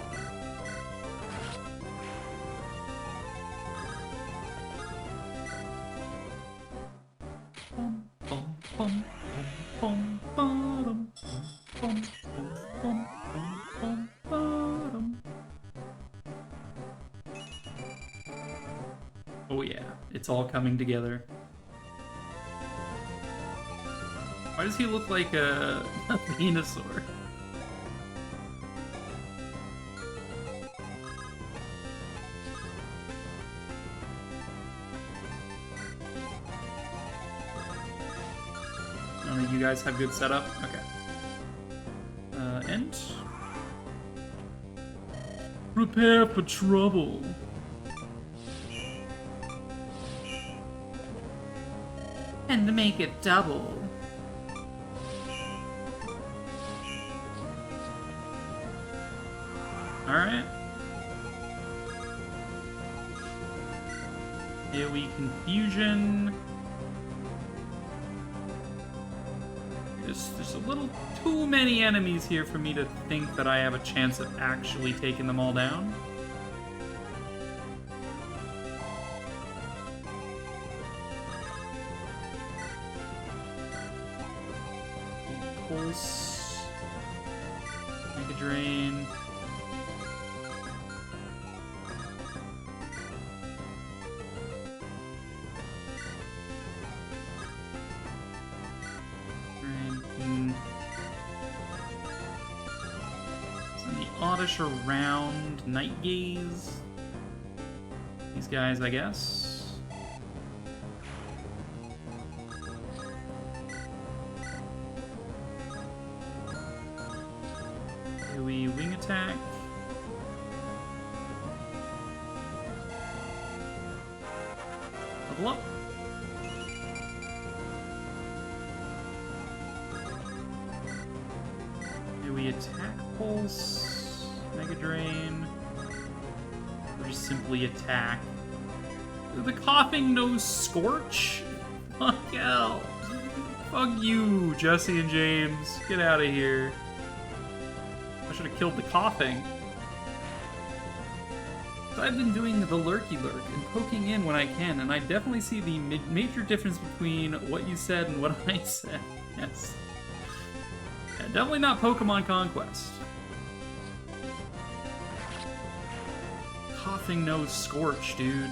Oh yeah, it's all coming together. Why does he look like a Venusaur? You guys have good setup? Okay. And prepare for trouble. And to make it double. Alright. AoE confusion. There's a little too many enemies here for me to think that I have a chance of actually taking them all down. Pulse. Mega Drain. Oddish around Night Gaze. These guys, I guess. AoE wing attack. Level up. AoE attack pulse. Mega Drain. Or just simply attack. The coughing nose Scorch? Fuck hell. Fuck you, Jesse and James. Get out of here. I should have killed the coughing. So I've been doing the lurky lurk and poking in when I can, and I definitely see the major difference between what you said and what I said. Yes. Yeah, definitely not Pokemon Conquest. Coughing nose Scorch, dude.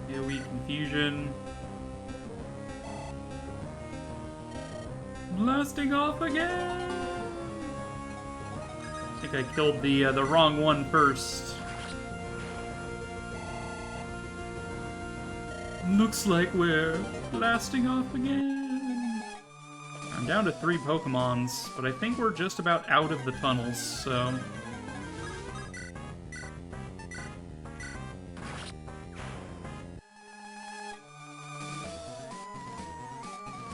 AoE confusion. Blasting off again! I think I killed the wrong one first. Looks like we're blasting off again. I'm down to 3 Pokemons, but I think we're just about out of the tunnels, so...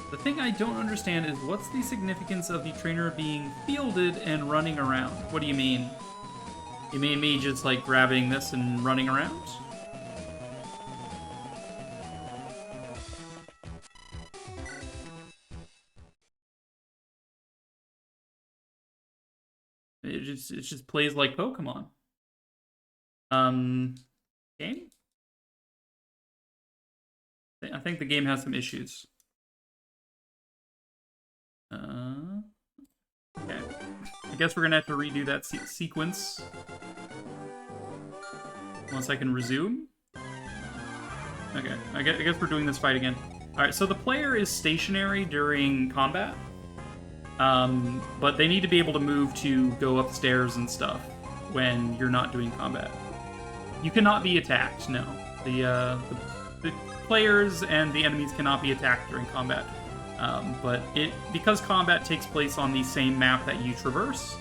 The thing I don't understand is what's the significance of the trainer being fielded and running around? What do you mean? You mean me just, like, grabbing this and running around? It just plays like Pokemon. Game? I think the game has some issues. Okay. I guess we're gonna have to redo that sequence. Once I can resume. Okay, I guess we're doing this fight again. Alright, so the player is stationary during combat. But they need to be able to move to go upstairs and stuff when you're not doing combat. You cannot be attacked, no. The players and the enemies cannot be attacked during combat. But because combat takes place on the same map that you traverse,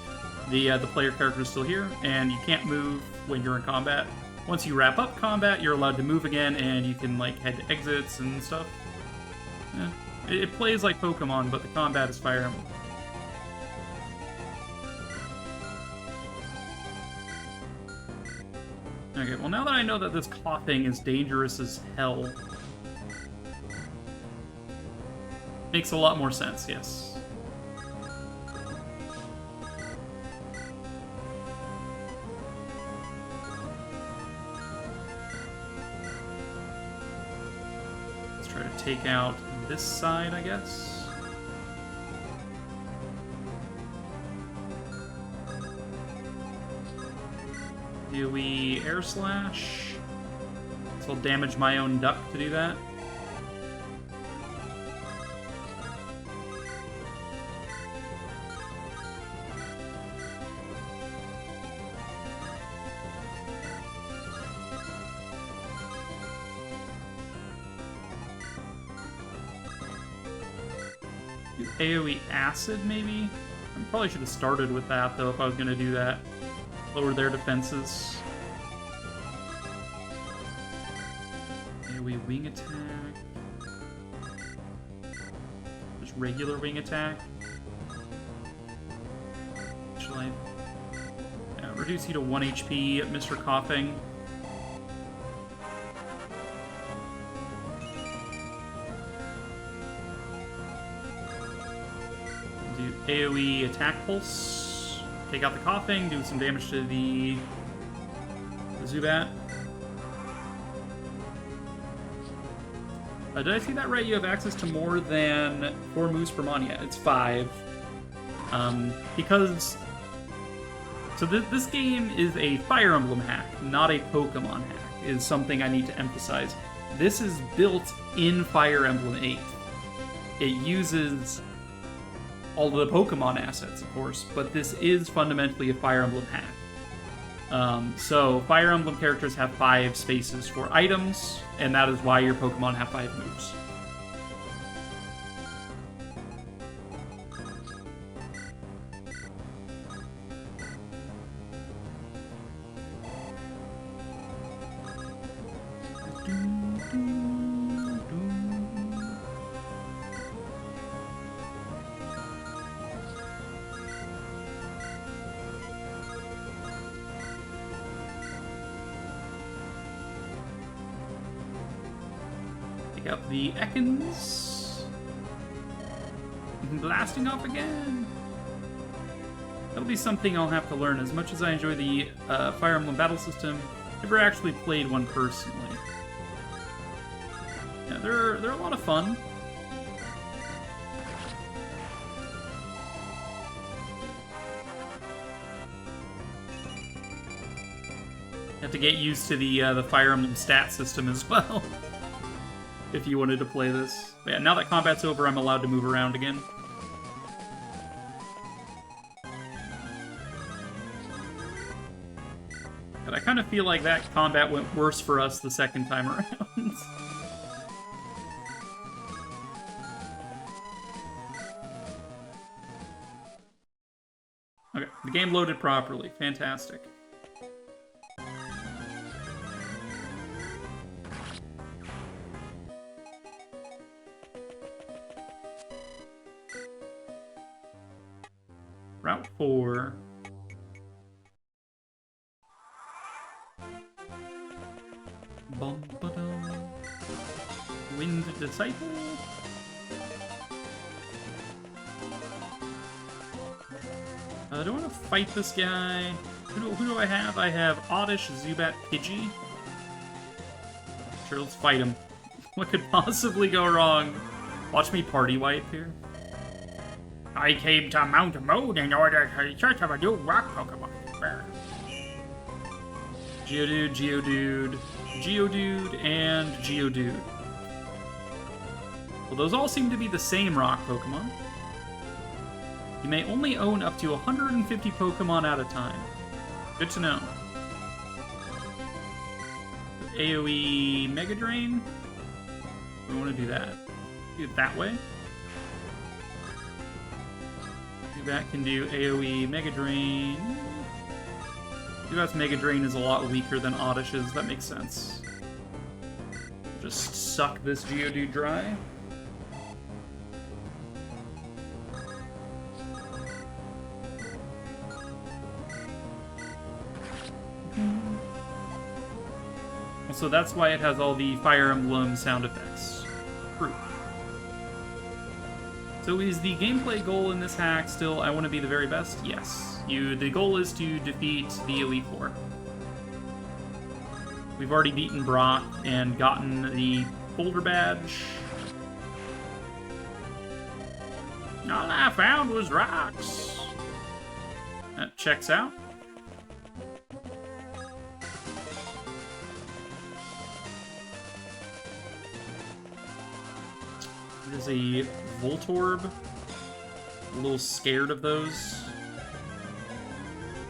the player character is still here, and you can't move when you're in combat. Once you wrap up combat, you're allowed to move again, and you can like head to exits and stuff. It plays like Pokemon, but the combat is Fire Emblem. Okay, well now that I know that this coughing is dangerous as hell, makes a lot more sense, yes. Let's try to take out this side, I guess. AoE Air Slash. So I'll damage my own duck to do that. AoE Acid, maybe? I probably should have started with that, though, if I was going to do that. Lower their defenses. AoE Wing Attack. Just regular Wing Attack. Actually, yeah, reduce you to 1 HP, Mr. Coughing. AoE Attack Pulse. Take out the coughing, do some damage to the Zubat. Did I see that right? You have access to more than 4 moves per mon. Yeah, it's 5. Because... So this game is a Fire Emblem hack, not a Pokemon hack, is something I need to emphasize. This is built in Fire Emblem 8. It uses all of the Pokemon assets, of course, but this is fundamentally a Fire Emblem hack. So Fire Emblem characters have 5 spaces for items, and that is why your Pokemon have 5 moves. Pick up the Ekans. Blasting off again. That'll be something I'll have to learn. As much as I enjoy the Fire Emblem battle system, never actually played one personally. Yeah, they're a lot of fun. Have to get used to the Fire Emblem stat system as well. If you wanted to play this. But yeah, now that combat's over, I'm allowed to move around again. But I kind of feel like that combat went worse for us the second time around. Okay, the game loaded properly. Fantastic. Route 4. Bum, ba-dum. Wind Disciple. Do I want to fight this guy? Who do I have? I have Oddish, Zubat, Pidgey. Sure, let's fight him. What could possibly go wrong? Watch me party wipe here. I came to Mount Moon in order to search for a new rock Pokemon. Geodude, Geodude, Geodude, and Geodude. Well, those all seem to be the same rock Pokemon. You may only own up to 150 Pokemon at a time. Good to know. AoE Mega Drain. We want to do that. Do it that way. That can do AoE Mega Drain. Zubat's Mega Drain is a lot weaker than Oddish's. That makes sense. Just suck this Geodude dry. So that's why it has all the Fire Emblem sound effects. True. So is the gameplay goal in this hack still, I want to be the very best? Yes. The goal is to defeat the Elite Four. We've already beaten Brock and gotten the Boulder Badge. All I found was rocks. That checks out. There's a Voltorb. A little scared of those.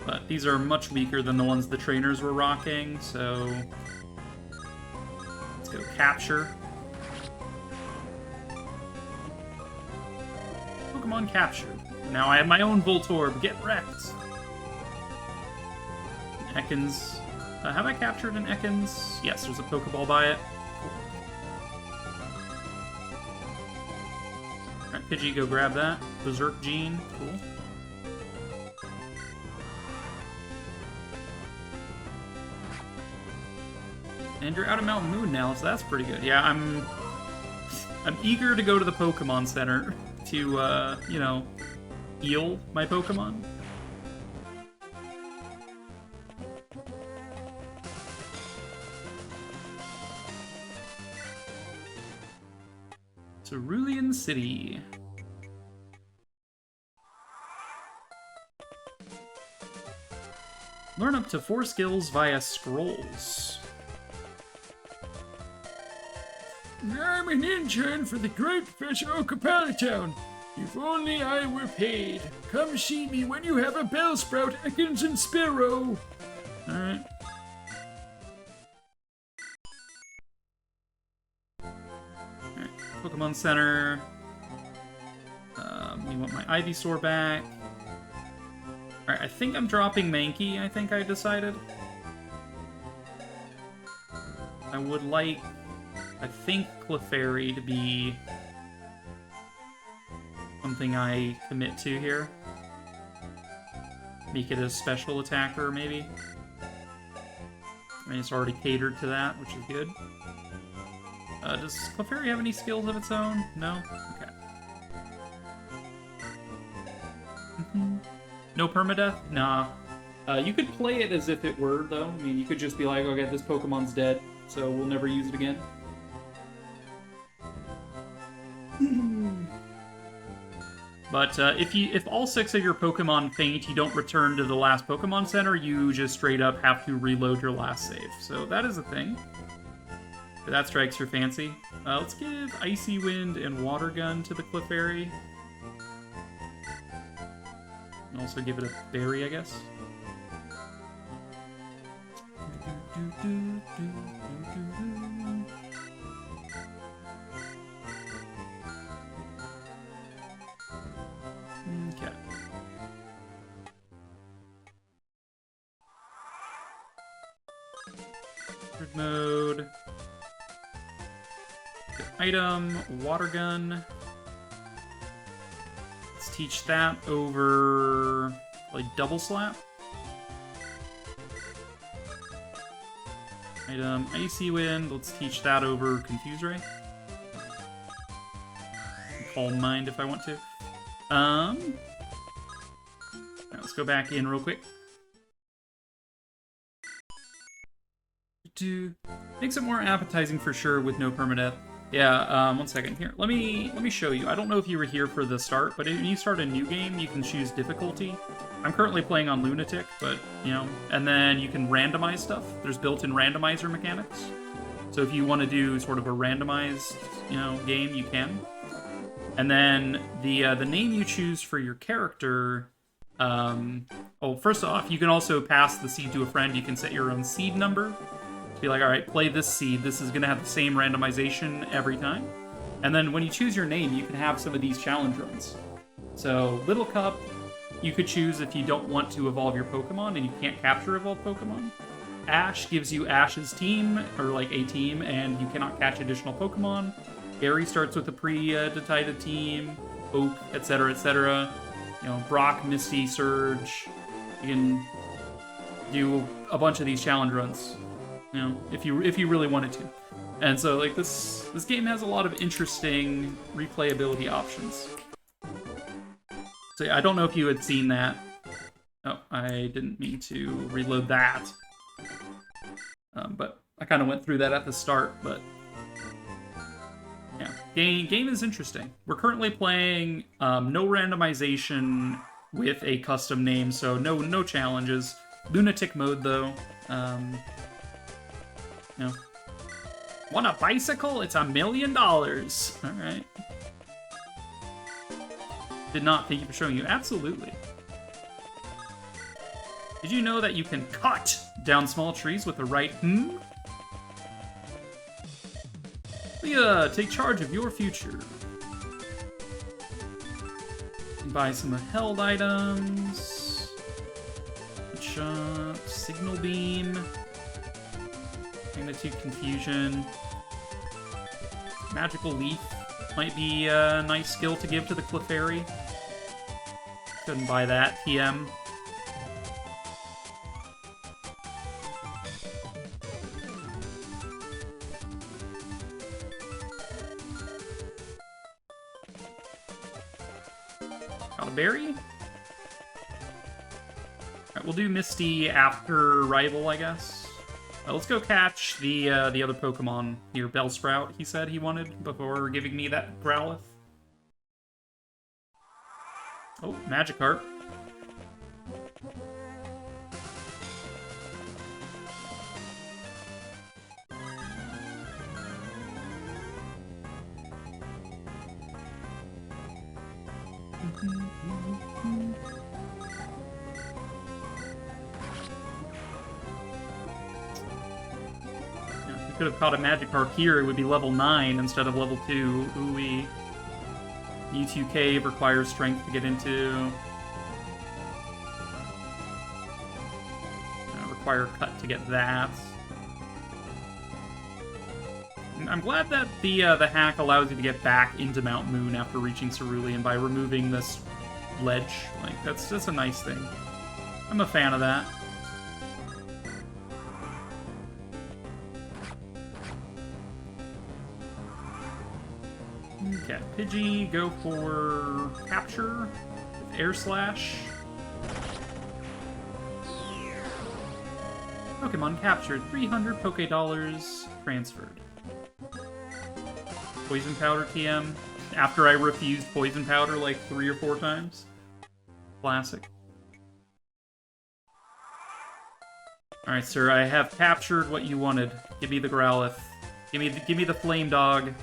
But these are much weaker than the ones the trainers were rocking, so... Let's go Capture. Pokemon Capture. Now I have my own Voltorb. Get wrecked! Ekans. Have I captured an Ekans? Yes, there's a Pokeball by it. Alright, Pidgey, go grab that. Berserk Gene. Cool. And you're out of Mountain Moon now, so that's pretty good. Yeah, I'm eager to go to the Pokemon Center to, you know, heal my Pokemon. Cerulean City. Learn up to 4 skills via scrolls. I'm an intern for the great Professor Okapalatown. If only I were paid. Come see me when you have a Bellsprout, Ekans, and Spearow. Alright. Alright, Pokemon Center. We want my Ivysaur back. Alright, I think I'm dropping Mankey, I think I decided. I would like, I think, Clefairy to be something I commit to here. Make it a special attacker, maybe. I mean, it's already catered to that, which is good. Does Clefairy have any skills of its own? No? Okay. No permadeath? Nah. You could play it as if it were, though. I mean, you could just be like, okay, this Pokemon's dead, so we'll never use it again. But if all 6 of your Pokemon faint, you don't return to the last Pokemon Center, you just straight up have to reload your last save. So that is a thing. If that strikes your fancy. Let's give Icy Wind and Water Gun to the Clefairy. And also give it a berry, I guess. Okay. Grid mode. Good item, water gun. Let's teach that over like double slap. Item, Icy Wind. Let's teach that over Confuse Ray. Calm Mind if I want to. Alright, let's go back in real quick. Makes it more appetizing for sure with no permadeath. Yeah, 1 second here. Let me show you. I don't know if you were here for the start, but if you start a new game, you can choose difficulty. I'm currently playing on Lunatic, but, you know, and then you can randomize stuff. There's built-in randomizer mechanics. So if you want to do sort of a randomized, you know, game, you can. And then the name you choose for your character, oh, first off, you can also pass the seed to a friend. You can set your own seed number. Be like, all right, play this seed. This is going to have the same randomization every time. And then when you choose your name, you can have some of these challenge runs. So, Little Cup, you could choose if you don't want to evolve your Pokemon and you can't capture evolved Pokemon. Ash gives you Ash's team, or like a team, and you cannot catch additional Pokemon. Gary starts with a pre-decided team. Oak, etc., etc. You know, Brock, Misty, Surge. You can do a bunch of these challenge runs. You know, if you really wanted to. And so, like, this game has a lot of interesting replayability options. So yeah, I don't know if you had seen that. Oh, I didn't mean to reload that. But I kind of went through that at the start, but... yeah, game is interesting. We're currently playing no randomization with a custom name, so no challenges. Lunatic mode, though. You know. Want a bicycle? It's $1 million! Alright. Did not. Thank you for showing you. Absolutely. Did you know that you can cut down small trees with the right Leah, take charge of your future. Buy some held items. Shop, signal beam. Magnitude confusion. Magical leaf might be a nice skill to give to the Clefairy. Couldn't buy that. TM. Got a berry? Alright, we'll do Misty after Rival, I guess. Let's go catch the other Pokemon here. Bellsprout, he said he wanted before giving me that Growlithe. Oh, Magikarp. Could have caught a Magikarp here, it would be level 9 instead of level 2. Ooh-wee. U2 Cave requires strength to get into. Require cut to get that. I'm glad that the hack allows you to get back into Mount Moon after reaching Cerulean by removing this ledge. Like, that's a nice thing. I'm a fan of that. Okay, Pidgey, go for capture with Air Slash. Pokemon captured, 300 Poké-Dollars transferred. Poison Powder TM, after I refused Poison Powder like 3 or 4 times. Classic. Alright, sir, I have captured what you wanted. Give me the Growlithe. Give me the Flame Dog.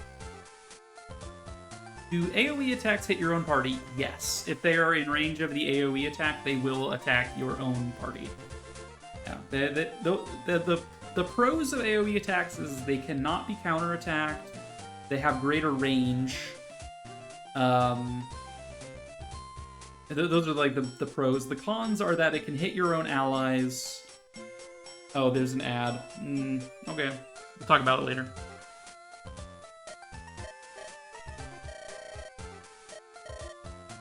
Do AoE attacks hit your own party? Yes. If they are in range of the AoE attack, they will attack your own party. Yeah. The pros of AoE attacks is they cannot be counterattacked. They have greater range. Those are like the pros. The cons are that it can hit your own allies. Oh, there's an ad. Okay. We'll talk about it later.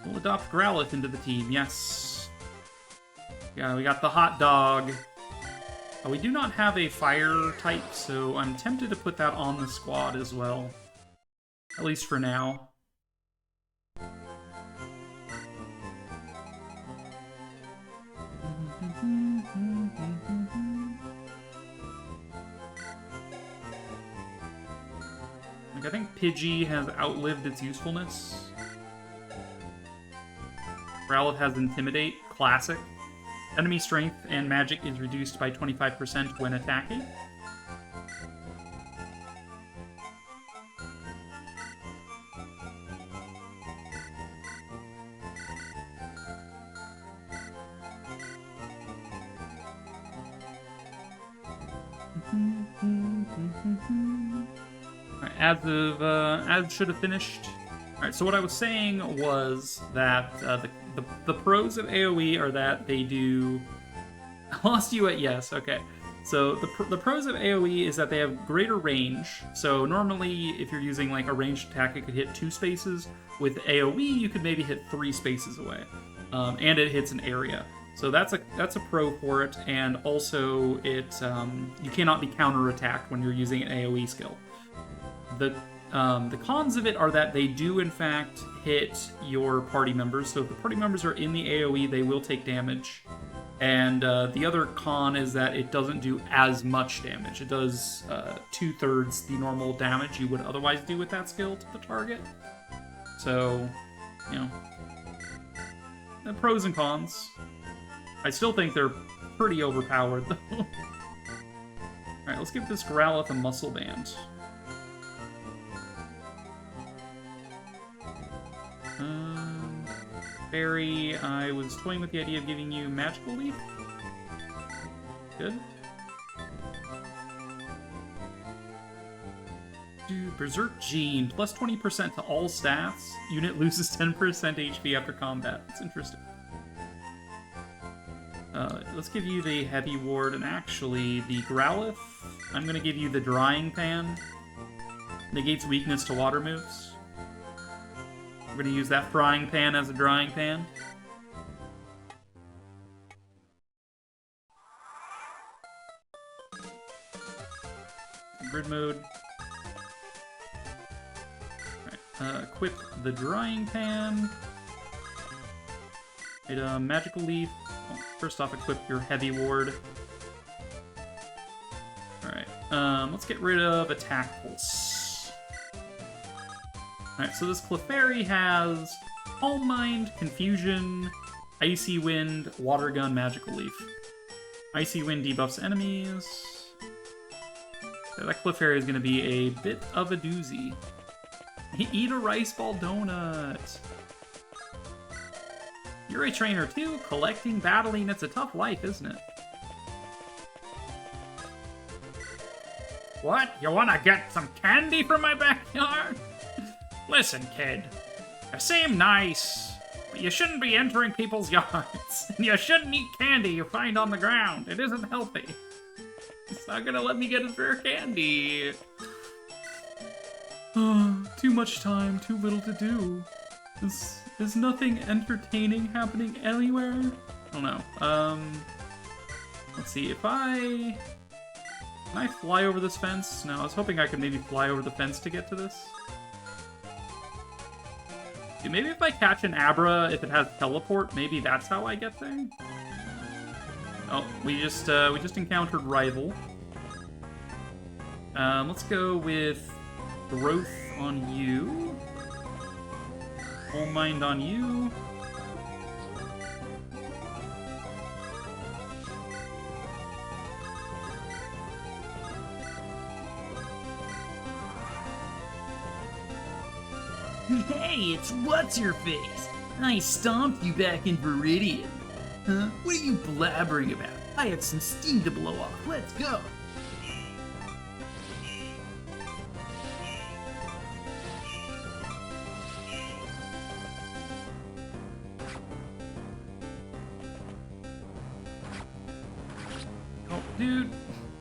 We'll adopt Growlithe into the team, yes. Yeah, we got the hot dog. We do not have a fire type, so I'm tempted to put that on the squad as well. At least for now. Like, I think Pidgey has outlived its usefulness. Growlithe has Intimidate, classic. Enemy strength and magic is reduced by 25% when attacking. Ads should have finished. Alright, so what I was saying was that the pros of AoE are that they do... I lost you at yes, okay. So the pros of AoE is that they have greater range. So normally, if you're using like a ranged attack, it could hit 2 spaces. With AoE, you could maybe hit 3 spaces away. And it hits an area. So that's a pro for it, and also it you cannot be counterattacked when you're using an AoE skill. The cons of it are that they do, in fact, hit your party members. So if the party members are in the AoE, they will take damage. And the other con is that it doesn't do as much damage. It does 2/3 the normal damage you would otherwise do with that skill to the target. So, you know, the pros and cons. I still think they're pretty overpowered, though. Alright, let's give this Growlithe a Muscle Band. Clefairy, I was toying with the idea of giving you Magical Leaf. Good. Dude, Berserk Gene, plus 20% to all stats. Unit loses 10% HP after combat. That's interesting. Let's give you the Heavy Ward, and actually, the Growlithe, I'm gonna give you the Drying Pan. Negates weakness to water moves. We're gonna use that Frying Pan as a Drying Pan. Grid mode. Alright, equip the Drying Pan. Magical Leaf. Oh, first off, equip your Heavy Ward. Alright, let's get rid of Attack Pulse. Alright, so this Clefairy has Calm Mind, Confusion, Icy Wind, Water Gun, Magical Leaf. Icy Wind debuffs enemies. Yeah, that Clefairy is going to be a bit of a doozy. Eat a Rice Ball Donut! You're a trainer too? Collecting, battling, it's a tough life, isn't it? What? You wanna get some candy from my backyard? Listen, kid. You seem nice, but you shouldn't be entering people's yards. And you shouldn't eat candy you find on the ground. It isn't healthy. It's not gonna let me get his rare candy. Too much time, too little to do. Is nothing entertaining happening anywhere? I don't know. Let's see, if Can I fly over this fence? No, I was hoping I could maybe fly over the fence to get to this. Dude, maybe if I catch an Abra, if it has teleport, maybe that's how I get there? Oh, we just encountered Rival. Let's go with Growth on you. Whole Mind on you. Hey, it's What's-Your-Face! I stomped you back in Viridian. Huh? What are you blabbering about? I have some steam to blow off. Let's go! Oh, dude!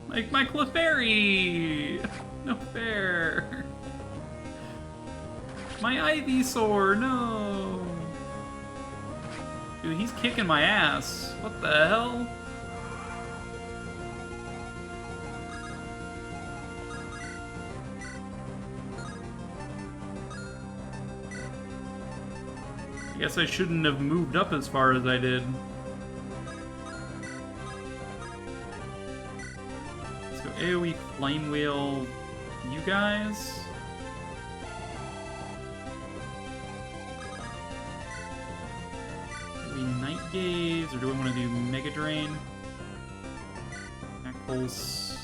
Like my Clefairy! No fair! My Ivysaur, no! Dude, he's kicking my ass. What the hell? I guess I shouldn't have moved up as far as I did. Let's go AoE Flame Wheel you guys. Night Gaze, or do we want to do Mega Drain? Attack Pulse.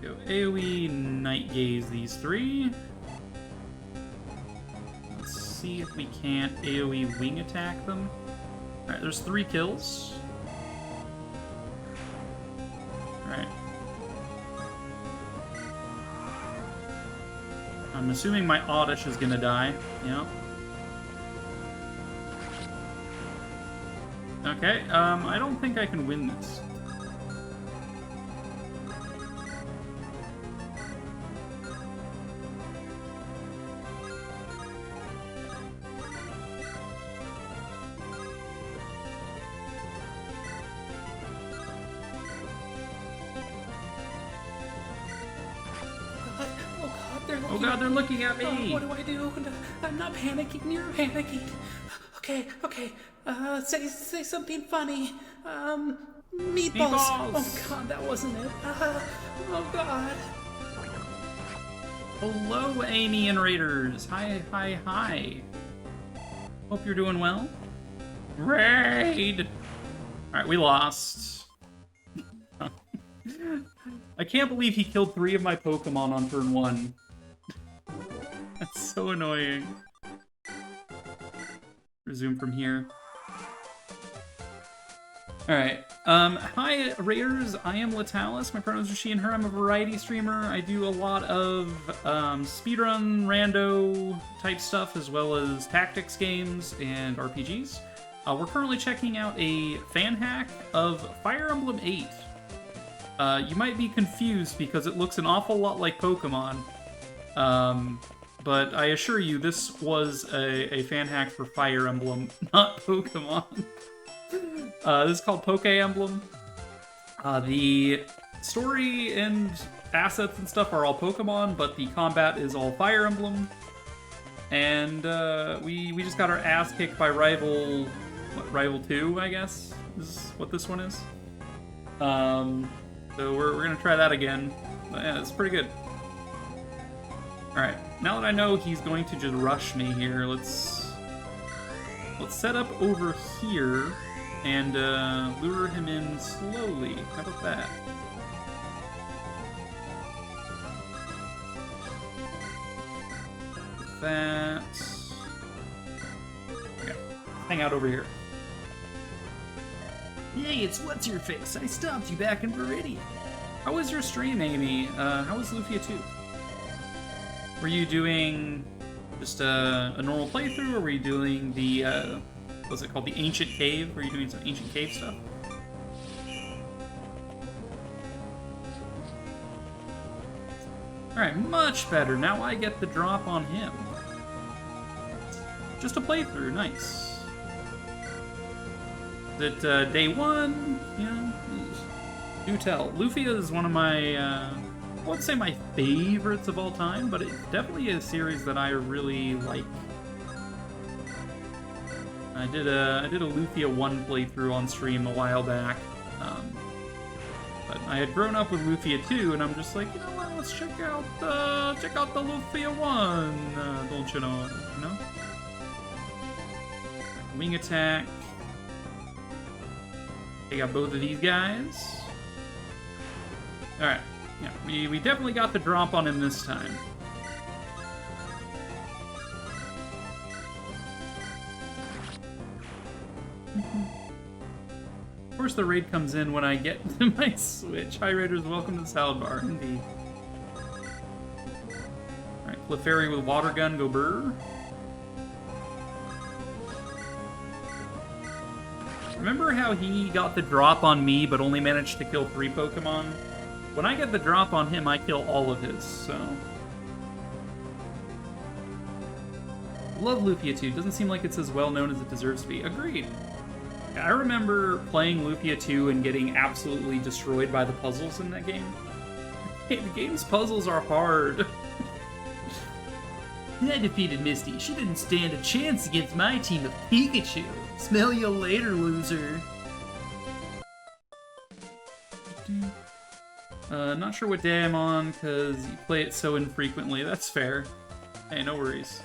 Go AoE Night Gaze these three. Let's see if we can't AoE Wing Attack them. Alright, there's 3 kills. Alright. I'm assuming my Oddish is gonna die. Yeah. Okay, I don't think I can win this. Oh god, they're looking at me! What do I do? I'm not panicking, you're panicking. Okay. Say something funny. Meatballs. Oh god, that wasn't it. Oh god. Hello, Amian Raiders! Hi. Hope you're doing well. Raid! Alright, we lost. I can't believe he killed 3 of my Pokemon on turn 1. That's so annoying. Resume from here. Alright. Hi, Raiders. I am Latalis. My pronouns are she and her. I'm a variety streamer. I do a lot of speedrun, rando type stuff, as well as tactics games and RPGs. We're currently checking out a fan hack of Fire Emblem 8. You might be confused because it looks an awful lot like Pokemon. But I assure you, this was a fan hack for Fire Emblem, not Pokemon. This is called Pokemblem. The story and assets and stuff are all Pokemon, but the combat is all Fire Emblem. And we just got our ass kicked by Rival 2, I guess, is what this one is. So we're gonna try that again. But yeah, it's pretty good. Alright, now that I know he's going to just rush me here, let's set up over here and lure him in slowly. How about that? That. Okay, hang out over here. Hey, it's What's-Your-Face. I stopped you back in Viridian. How was your stream, Amy? How was Lufia 2? Were you doing just a normal playthrough, or were you doing the, what's it called, the Ancient Cave? Were you doing some Ancient Cave stuff? Alright, much better. Now I get the drop on him. Just a playthrough, nice. Is it day 1? You know, do tell. Lufia is one of my, I wouldn't say my favorites of all time, but it's definitely a series that I really like. I did a Lufia 1 playthrough on stream a while back, but I had grown up with Lufia 2, and I'm just like, you know what? Let's check out the Lufia 1. Don't you know? You know? Wing attack. I got both of these guys. All right. Yeah, we definitely got the drop on him this time. Of course, the raid comes in when I get to my Switch. Hi, Raiders. Welcome to the Salad Bar. Indeed. All right, Clefairy with Water Gun. Go burr. Remember how he got the drop on me, but only managed to kill 3 Pokemon? When I get the drop on him, I kill all of his, so... Love Lufia 2. Doesn't seem like it's as well known as it deserves to be. Agreed. I remember playing Lufia 2 and getting absolutely destroyed by the puzzles in that game. Hey, the game's puzzles are hard. I defeated Misty. She didn't stand a chance against my team of Pikachu. Smell you later, loser. Not sure what day I'm on, because you play it so infrequently. That's fair. Hey, no worries.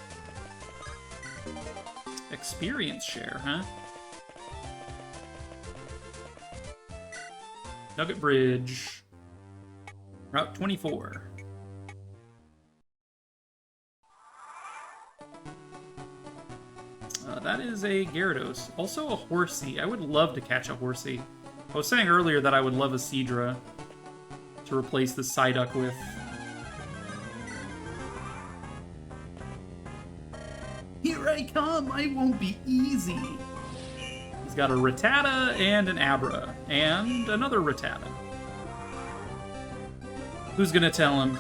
Experience share, huh? Nugget Bridge. Route 24. That is a Gyarados. Also a Horsey. I would love to catch a Horsey. I was saying earlier that I would love a Seadra to replace the Psyduck with. Here I come! I won't be easy! He's got a Rattata and an Abra. And another Rattata. Who's gonna tell him?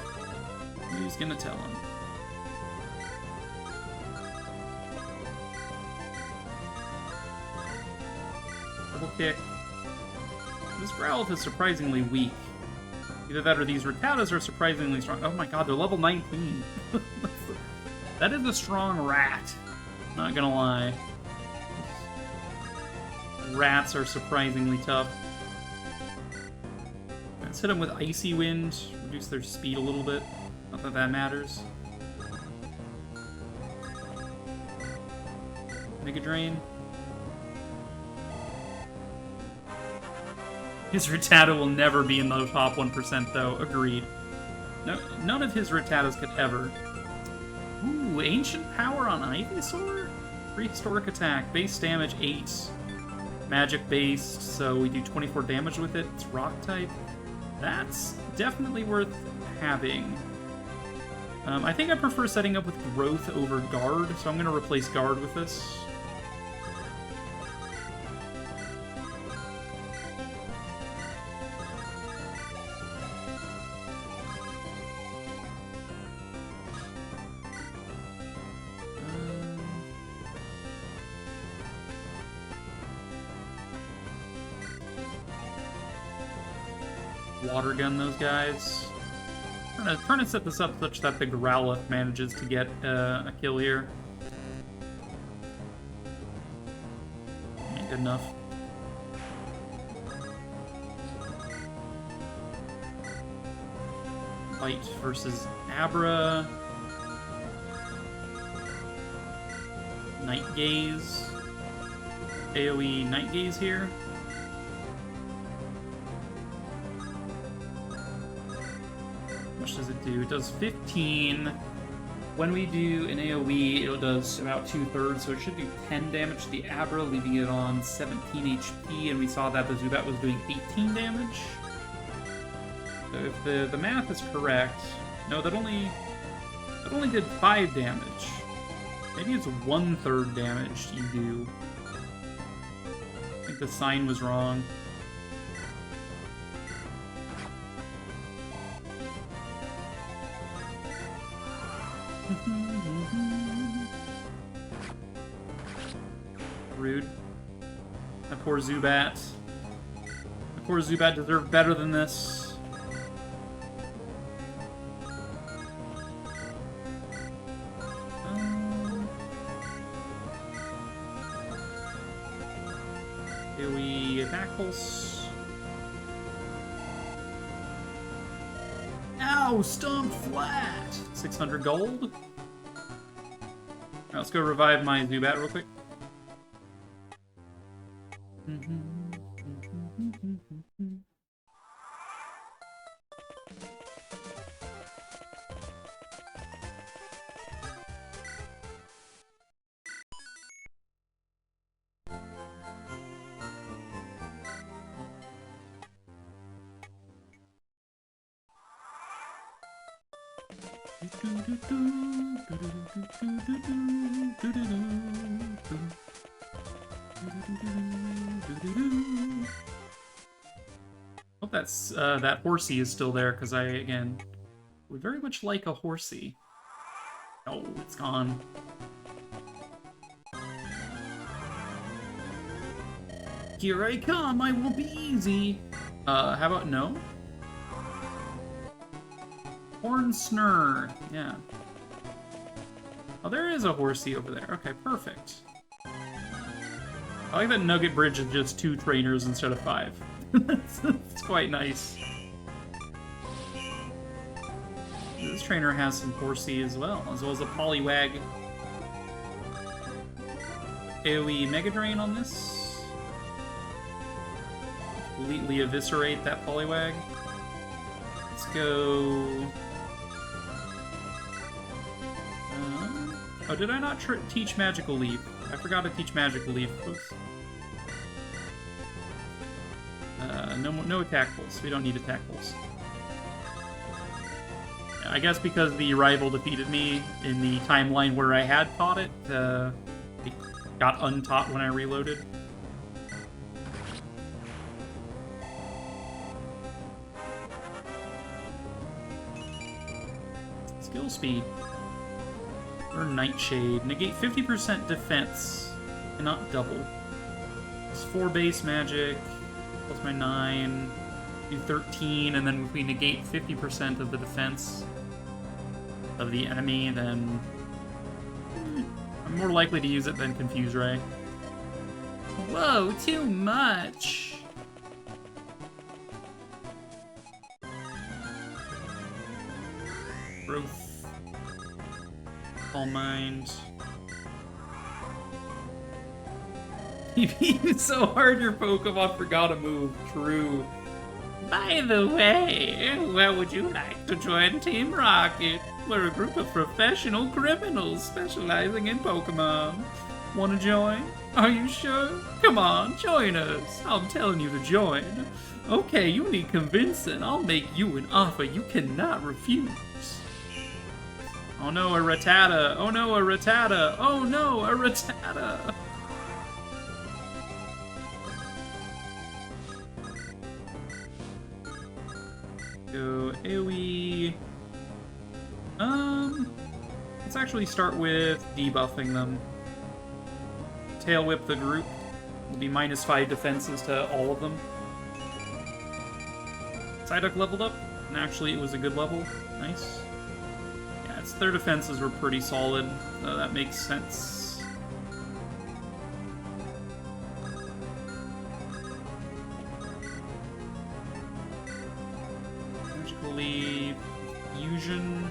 Who's gonna tell him? Kick. This Growlithe is surprisingly weak. Either that or these Rattatas are surprisingly strong. Oh my god, they're level 19. That is a strong rat. Not gonna lie. Rats are surprisingly tough. Let's hit them with Icy Wind. Reduce their speed a little bit. Not that that matters. Mega Drain. His Rattata will never be in the top 1%, though. Agreed. No, none of his Rattatas could ever. Ooh, Ancient Power on Ivysaur? Prehistoric attack. Base damage 8. Magic based, so we do 24 damage with it. It's rock type. That's definitely worth having. I think I prefer setting up with Growth over Guard, so I'm going to replace Guard with this. Water gun those guys. I'm trying to set this up such that the Growlithe manages to get a kill here. Ain't good enough. Bite versus Abra. Night Gaze. AoE Night Gaze here. How much does it do? It does 15. When we do an AoE, it does about 2/3, so it should do 10 damage to the Abra, leaving it on 17 HP, and we saw that the Zubat was doing 18 damage. So if the math is correct... No, that only did 5 damage. Maybe it's 1/3 damage you do. I think the sign was wrong. Rude. That poor Zubat. That poor Zubat deserved better than this. AoE attack pulse. Ow! Stomp flat! 600 gold. Alright, let's go revive my Zubat real quick. Hope that's that horsey is still there, because I again would very much like a horsey. Oh, it's gone. Here I come, I won't be easy. How about no? Horn Snur, yeah. Oh, there is a horsey over there. Okay, perfect. I like that Nugget Bridge is just 2 trainers instead of 5. That's quite nice. This trainer has some horsey as well as a Poliwag. AoE Mega Drain on this. Completely eviscerate that Poliwag. Let's go... Oh, did I not teach Magical Leap? I forgot to teach Magical Leap. Oops. No attack pulse. We don't need attack pulse. I guess because the rival defeated me in the timeline where I had taught it, it got untaught when I reloaded. Skill speed. Or Nightshade. Negate 50% defense, and not double. It's 4 base magic, plus my 9, do 13, and then if we negate 50% of the defense of the enemy, then I'm more likely to use it than Confuse Ray. Whoa, too much! Growth. All Mind. You beat so hard your Pokemon forgot to move. True. By the way, where would you like to join Team Rocket? We're a group of professional criminals specializing in Pokemon. Want to join? Are you sure? Come on, join us. I'm telling you to join. Okay, you need convincing. I'll make you an offer you cannot refuse. Oh no, a Rattata. Oh no, a Rattata. Oh no, a Rattata. Go AoE. Let's actually start with debuffing them. Tail Whip the group. Will be -5 defenses to all of them. Psyduck leveled up, and actually it was a good level. Nice. Yeah, their defenses were pretty solid, so that makes sense. Magical Leap, Fusion.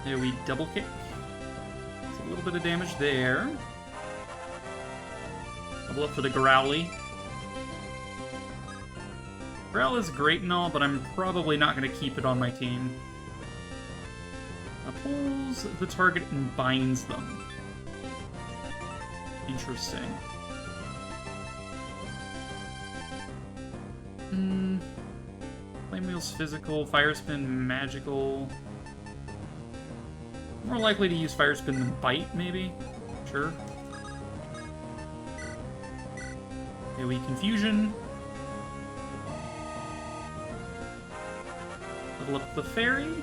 There we double kick. It's a little bit of damage there. Level up for the Growly. Growl is great and all, but I'm probably not going to keep it on my team. Pulls the target and binds them. Interesting. Flame Wheel's physical, Fire Spin magical. More likely to use Fire Spin than Bite, maybe? Sure. AoE Confusion. Level up the Fairy.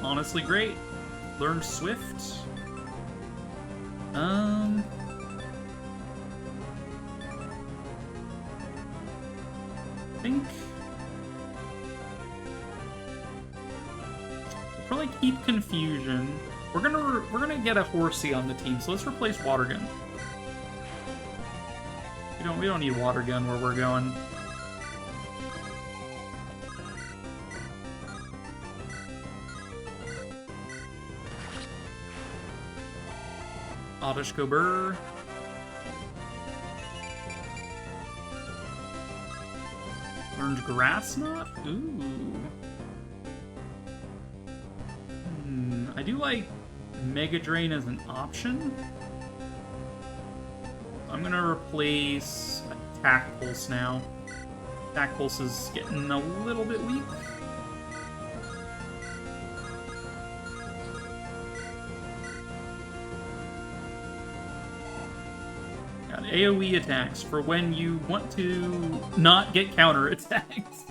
Honestly great. Learned Swift. I think we'll probably keep Confusion. We're gonna get a Horsey on the team, so let's replace Water Gun. We don't need Water Gun where we're going. Oddish Gobert. Learned Grass Knot? Ooh. I do like Mega Drain as an option. I'm gonna replace Attack Pulse now. Attack Pulse is getting a little bit weak. Got AoE attacks for when you want to not get counter attacks.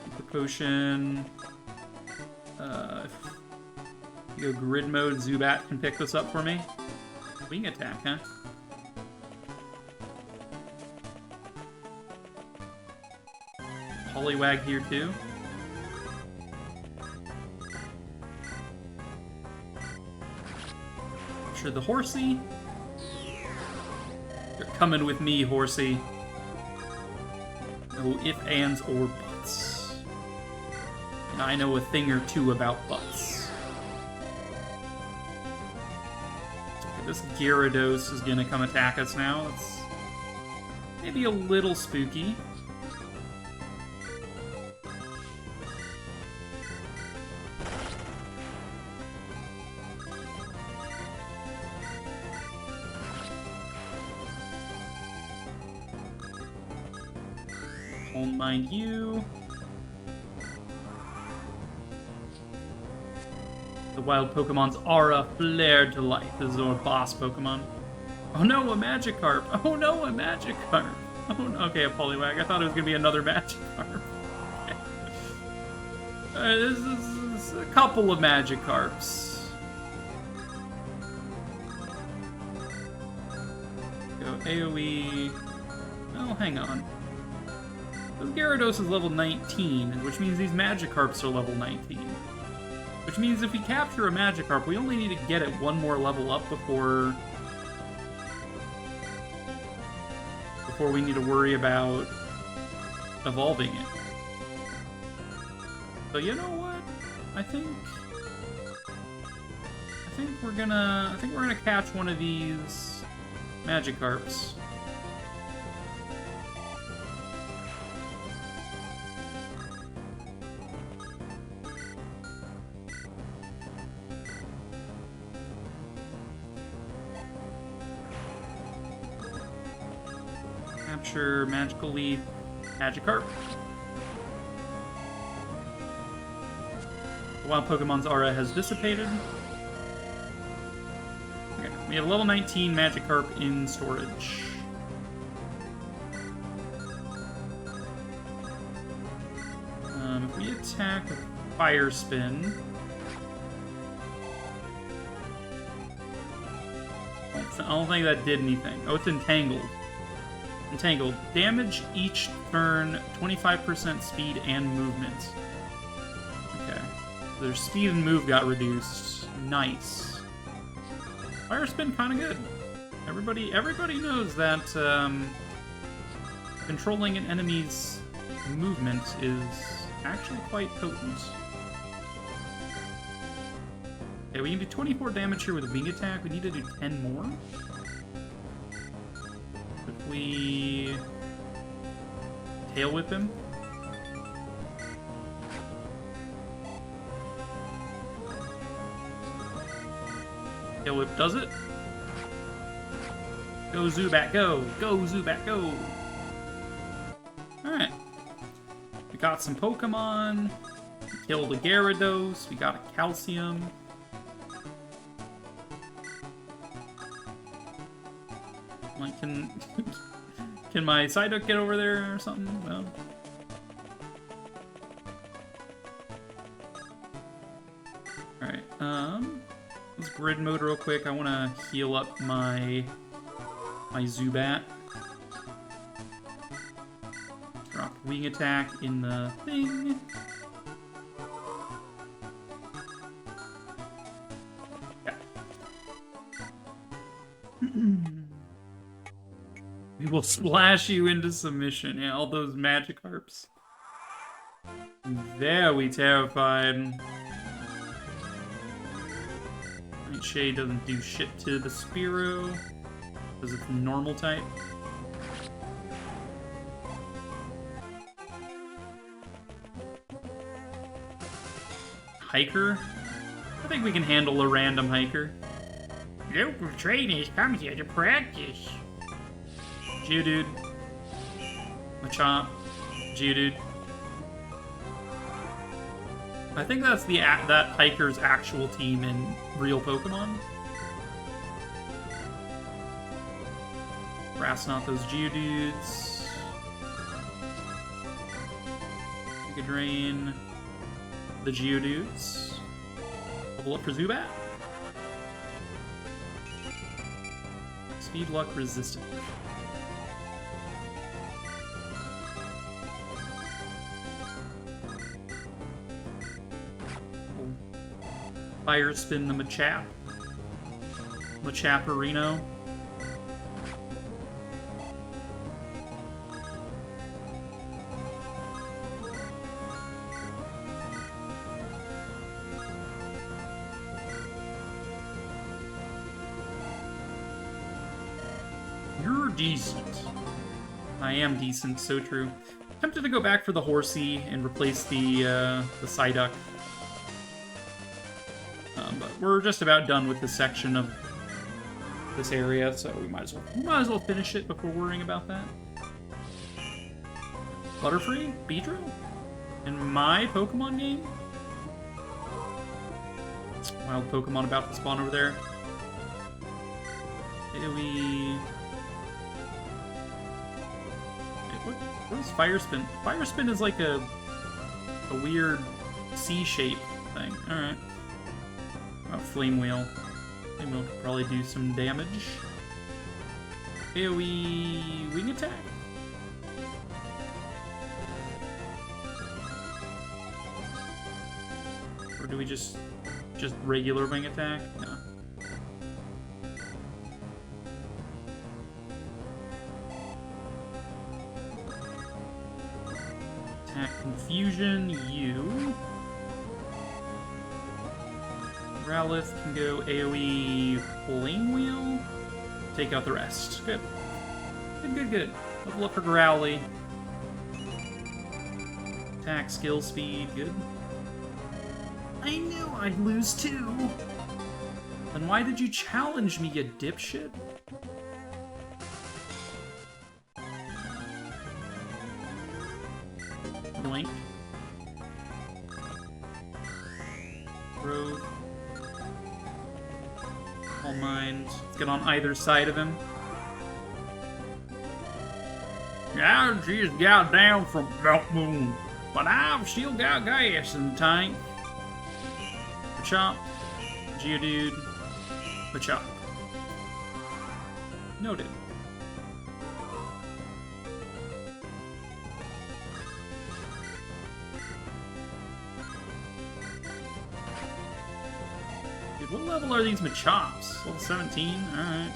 Super Potion. Go Grid Mode, Zubat can pick this up for me. Wing attack, huh? Poliwag here too. Sure, the Horsey. You're coming with me, Horsey. No ifs, ands, or buts. And I know a thing or two about butts. This Gyarados is gonna come attack us now. It's maybe a little spooky. Won't mind you. The wild Pokemon's aura flared to life. This is our boss Pokemon. Oh no, a Magikarp! Oh no, a Magikarp! Oh no, okay, a Poliwag. I thought it was gonna be another Magikarp. Okay. This is a couple of Magikarps. Go AoE. Oh, hang on. This Gyarados is level 19, which means these Magikarps are level 19. Which means if we capture a Magikarp, we only need to get it one more level up before we need to worry about evolving it. So you know what? I think think we're gonna catch one of these Magikarps. Capture Magical Leaf Magikarp. The wild Pokemon's aura has dissipated. Okay, we have level 19 Magikarp in storage. If we attack with Fire Spin, I don't think that did anything. Oh, it's entangled. Entangled. Damage each turn, 25% speed and movement. Okay. So their speed and move got reduced. Nice. Fire Spin kind of good. Everybody knows that controlling an enemy's movement is actually quite potent. Okay, we can do 24 damage here with Wing Attack. We need to do 10 more. If we Tail Whip him. Tail Whip does it. Go Zubat, go! Go Zubat, go! Alright. We got some Pokemon. We killed a Gyarados. We got a Calcium. Like, can my Psyduck get over there or something? No. Alright, let's grid mode real quick. I want to heal up my Zubat. Drop Wing Attack in the thing. Yeah. We will splash you into submission. Yeah, all those Magikarps. Very terrified. Nightshade doesn't do shit to the Spearow, because it's normal type. Hiker? I think we can handle a random Hiker. Local trainers come here to practice. Geodude. Machop. Geodude. I think that's that Hiker's actual team in real Pokemon. Brass not those Geodudes. Mega Drain the Geodudes. Level up for Zubat. Speed Luck resistant. Fire Spin the Machop. Machaparino. You're decent. I am decent, so true. Tempted to go back for the Horsey and replace the Psyduck. But we're just about done with this section of this area, so we might as well finish it before worrying about that. Butterfree? Beedrill? In my Pokemon game? Wild Pokemon about to spawn over there. AoE... What is Fire Spin? Fire Spin is like a weird C-shape thing. Alright. Flame Wheel. Flame Wheel could probably do some damage. AoE Wing Attack? Or do we just regular Wing Attack? No. Attack Confusion, you. Growlithe can go AoE Flame Wheel. Take out the rest. Good. Good. Level up for Growly. Attack, skill, speed, good. I knew I'd lose too. Then why did you challenge me, you dipshit? Blink. Growth. All mind. Let's get on either side of him. Yeah, she's got down from Mount Moon, but I've still got gas in the tank. Machop. Geodude. Machop. Noted. Dude, what level are these Machops? Level 17? Alright.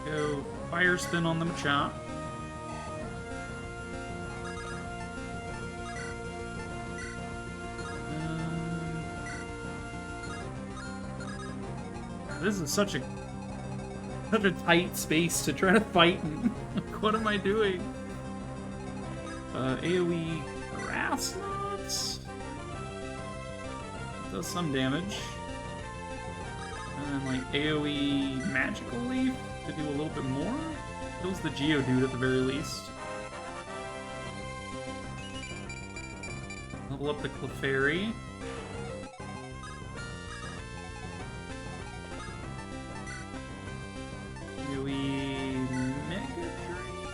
Go Fire Spin on the Machop. This is such a tight space to try to fight in. What am I doing? AoE Grass Knots? Does some damage. And then like AoE Magical Leaf to do a little bit more. Kills the Geodude at the very least. Level up the Clefairy. AoE Mega Drain.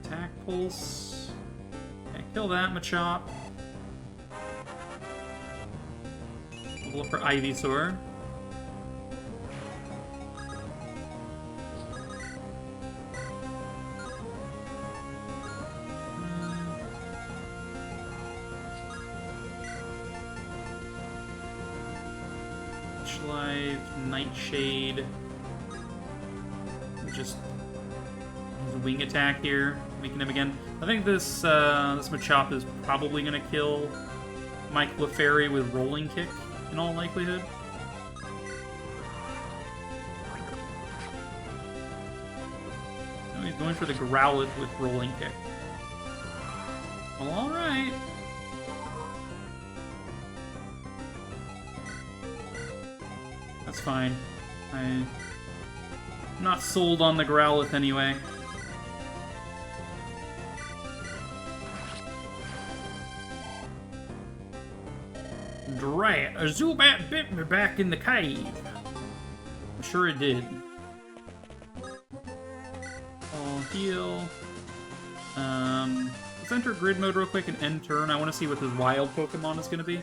Attack Pulse. Okay, kill that Machop. Level up for Ivysaur. Life, Nightshade. Just wing attack here, weaken him again. I think this this Machop is probably gonna kill my Clefairy with Rolling Kick in all likelihood. No, he's going for the Growlithe with Rolling Kick. Well, all right. That's fine. I'm not sold on the Growlithe anyway. Drat, a Zubat bit me back in the cave. I'm sure it did. I'll heal. Let's enter grid mode real quick and end turn. I want to see what his wild Pokemon is going to be.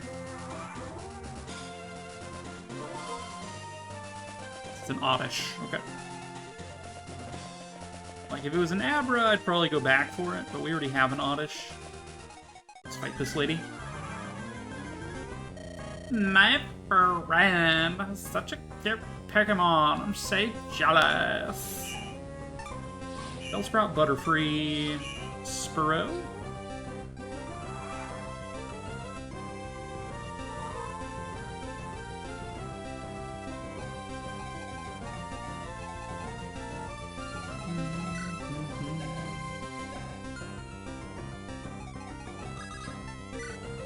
It's an Oddish. Okay. Like, if it was an Abra, I'd probably go back for it, but we already have an Oddish. Let's fight this lady. My friend, such a cute Pokemon. I'm so jealous. Bellsprout, Butterfree, Spearow.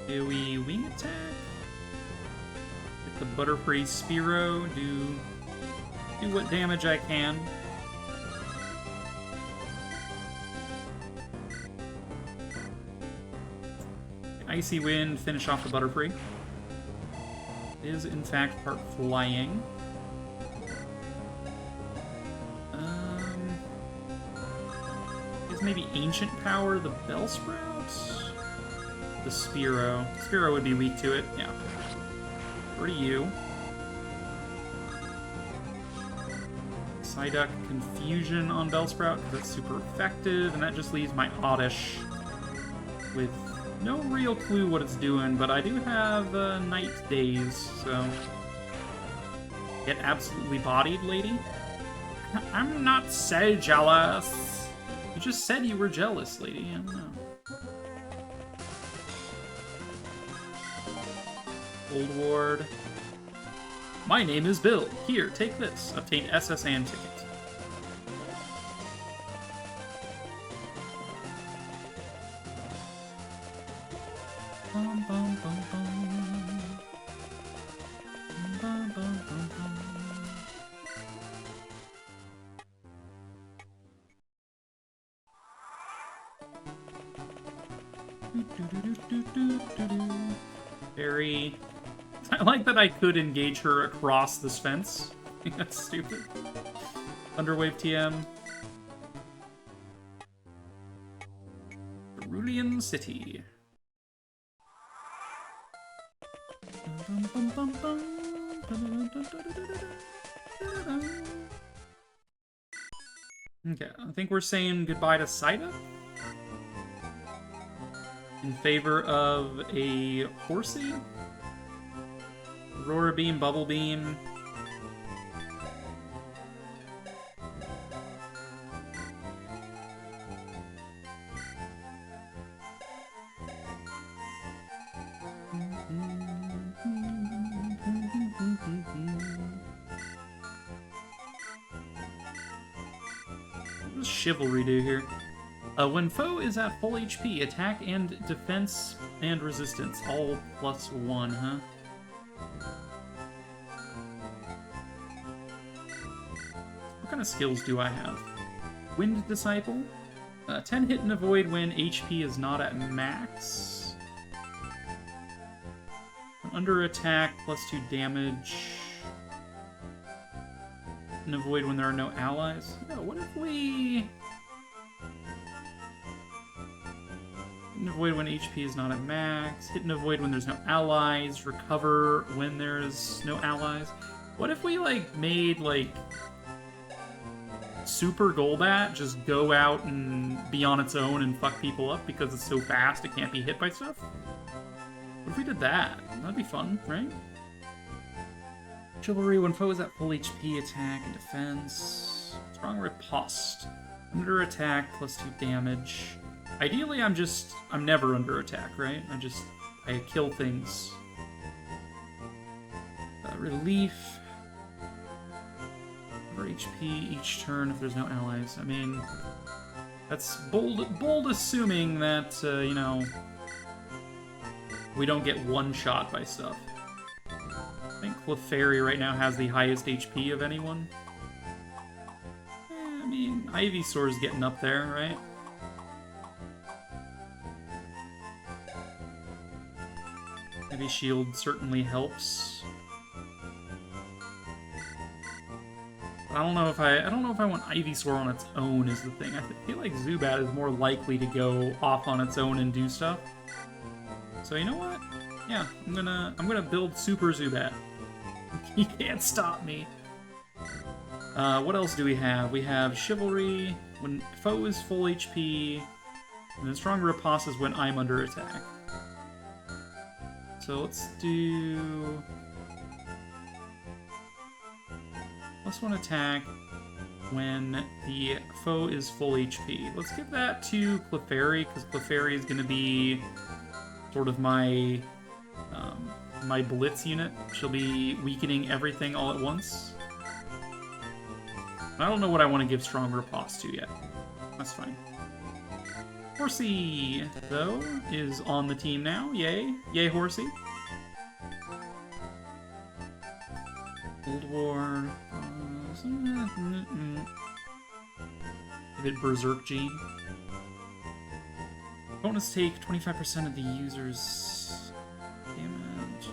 AoE Wing Attack. Get the Butterfree Spearow. Do what damage I can. Icy Wind, finish off the Butterfree. It is in fact part flying. Is maybe Ancient Power the Bellsprout? The Spearow. Spearow would be weak to it, yeah. Over to you. Psyduck Confusion on Bellsprout, because that's super effective, and that just leaves my Oddish with No real clue what it's doing, but I do have night days, so... Get absolutely bodied, lady? I'm not so jealous. You just said you were jealous, lady. I don't know. Old Ward. My name is Bill. Here, take this. Obtain SS and ticket. Bum, bum, bum, bum. Bum, bum, bum, bum. Very... I like that I could engage her across this fence. That's stupid. Thunderwave TM. Cerulean City. Okay, I think we're saying goodbye to Saida in favor of a Horsey. Aurora Beam, Bubble Beam. What does Chivalry do here? When foe is at full HP, attack and defense and resistance, all +1, huh? What kind of skills do I have? Wind Disciple. 10 hit and avoid when HP is not at max. Under attack, +2 damage. And avoid when there are no allies. Yeah, what if we... Hit and avoid when HP is not at max. Hit and avoid when there's no allies. Recover when there's no allies. What if we, like, made, like... Super Golbat just go out and be on its own and fuck people up because it's so fast it can't be hit by stuff? What if we did that? That'd be fun, right? Chivalry, when foe is at full HP, attack and defense. Strong Riposte. Under attack, +2 damage. Ideally, I'm never under attack, right? I kill things. Relief. For HP each turn if there's no allies. I mean, that's bold assuming that, you know, we don't get one-shot by stuff. I think Clefairy right now has the highest HP of anyone. I mean, Ivysaur's getting up there, right? Heavy Shield certainly helps. I don't know if I want Ivysaur on its own is the thing. I feel like Zubat is more likely to go off on its own and do stuff. So you know what? Yeah, I'm gonna build Super Zubat. He can't stop me. What else do we have? We have Chivalry when foe is full HP, and then Strong Riposte is when I'm under attack. So let's do +1 attack when the foe is full HP. Let's give that to Clefairy, because Clefairy is going to be sort of my my blitz unit. She'll be weakening everything all at once. I don't know what I want to give Strong Riposte to yet. That's fine. Horsey, though, is on the team now. Yay. Yay, Horsey. Old War. Give it Berserk Gene. Bonus take 25% of the user's damage.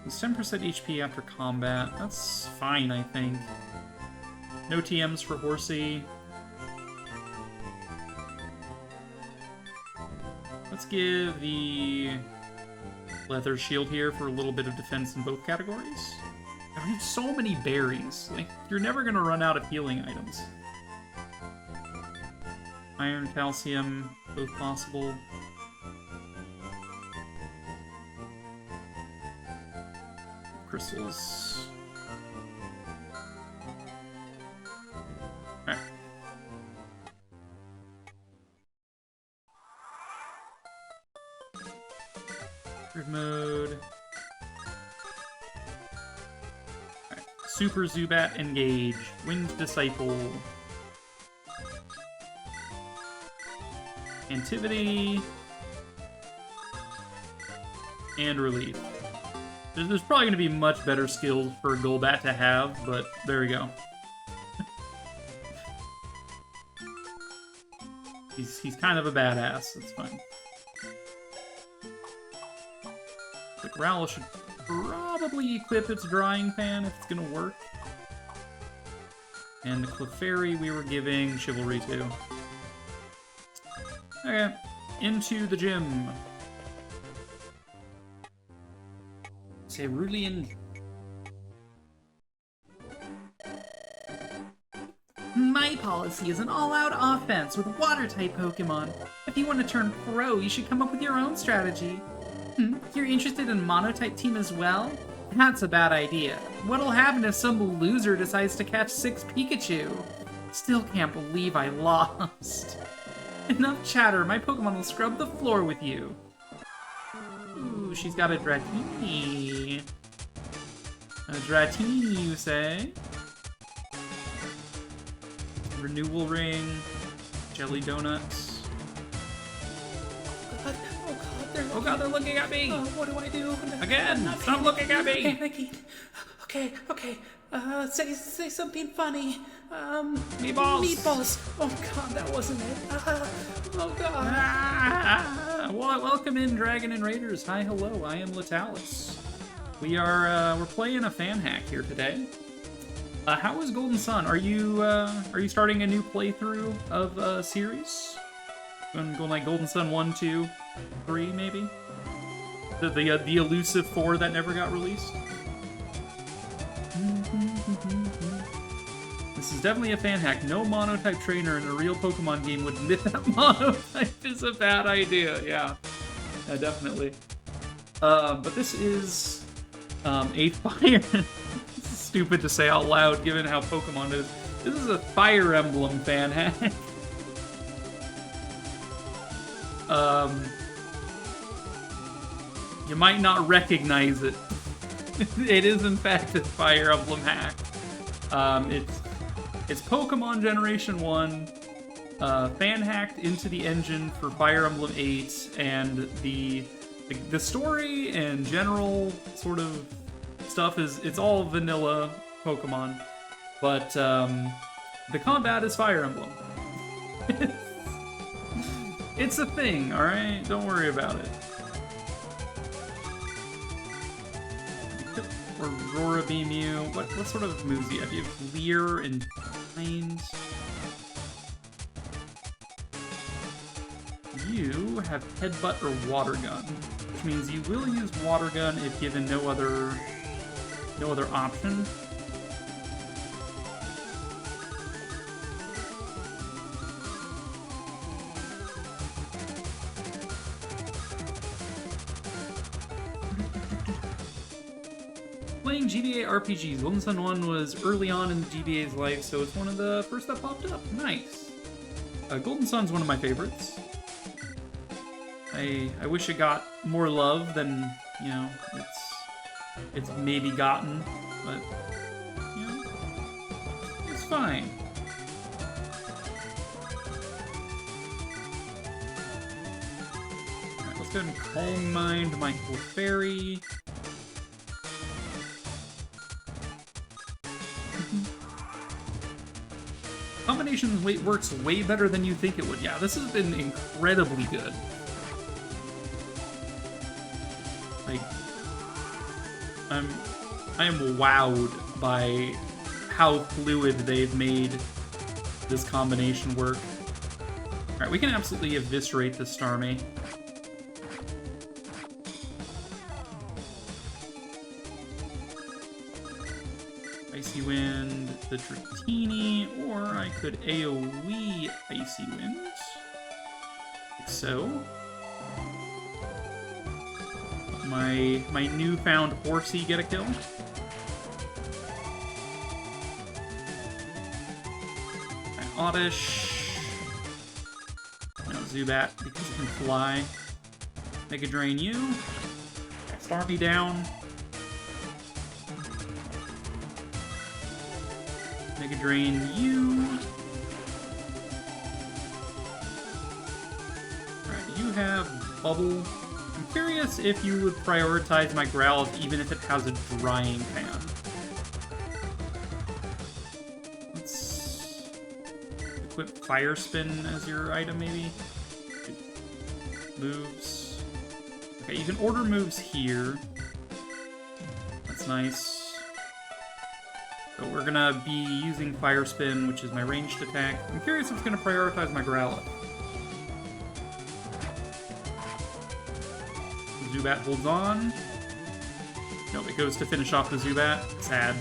It's 10% HP after combat. That's fine, I think. No TMs for Horsey. Let's give the Leather Shield here for a little bit of defense in both categories. I have so many berries. Like, you're never gonna run out of healing items. Iron, Calcium, both possible. crystals. Alright. Grid mode. Alright. Super Zubat engage. Winged Disciple. Antivity. And Relief. There's probably going to be much better skills for Golbat to have, but there we go. he's kind of a badass, that's fine. The Growl should probably equip its Drying Fan if it's going to work. And the Clefairy we were giving Chivalry to. Okay, into the gym. Cerulean. My policy is an all-out offense with Water-type Pokemon. If you want to turn pro, you should come up with your own strategy. You're interested in Mono-type team as well? That's a bad idea. What'll happen if some loser decides to catch 6 Pikachu? Still can't believe I lost. Enough chatter, my Pokemon will scrub the floor with you. Ooh, she's got a Dratini. A Dratini, you say? Renewal Ring. Jelly Donuts. Oh god, they're looking at me! What do I do? Again! Stop looking at me! Panicking. Okay. Say something funny. Meatballs! Meatballs! Oh god, that wasn't it. Oh god. Well, welcome in, Dragon and Raiders. Hi, hello, I am Latalis. We're playing a fan hack here today. How is Golden Sun? Are you starting a new playthrough of a series? Going like Golden Sun 1, 2, 3, maybe? The elusive 4 that never got released? This is definitely a fan hack. No mono-type trainer in a real Pokemon game would admit that mono-type is a bad idea. Yeah, definitely. But this is a fire... This is stupid to say out loud given how Pokemon is. This is a Fire Emblem fan hack. You might not recognize it. It is in fact a Fire Emblem hack. It's Pokemon Generation 1, fan hacked into the engine for Fire Emblem 8, and the story and general sort of stuff it's all vanilla Pokemon, but the combat is Fire Emblem. It's a thing, alright? Don't worry about it. Aurora Beam you. What sort of moves do you have? You have Leer and Bind. You have Headbutt or Water Gun, which means you will use Water Gun if given no other option. Playing GBA RPGs. Golden Sun 1 was early on in the GBA's life, so it's one of the first that popped up. Nice. Golden Sun's one of my favorites. I wish it got more love than, you know, it's maybe gotten, but, you know, it's fine. Alright, let's go ahead and Calm Mind my Clefairy. Combination works way better than you think it would. Yeah, this has been incredibly good. Like, I am wowed by how fluid they've made this combination work. Alright, we can absolutely eviscerate this Starmie. Icy Wind, the Dratini, or I could AoE Icy Wind. Like so. My newfound Horsey get a kill. Oddish. No, Zubat, because it can fly. Mega Drain you. Starmie down. Mega Drain you. Alright, you have Bubble. I'm curious if you would prioritize my Growlithe even if it has a Drying Pan. Let's equip Fire Spin as your item, maybe? Moves. Okay, you can order moves here. That's nice. So we're gonna be using Fire Spin, which is my ranged attack. I'm curious if it's gonna prioritize my Growlithe. Zubat holds on. Nope, it goes to finish off the Zubat. Sad.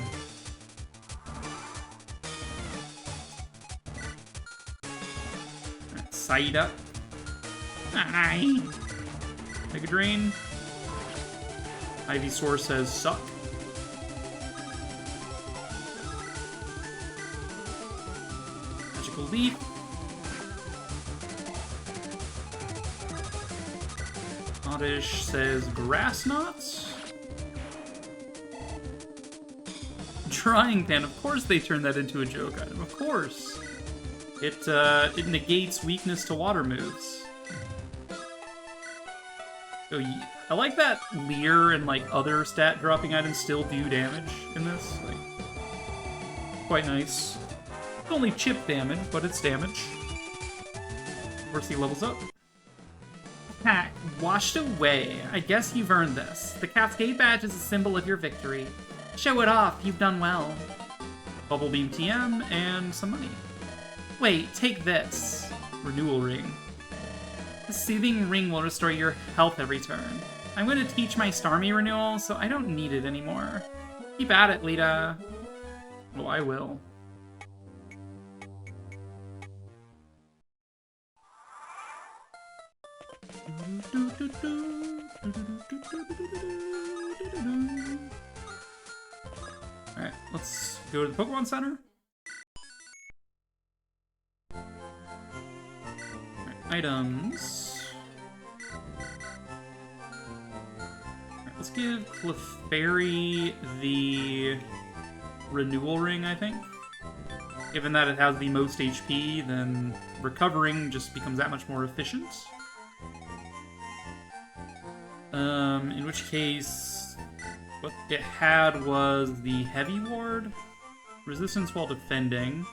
Right, side up. Hi. Mega Drain. Ivysaur says suck. Magical Leaf. Oddish says grass knots. Drying Pan, of course they turned that into a joke item, of course. It negates weakness to water moves. Oh, yeah. I like that Leer and like other stat dropping items still do damage in this. Like, quite nice. It's only chip damage, but it's damage. Of course he levels up. Hack, washed away. I guess you've earned this. The Cascade Badge is a symbol of your victory. Show it off, you've done well. Bubble Beam TM and some money. Wait, take this. Renewal Ring. The Soothing Ring will restore your health every turn. I'm going to teach my Starmie renewal, so I don't need it anymore. Keep at it, Lita. Oh, I will. Alright, let's go to the Pokemon Center. Alright, items. Alright, let's give Clefairy the Renewal Ring, I think. Given that it has the most HP, then recovering just becomes that much more efficient. In which case, what it had was the Heavy Ward, resistance while defending.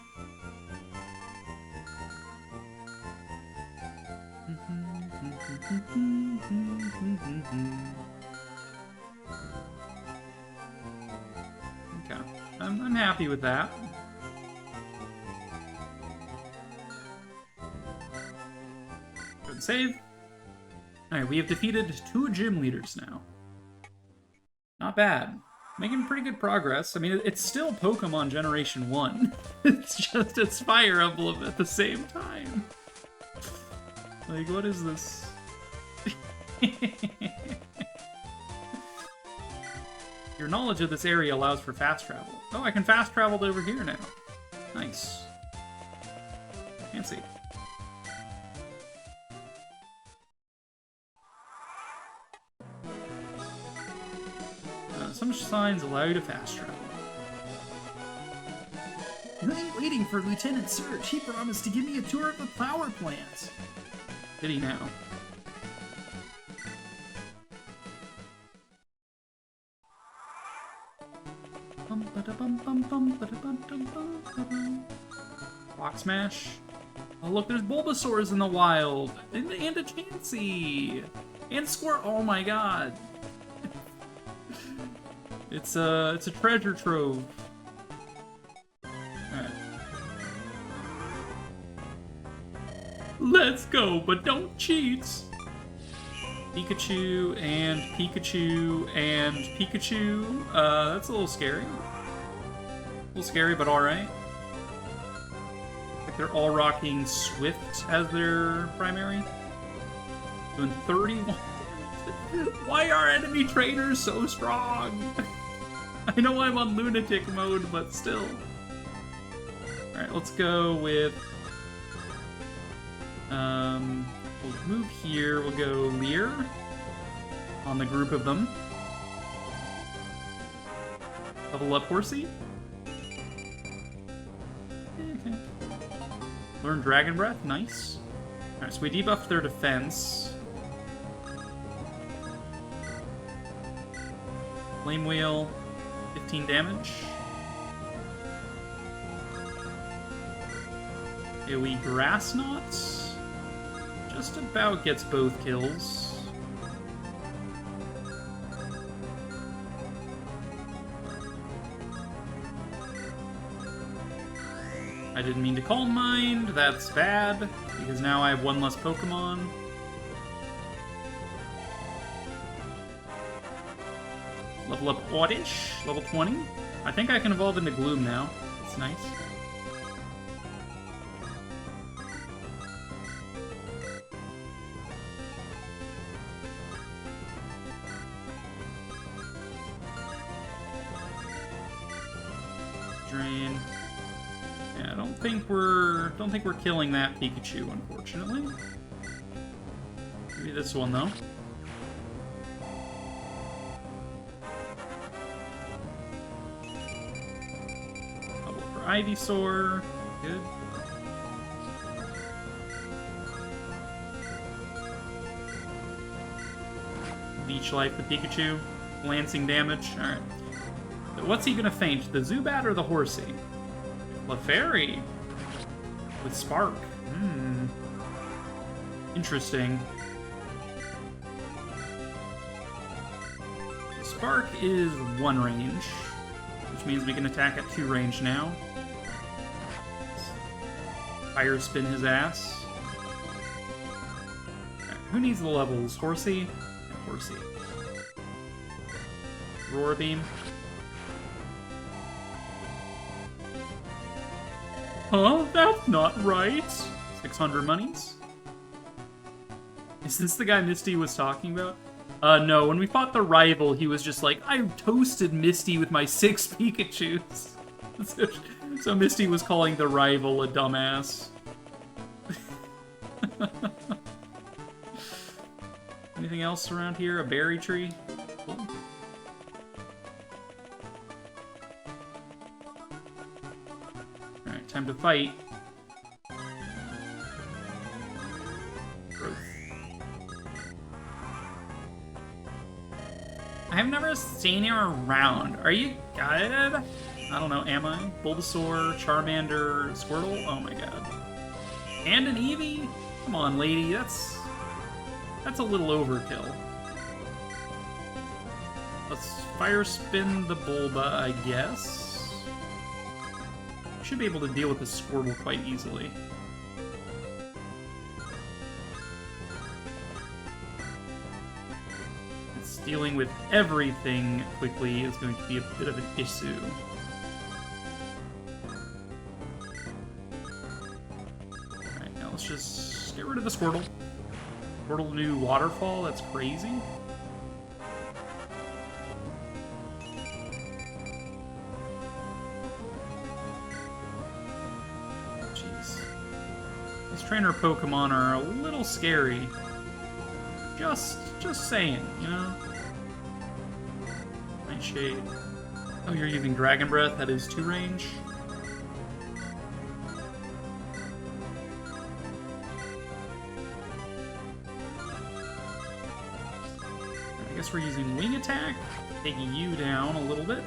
Okay, I'm happy with that. Go and save. Alright, we have defeated 2 gym leaders now. Not bad. Making pretty good progress. I mean, it's still Pokemon Generation 1. It's just its Fire Emblem at the same time. Like, what is this? Your knowledge of this area allows for fast travel. Oh, I can fast travel to over here now. Nice. Fancy. Some signs allow you to fast travel. You ain't waiting for Lieutenant Surge. He promised to give me a tour of the power plant. Did he now? Rock Smash. Oh look, there's Bulbasaurs in the wild, and a Chansey, and Squirt. Oh my god. It's a treasure trove. Alright. Let's go, but don't cheat. Pikachu and Pikachu and Pikachu. That's a little scary. A little scary, but alright. Like they're all rocking Swift as their primary. Doing 31. Why are enemy trainers so strong? I know I'm on lunatic mode, but still. Alright, let's go with We'll move here. We'll go Leer on the group of them. Level up Horsey. Okay. Learn Dragon Breath. Nice. Alright, so we debuffed their defense. Flame Wheel. 15 damage. AoE Grass Knots. Just about gets both kills. I didn't mean to Calm Mind, that's bad, because now I have one less Pokemon. Level up Oddish, level 20. I think I can evolve into Gloom now. That's nice. Drain. Yeah, I don't think we're killing that Pikachu, unfortunately. Maybe this one though. Level for Ivysaur. Good. Leech Life the Pikachu. Lancing damage. Alright. So what's he gonna faint? The Zubat or the Horsey? Clefairy. With Spark. Interesting. Spark is 1 range, which means we can attack at 2 range now. Fire Spin his ass. Right, who needs the levels? Horsey? Yeah, Horsey. Roar Beam. Huh? That's not right. 600 monies. Is this the guy Misty was talking about? No, when we fought the rival, he was just like, I toasted Misty with my 6 Pikachus. So Misty was calling the rival a dumbass. Anything else around here? A berry tree? Cool. Alright, time to fight. Growth. I've never seen you around. Are you good? I don't know, am I? Bulbasaur, Charmander, Squirtle? Oh my god. And an Eevee? Come on, lady, that's a little overkill. Let's Fire Spin the Bulba, I guess. Should be able to deal with the Squirtle quite easily. Dealing with everything quickly is going to be a bit of an issue. Alright, now let's just get rid of the Squirtle. Squirtle new Waterfall, that's crazy. Jeez. These trainer Pokemon are a little scary. Just saying, you know? Shade. Oh, you're using Dragon Breath, that is 2 range. I guess we're using Wing Attack, taking you down a little bit.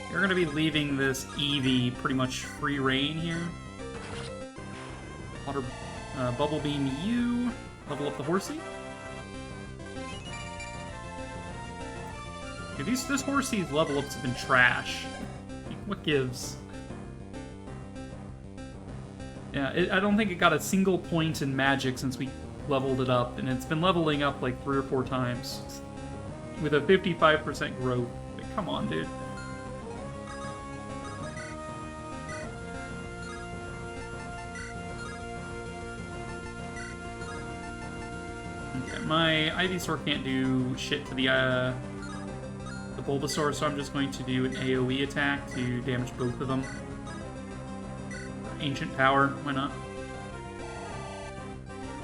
You're going to be leaving this Eevee pretty much free reign here. Water Bubble Beam you. Level up the Horsey. Yeah, this Horsey's level ups have been trash. What gives? Yeah, I don't think it got a single point in Magic since we leveled it up, and it's been leveling up like 3 or 4 times. With a 55% growth. Like, come on, dude. My Ivysaur can't do shit to the Bulbasaur, so I'm just going to do an AoE attack to damage both of them. Ancient Power, why not?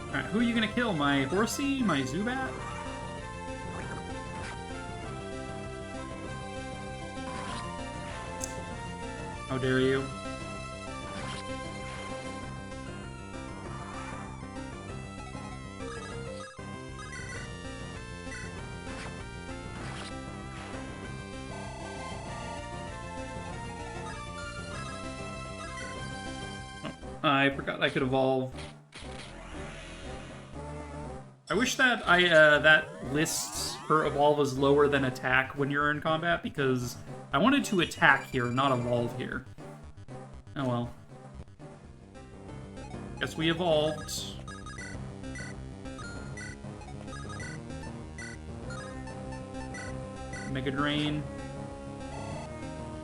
Alright, who are you gonna kill? My Horsey? My Zubat? How dare you? I forgot I could evolve. I wish that that lists her evolve as lower than attack when you're in combat, because I wanted to attack here, not evolve here. Oh well. Guess we evolved. Mega Drain.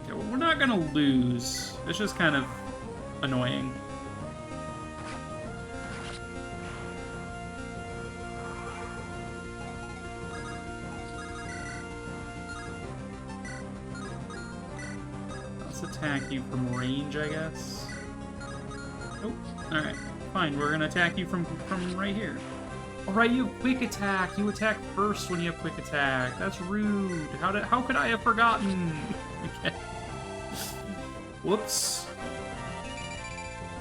Okay, well, we're not gonna lose. It's just kind of annoying. Attack you from range, I guess. Nope. Alright. Fine, we're gonna attack you from right here. Alright, you have quick attack. You attack first when you have quick attack. That's rude. How could I have forgotten? Okay. Whoops.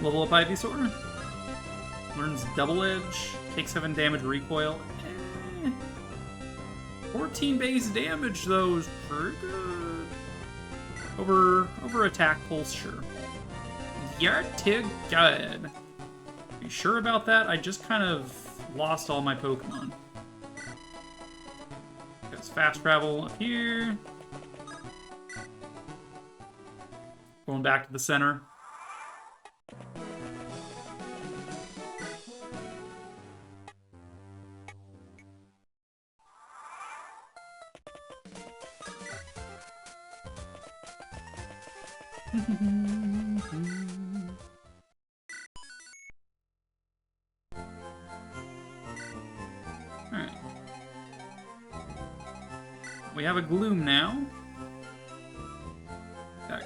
Level up Ivysaur. Learns Double Edge. Takes 7 damage recoil. 14 base damage, though, is pretty good. Over attack pulse, sure. You're too good. Are you sure about that? I just kind of lost all my Pokemon. There's fast travel up here. Going back to the center. Alright. We have a Gloom now. Got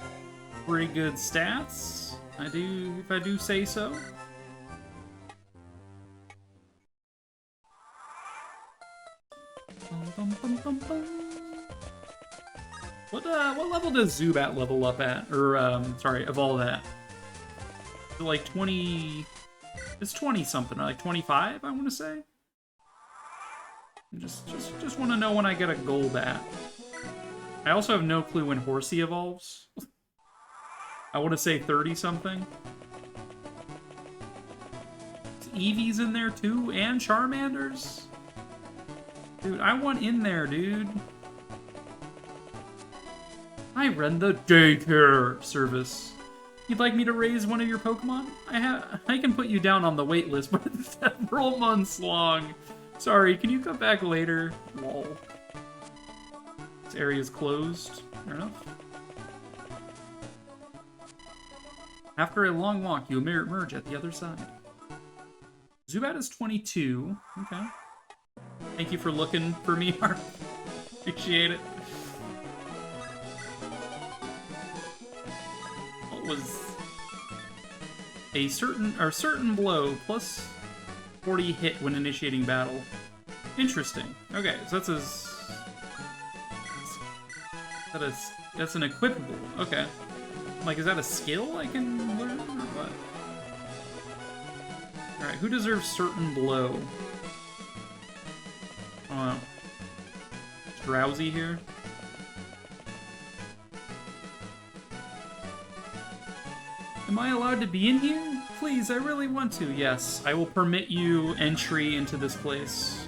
pretty good stats. If I do say so. What level does Zubat level up at? Or, sorry, evolve at? Is it like 20... It's 20-something, like 25, I want to say? Just want to know when I get a Golbat. I also have no clue when Horsey evolves. I want to say 30-something. Eevee's in there, too, and Charmander's? Dude, I want in there, dude. I run the daycare service. You'd like me to raise one of your Pokemon? I can put you down on the wait list, but it's several months long. Sorry, can you come back later? Lol. This area's closed. Fair enough. After a long walk, you emerge at the other side. Zubat is 22. Okay. Thank you for looking for me, Mark. Appreciate it. What was a certain blow plus 40 hit when initiating battle? Interesting. Okay, so that's an equipable. Okay. Like, is that a skill I can learn or what? Alright, who deserves certain blow? Oh, Drowsy here. Am I allowed to be in here? Please, I really want to. Yes, I will permit you entry into this place.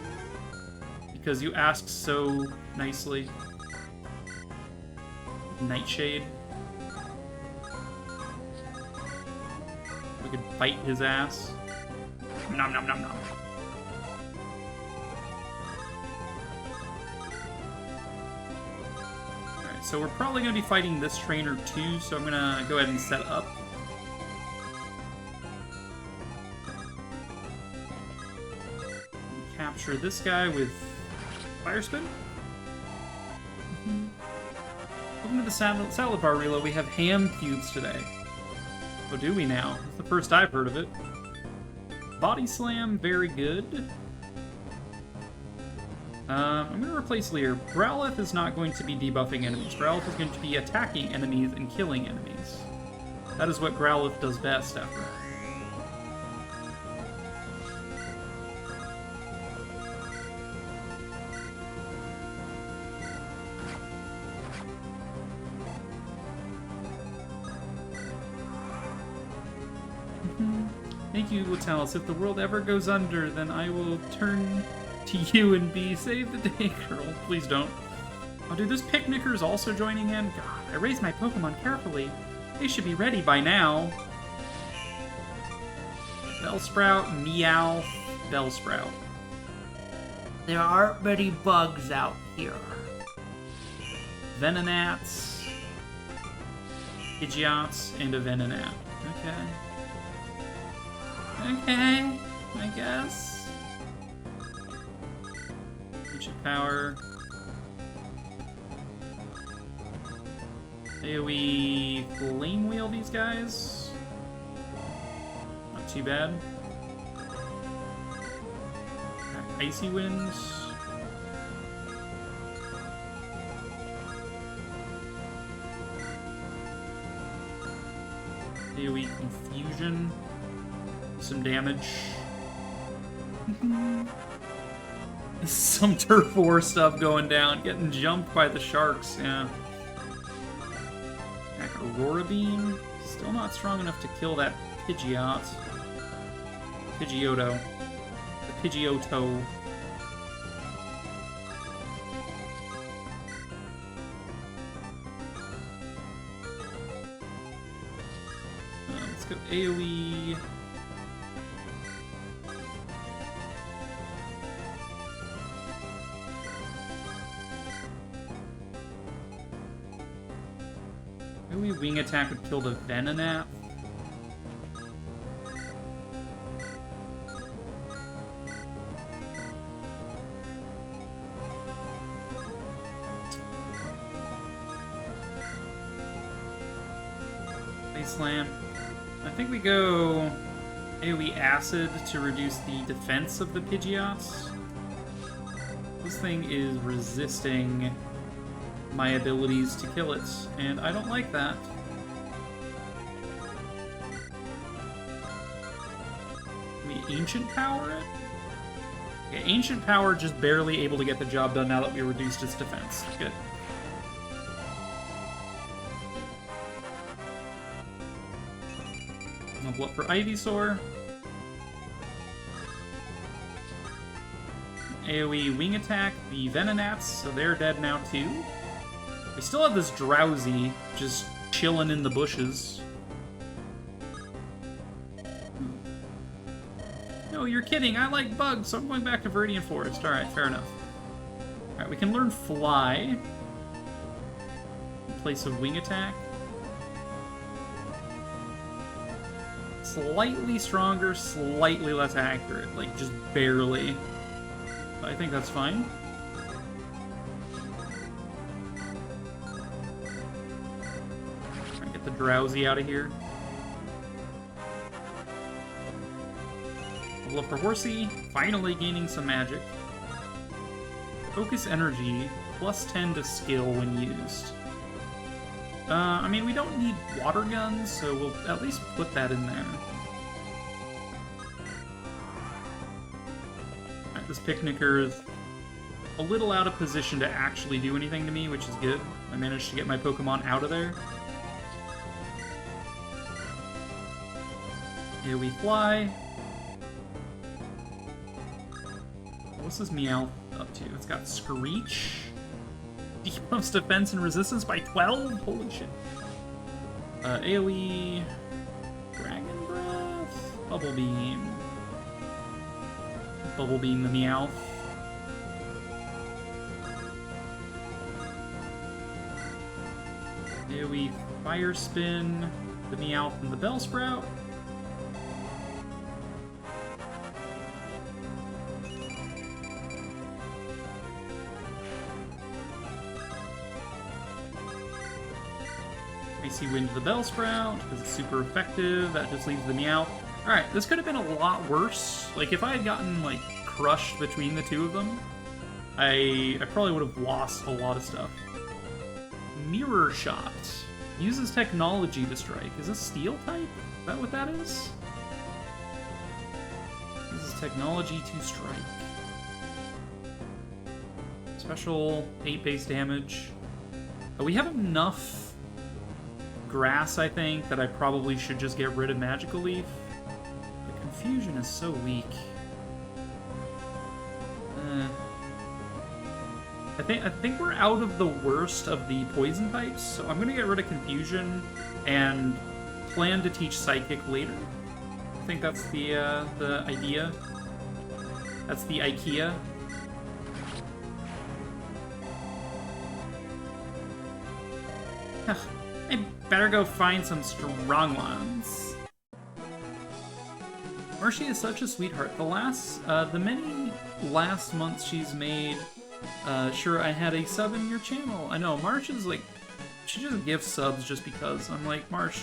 Because you asked so nicely. Nightshade. We could bite his ass. Nom nom nom nom. Alright, so we're probably going to be fighting this trainer too, so I'm going to go ahead and set up. Capture this guy with Fire Spin. welcome to the salad bar reload. We have ham cubes today. Oh, do we now? It's the first I've heard of it. Body slam, very good. I'm going to replace Leer. Growlithe is not going to be debuffing enemies. Growlithe is going to be attacking enemies and killing enemies. That is what Growlithe does best, after all. Thank you, Latalis. If the world ever goes under, then I will turn to you and be save the day, girl. Please don't. Oh, dude, this picnicker's also joining in? God, I raised my Pokemon carefully. They should be ready by now. Bellsprout, Meowth, Bellsprout. There aren't many bugs out here. Venonats, Pidgeots, and a Venonat. Okay. Okay, I guess. Ancient Power. AoE Flame Wheel these guys. Not too bad. Icy Winds. AoE Confusion. Some damage. Some Turf War stuff going down. Getting jumped by the sharks, yeah. Aurora Beam. Still not strong enough to kill that Pidgeot. Pidgeotto. The Pidgeotto. Let's go AoE. AoE Wing Attack would kill the Venonat. Slam. I think we go AoE Acid to reduce the defense of the Pidgeots. This thing is resisting my abilities to kill it, and I don't like that. Can we Ancient Power it? Okay, Ancient Power just barely able to get the job done now that we reduced its defense. Good. Level up for Ivysaur. AoE Wing Attack, the Venonats, so they're dead now too. We still have this Drowsy just chilling in the bushes. No, you're kidding. I like bugs, so I'm going back to Viridian Forest. Alright, fair enough. Alright, we can learn Fly in place of Wing Attack. Slightly stronger, slightly less accurate. Like, just barely. But I think that's fine. Try and get the Drowsy out of here. Level up for Horsey. Finally gaining some magic. Focus Energy. Plus 10 to skill when used. I mean, we don't need water guns, so we'll at least put that in there. Alright, this Picnicker is a little out of position to actually do anything to me, which is good. I managed to get my Pokemon out of there. Here we fly. What's this Meowth up to? It's got Screech. Debuffs defense and resistance by 12? Holy shit. AoE... Dragon Breath? Bubble Beam. Bubble Beam the Meowth. AoE Fire Spin the Meowth and the Bellsprout. Icy Wind to the Bellsprout, because it's super effective. That just leaves the Meowth. Alright, this could have been a lot worse. Like, if I had gotten, like, crushed between the two of them, I probably would have lost a lot of stuff. Mirror Shot. Uses technology to strike. Is this Steel type? Is that what that is? Uses technology to strike. Special 8 base damage. We have enough grass, I think, that I probably should just get rid of Magical Leaf. The Confusion is so weak. I think we're out of the worst of the poison types, so I'm gonna get rid of Confusion and plan to teach Psychic later. I think that's the idea. That's the IKEA. I better go find some strong ones. Marcy is such a sweetheart. The many last months she's made. Sure, I had a sub in your channel. I know, Marsh is like, she just gives subs just because. I'm like, Marsh,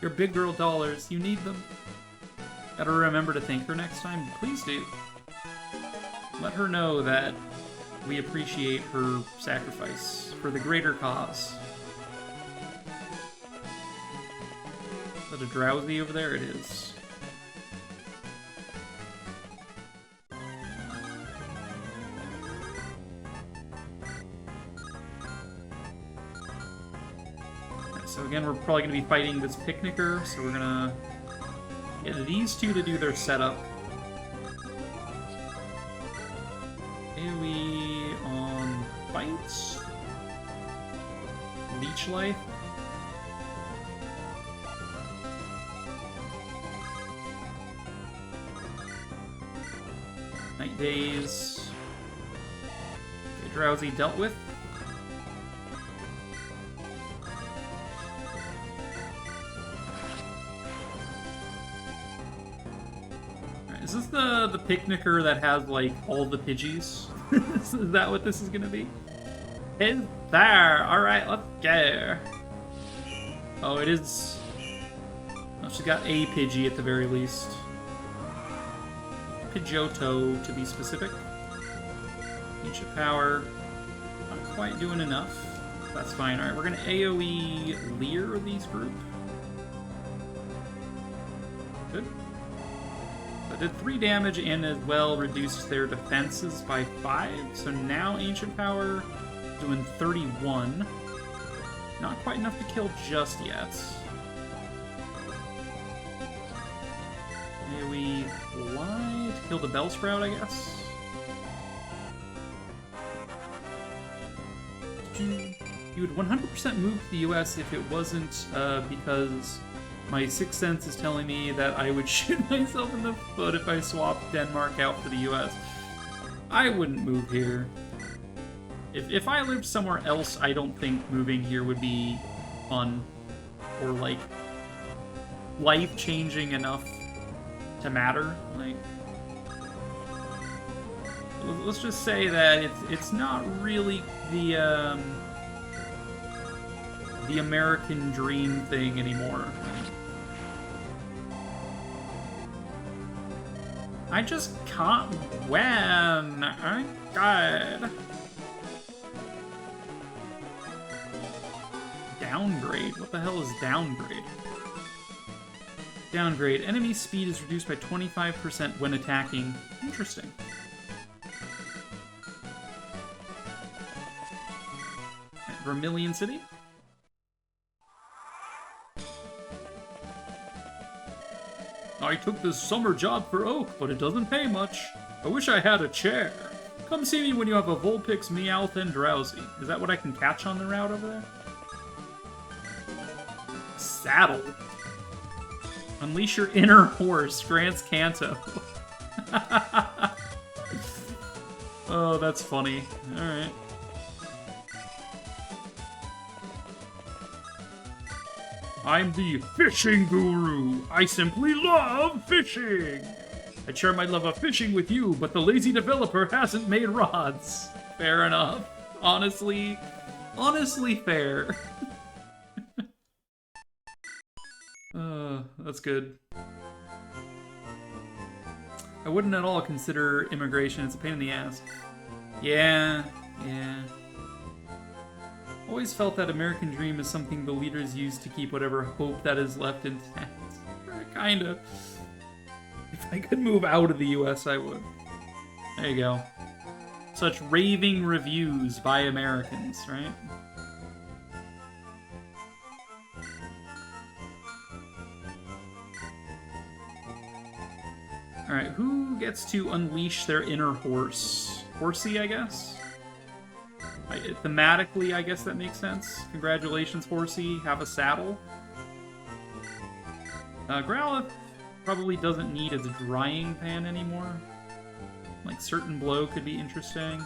you're big girl dollars. You need them. Gotta remember to thank her next time. Please do. Let her know that we appreciate her sacrifice for the greater cause. Is that a Drowsy over there? It is. So again, we're probably going to be fighting this Picnicker, so we're going to get these two to do their setup. AoE on Bites. Leech Life. Night Days. Okay, Drowsy dealt with. Is this the Picnicker that has, like, all the Pidgeys? Is that what this is gonna be? It's there! Alright, let's go! Oh, it is... Oh, she's got a Pidgey at the very least. Pidgeotto, to be specific. Ancient Power. Not quite doing enough. That's fine. Alright, we're gonna AoE Leer these group. Good. Did 3 damage and as well reduced their defenses by 5. So now Ancient Power doing 31. Not quite enough to kill just yet. AoE Fly to kill the Bellsprout, I guess. You would 100% move to the US if it wasn't because my sixth sense is telling me that I would shoot myself in the foot if I swapped Denmark out for the US. I wouldn't move here. If I lived somewhere else, I don't think moving here would be fun. Or, like, life-changing enough to matter. Like, let's just say that it's not really the American dream thing anymore. I just can't win. Oh god. Downgrade? What the hell is downgrade? Downgrade. Enemy speed is reduced by 25% when attacking. Interesting. Vermilion City? I took this summer job for Oak, but it doesn't pay much. I wish I had a chair. Come see me when you have a Vulpix, Meowth, and Drowsy. Is that what I can catch on the route over there? Saddle. Unleash your inner horse, Grant's Kanto. Oh, that's funny. Alright. I'm the fishing guru. I simply love fishing. I'd share my love of fishing with you, but the lazy developer hasn't made rods. Fair enough. Honestly fair. That's good. I wouldn't at all consider immigration. It's a pain in the ass. Yeah. Always felt that American dream is something the leaders use to keep whatever hope that is left intact. Kinda. If I could move out of the US, I would. There you go. Such raving reviews by Americans, right? Alright, who gets to unleash their inner horse? Horsey, I guess? Thematically, I guess that makes sense. Congratulations, Horsey. Have a saddle. Growlithe probably doesn't need its drying pan anymore. Like, Certain Blow could be interesting.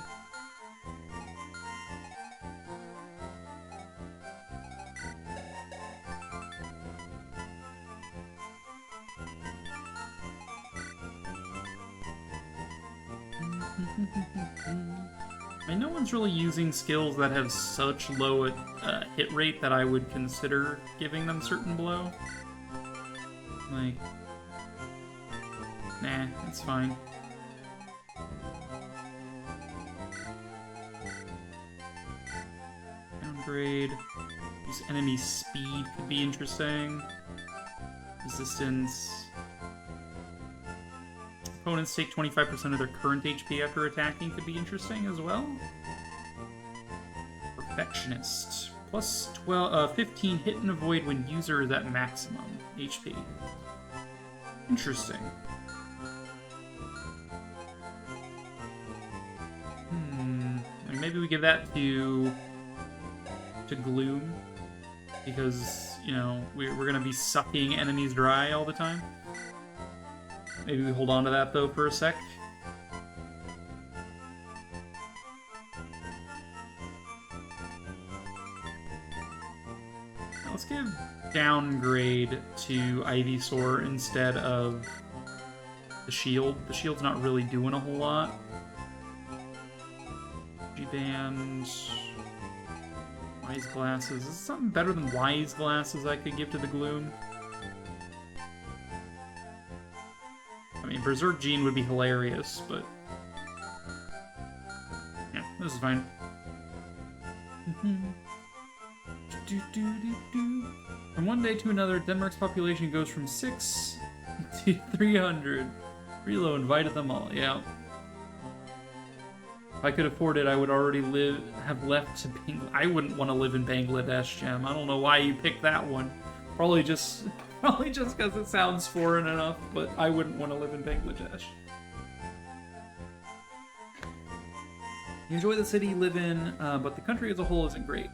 No one's really using skills that have such low hit rate that I would consider giving them Certain Blow. Like, nah, it's fine. Downgrade. Use enemy speed could be interesting. Resistance. Opponents take 25% of their current HP after attacking could be interesting as well. Perfectionist. Plus 15 hit and avoid when user is at maximum HP. Interesting. Maybe we give that to Gloom. Because, you know, we're going to be sucking enemies dry all the time. Maybe we hold on to that, though, for a sec. Let's give Downgrade to Ivysaur instead of the Shield. The Shield's not really doing a whole lot. G-Band... Wise Glasses. Is there something better than Wise Glasses I could give to the Gloom? I mean, Berserk Gene would be hilarious, but... yeah, this is fine. From one day to another, Denmark's population goes from 6 to 300. Relo invited them all, yeah. If I could afford it, I would already have left to Bangladesh. I wouldn't want to live in Bangladesh, Gem. I don't know why you picked that one. Probably just because it sounds foreign enough, but I wouldn't want to live in Bangladesh. You enjoy the city you live in, but the country as a whole isn't great.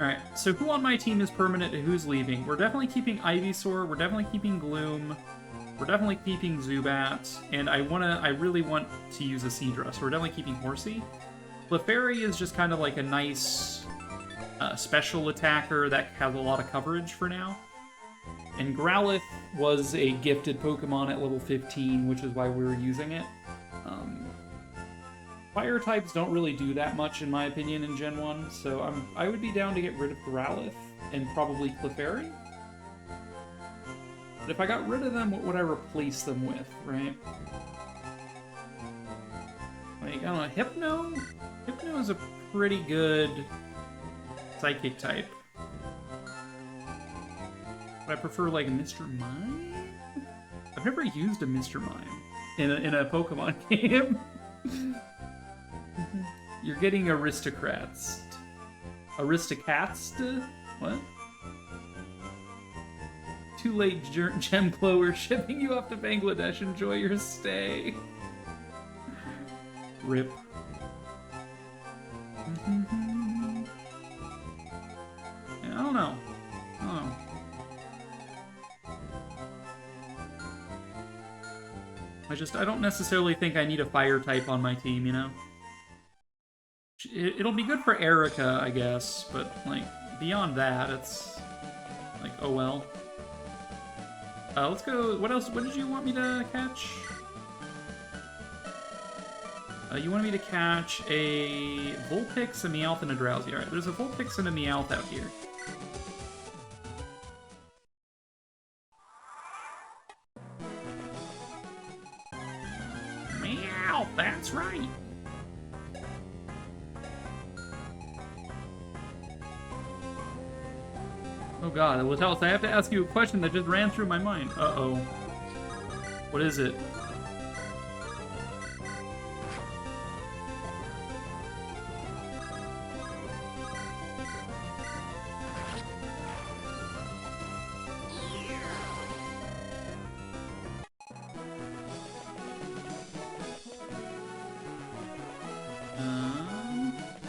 Alright, so who on my team is permanent and who's leaving? We're definitely keeping Ivysaur, we're definitely keeping Gloom, we're definitely keeping Zubat, and I really want to use a Seadra, so we're definitely keeping Horsey. Clefairy is just kind of like a nice special attacker that has a lot of coverage for now. And Growlithe was a gifted Pokemon at level 15, which is why we were using it. Fire types don't really do that much, in my opinion, in Gen 1, so I would be down to get rid of Growlithe and probably Clefairy. But if I got rid of them, what would I replace them with, right? Like, I don't know, Hypno? Hypno is a pretty good Psychic type. But I prefer, like, Mr. Mime? I've never used a Mr. Mime in a Pokemon game. You're getting Aristocrats. Aristocats? What? Too late, Gemclo. We're shipping you off to Bangladesh. Enjoy your stay. Rip. Yeah, I don't know. I don't necessarily think I need a fire type on my team, you know? It'll be good for Erica, I guess, but, like, beyond that, it's, like, oh well. Let's go, what else, what did you want me to catch? You wanted me to catch a Vulpix, a Meowth, and a Drowsy. Alright, there's a Vulpix and a Meowth out here. Meow, that's right. Oh god, Latalis, I have to ask you a question that just ran through my mind. Uh-oh. What is it?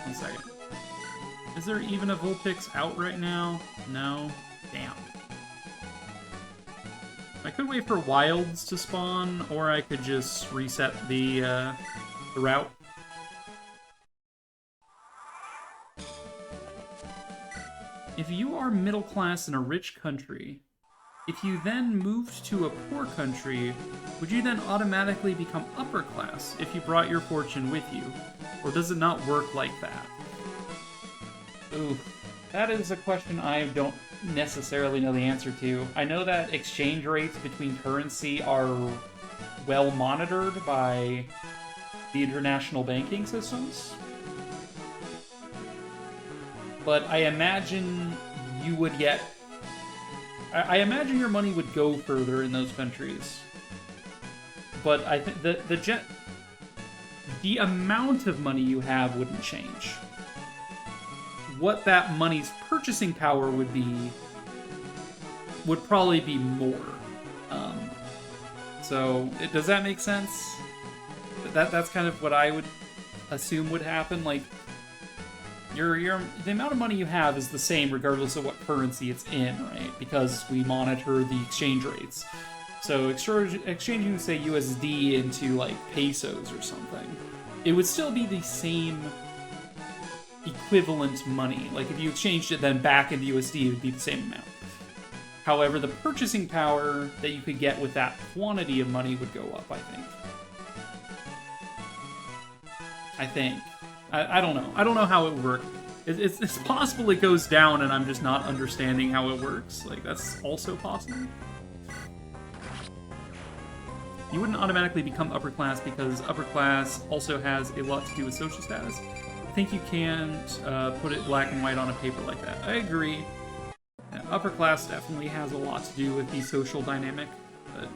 One second. Is there even a Vulpix out right now? No? Damn. I could wait for wilds to spawn, or I could just reset the route. If you are middle class in a rich country, if you then moved to a poor country, would you then automatically become upper class if you brought your fortune with you? Or does it not work like that? Ooh, that is a question I don't necessarily know the answer to. I know that exchange rates between currency are well monitored by the international banking systems. But I imagine you would get... I imagine your money would go further in those countries. But I think the amount of money you have wouldn't change. What that money's purchasing power would be would probably be more. Does that make sense? That's kind of what I would assume would happen. Like, the amount of money you have is the same regardless of what currency it's in, right? Because we monitor the exchange rates. So exchanging, say, USD into, like, pesos or something, it would still be the same equivalent money. Like, if you exchanged it then back into USD, it would be the same amount. However, the purchasing power that you could get with that quantity of money would go up, I think. I don't know. I don't know how it would work. It's possible it goes down and I'm just not understanding how it works. Like, that's also possible. You wouldn't automatically become upper class because upper class also has a lot to do with social status. I think you can't put it black and white on a paper like that. I agree. Yeah, upper class definitely has a lot to do with the social dynamic, but...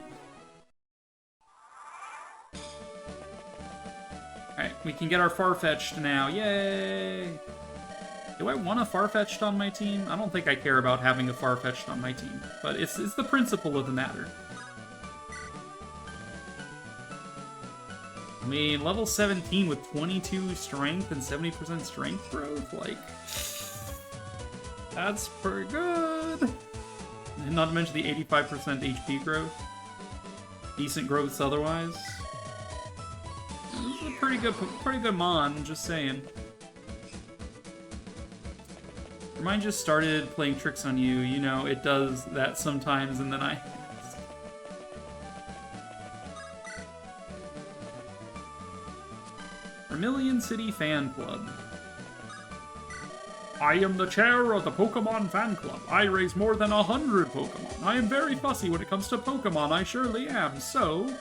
Alright, we can get our Farfetch'd now. Yay! Do I want a Farfetch'd on my team? I don't think I care about having a Farfetch'd on my team, but it's the principle of the matter. I mean, level 17 with 22 strength and 70% strength growth, like... That's pretty good! And not to mention the 85% HP growth. Decent growths otherwise. This is a pretty good mon, just saying. Mine just started playing tricks on you. You know, it does that sometimes, and then I... Vermilion City Fan Club. I am the chair of the Pokemon Fan Club. I raise more than 100 Pokemon. I am very fussy when it comes to Pokemon, I surely am. So,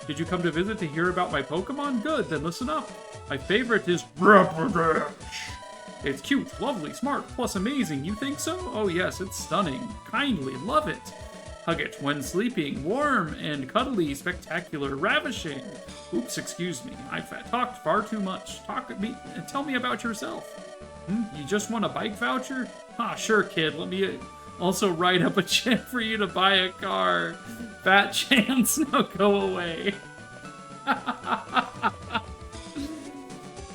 did you come to visit to hear about my Pokemon? Good, then listen up. My favorite is Rapidash. It's cute, lovely, smart, plus amazing. You think so? Oh yes, it's stunning. Kindly, love it. Hug it when sleeping. Warm and cuddly, spectacular, ravishing. Oops, excuse me. I've talked far too much. Tell me about yourself. You just want a bike voucher? Ah, sure, kid. Let me also write up a check for you to buy a car. Fat chance. Now go away.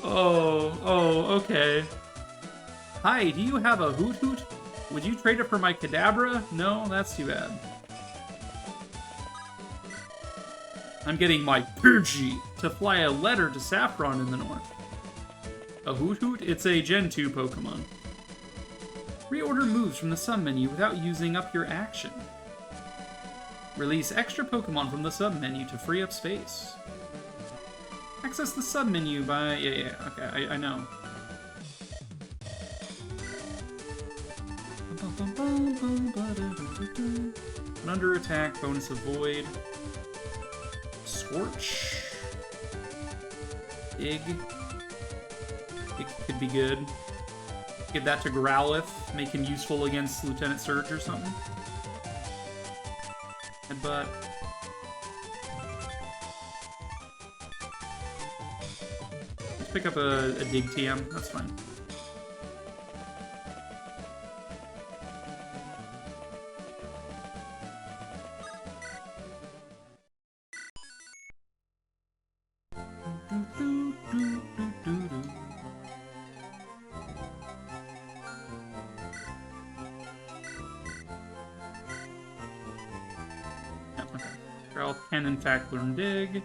Oh, okay. Hi, do you have a Hoot Hoot? Would you trade it for my Kadabra? No, that's too bad. I'm getting my Pidgey to fly a letter to Saffron in the north. A Hoot Hoot? It's a Gen 2 Pokemon. Reorder moves from the sub menu without using up your action. Release extra Pokemon from the sub menu to free up space. Access the sub menu by... Yeah, okay, I know. Under attack, bonus avoid. Scorch. Dig. It could be good. Give that to Growlithe, make him useful against Lieutenant Surge or something. Headbutt. Let's pick up a Dig TM, that's fine. Can in fact learn Dig.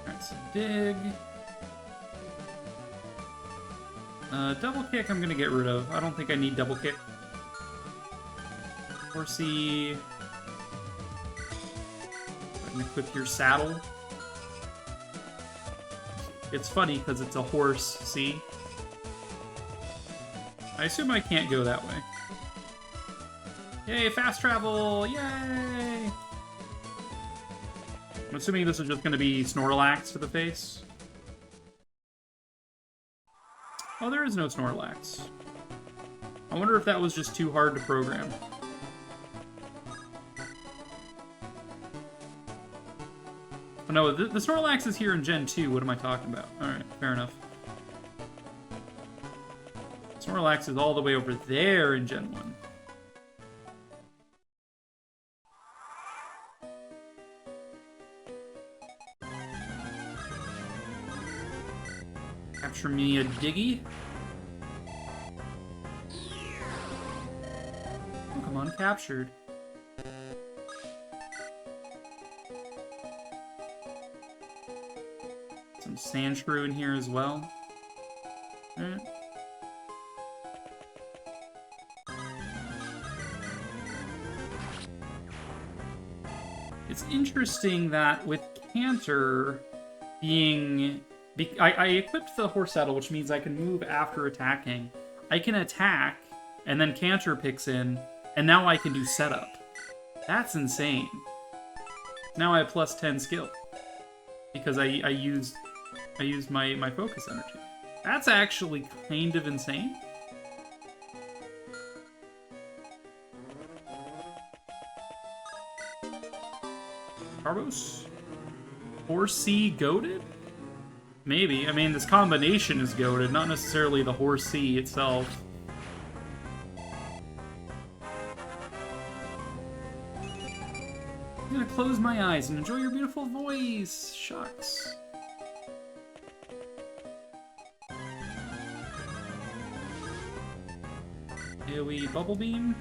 That's Dig. Double Kick I'm gonna get rid of. I don't think I need Double Kick. Horsey. Equip your saddle. It's funny because it's a horse, see? I assume I can't go that way. Yay, fast travel! Yay! I'm assuming this is just going to be Snorlax to the face. Oh, there is no Snorlax. I wonder if that was just too hard to program. Oh, no, the Snorlax is here in Gen 2. What am I talking about? Alright, fair enough. Snorlax is all the way over there in Gen 1. Capture me a Diggy. Pokemon captured. Some Sandshrew in here as well. Alright. It's interesting that with Canter being... I equipped the horse saddle, which means I can move after attacking. I can attack, and then Canter picks in, and now I can do setup. That's insane. Now I have plus 10 skill. Because I used my focus energy. That's actually kind of insane. Carbos? Horsey goated? Maybe. I mean, this combination is goated, not necessarily the Horsey itself. I'm gonna close my eyes and enjoy your beautiful voice. Shucks. AoE Bubble Beam.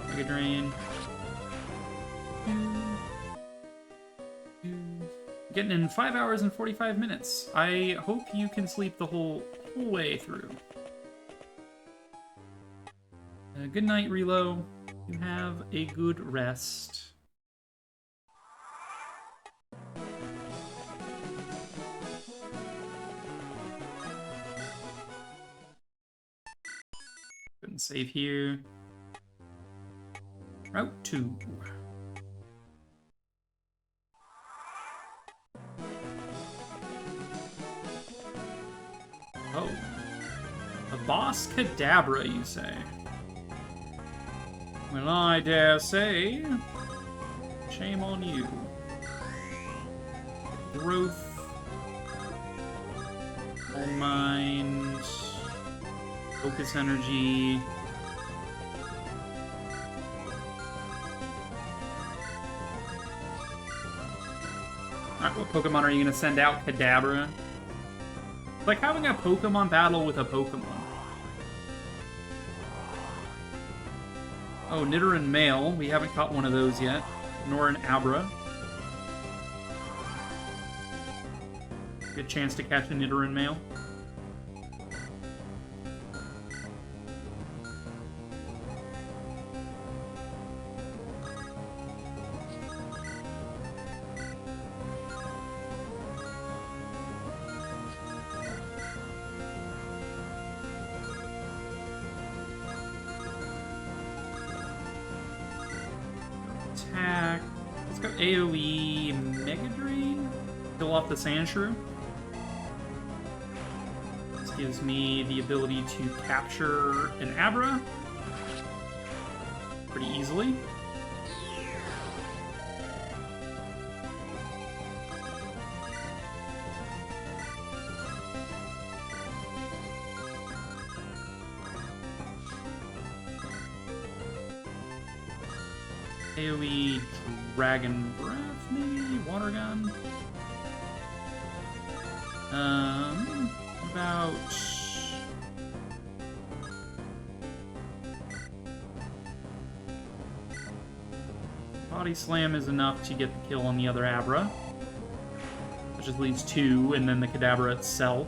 Mega Drain. Getting in 5 hours and 45 minutes. I hope you can sleep the whole way through. Good night, Relo. You have a good rest. Couldn't save here. Route 2. Oh. A boss Kadabra, you say? Well, I dare say. Shame on you. Growth. All Mind. Focus Energy. Alright, what Pokemon are you going to send out? Kadabra? It's like having a Pokemon battle with a Pokemon. Oh, Nidoran male. We haven't caught one of those yet. Nor an Abra. Good chance to catch a Nidoran male. Attack. Let's go AoE Mega Drain. Kill off the Sandshrew. This gives me the ability to capture an Abra pretty easily. AoE Dragon Breath, maybe? Water Gun? About... Body Slam is enough to get the kill on the other Abra. Which just leaves 2, and then the Kadabra itself.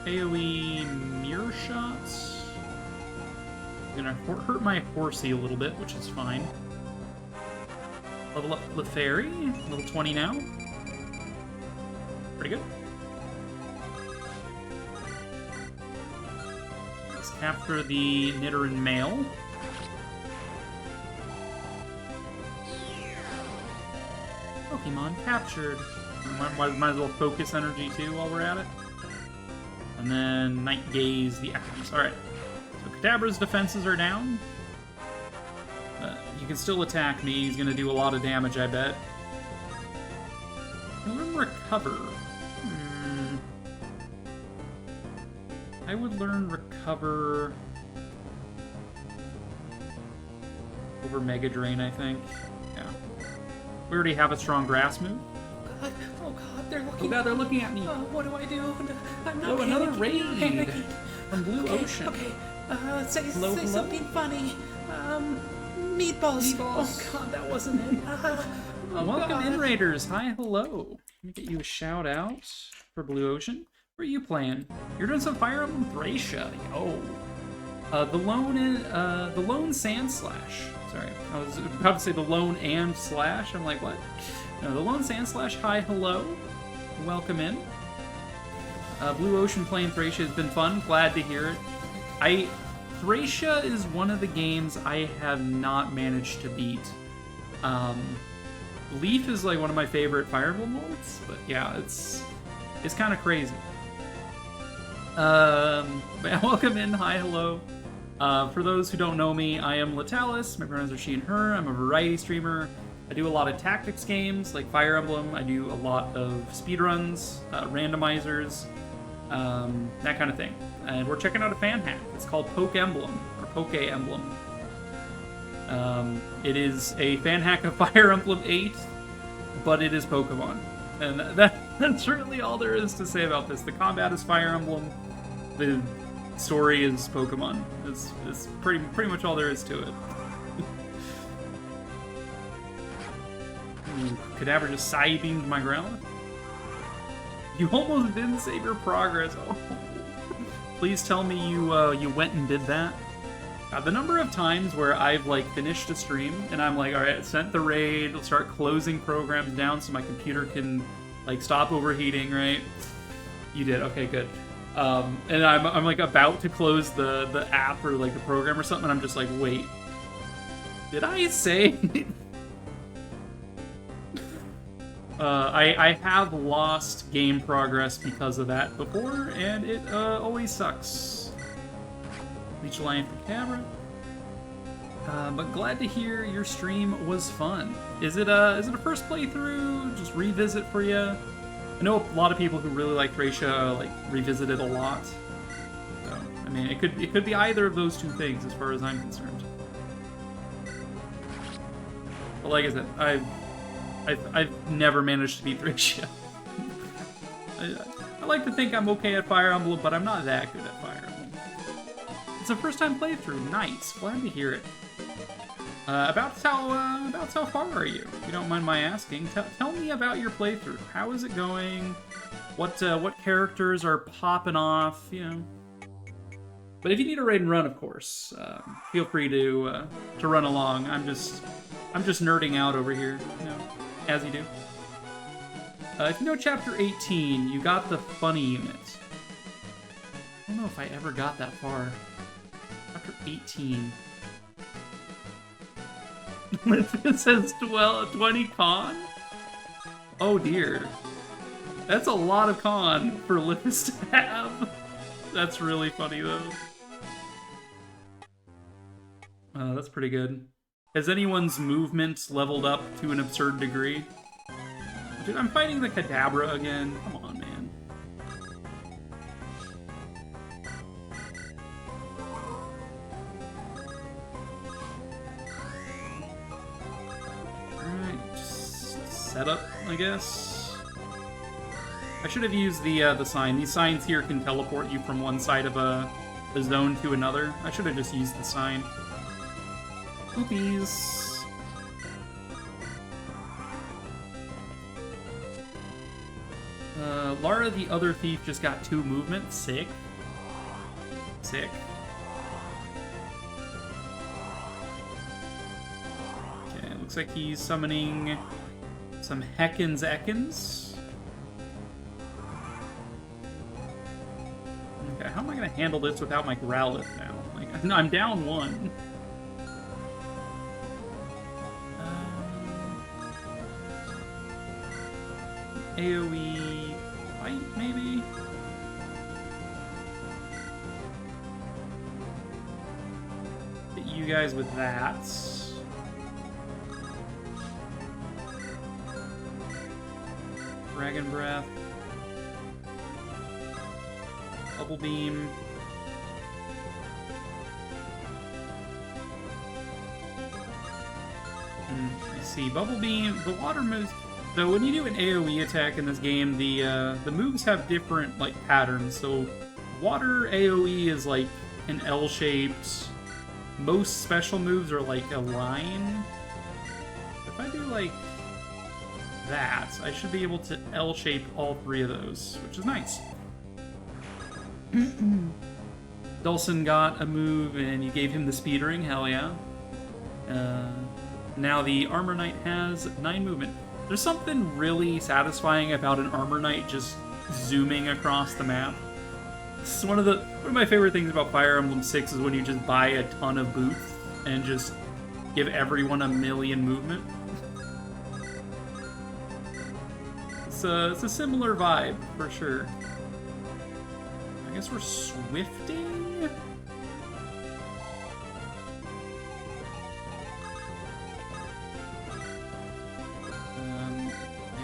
AoE Mirror Shots. Gonna hurt my Horsey a little bit, which is fine. Level up Lefairy, level 20 now. Pretty good. Let's capture the Nidoran male. Pokemon captured. Might as well focus energy too while we're at it. And then Night Gaze the Echoes. Alright. So Kadabra's defenses are down. He can still attack me. He's going to do a lot of damage, I bet. He'll learn Recover. I would learn Recover over Mega Drain, I think. Yeah. We already have a strong Grass move. Oh god, they're looking. Oh god, they're looking at me. What do I do? I'm not Oh, another panicking. raid Panicking. from Blue Ocean. Okay. Say Hello? something funny. Meatballs. Meatballs. Oh god, that wasn't it. Welcome god. in, Raiders. Hi, hello. Let me get you a shout out for Blue Ocean. Where are you playing? You're doing some Fire Emblem Thracia. Yo. The lone Sand Slash. Sorry, I was about to say the lone and slash. I'm like, what? No, the lone Sand Slash. Hi, hello. Welcome in. Blue Ocean playing Thracia has been fun. Glad to hear it. Thracia is one of the games I have not managed to beat. Leaf is like one of my favorite Fire Emblem modes, but yeah, it's kind of crazy. But welcome in, hi, hello. For those who don't know me, I am Latalis. My pronouns are she and her. I'm a variety streamer. I do a lot of tactics games like Fire Emblem. I do a lot of speedruns, randomizers, that kind of thing. And we're checking out a fan hack. It's called Pokemblem, or Pokemblem. It is a fan hack of Fire Emblem 8, but it is Pokemon. And that's really all there is to say about this. The combat is Fire Emblem. The story is Pokemon. It's pretty much all there is to it. Ooh, Kadabra just side-beamed my Growlithe. You almost didn't save your progress. Oh. Please tell me you went and did that. The number of times where I've like finished a stream and I'm like, all right, sent the raid, I'll start closing programs down so my computer can like stop overheating, right? You did, okay, good. And I'm like about to close the app or like the program or something, and I'm just like, wait, did I say? I have lost game progress because of that before, and it always sucks. Leech Lion for camera. But glad to hear your stream was fun. Is it a first playthrough? Just revisit for you? I know a lot of people who really like Thracia like revisit it a lot. So I mean, it could be either of those two things as far as I'm concerned. But like I said, I've never managed to beat Thracia. I like to think I'm okay at Fire Emblem, but I'm not that good at Fire Emblem. It's a first-time playthrough. Nice. Glad to hear it. About how far are you? If you don't mind my asking, tell me about your playthrough. How is it going? What characters are popping off? You know. But if you need a raid and run, of course, feel free to run along. I'm just nerding out over here, you know, as you do. If you know Chapter 18, you got the funny unit. I don't know if I ever got that far. Chapter 18. It says 20 con? Oh dear. That's a lot of con for Lippis to have. That's really funny though. That's pretty good. Has anyone's movements leveled up to an absurd degree? Dude, I'm fighting the Kadabra again. Come on, man. Alright, just set up, I guess. I should have used the sign. These signs here can teleport you from one side of a zone to another. I should have just used the sign. Oopies. Lara the Other Thief just got 2 movement. Sick. Sick. Okay, looks like he's summoning some Heckens Ekans. Okay, how am I gonna handle this without my Growlithe now? Like, no, I'm down 1. AoE fight, maybe? Hit you guys with that. Dragon Breath. Bubble Beam. I see. Bubble Beam. The water moves. So when you do an AoE attack in this game, the moves have different like patterns. So water AoE is like an L-shaped. Most special moves are like a line. If I do like that, I should be able to L-shape all 3 of those, which is nice. Dulcin got a move and you gave him the speed ring. Hell yeah. Now the Armor Knight has 9 movement. There's something really satisfying about an Armor Knight just zooming across the map. This is one of my favorite things about Fire Emblem 6 is when you just buy a ton of boots and just give everyone a million movement. It's a similar vibe, for sure. I guess we're swifting?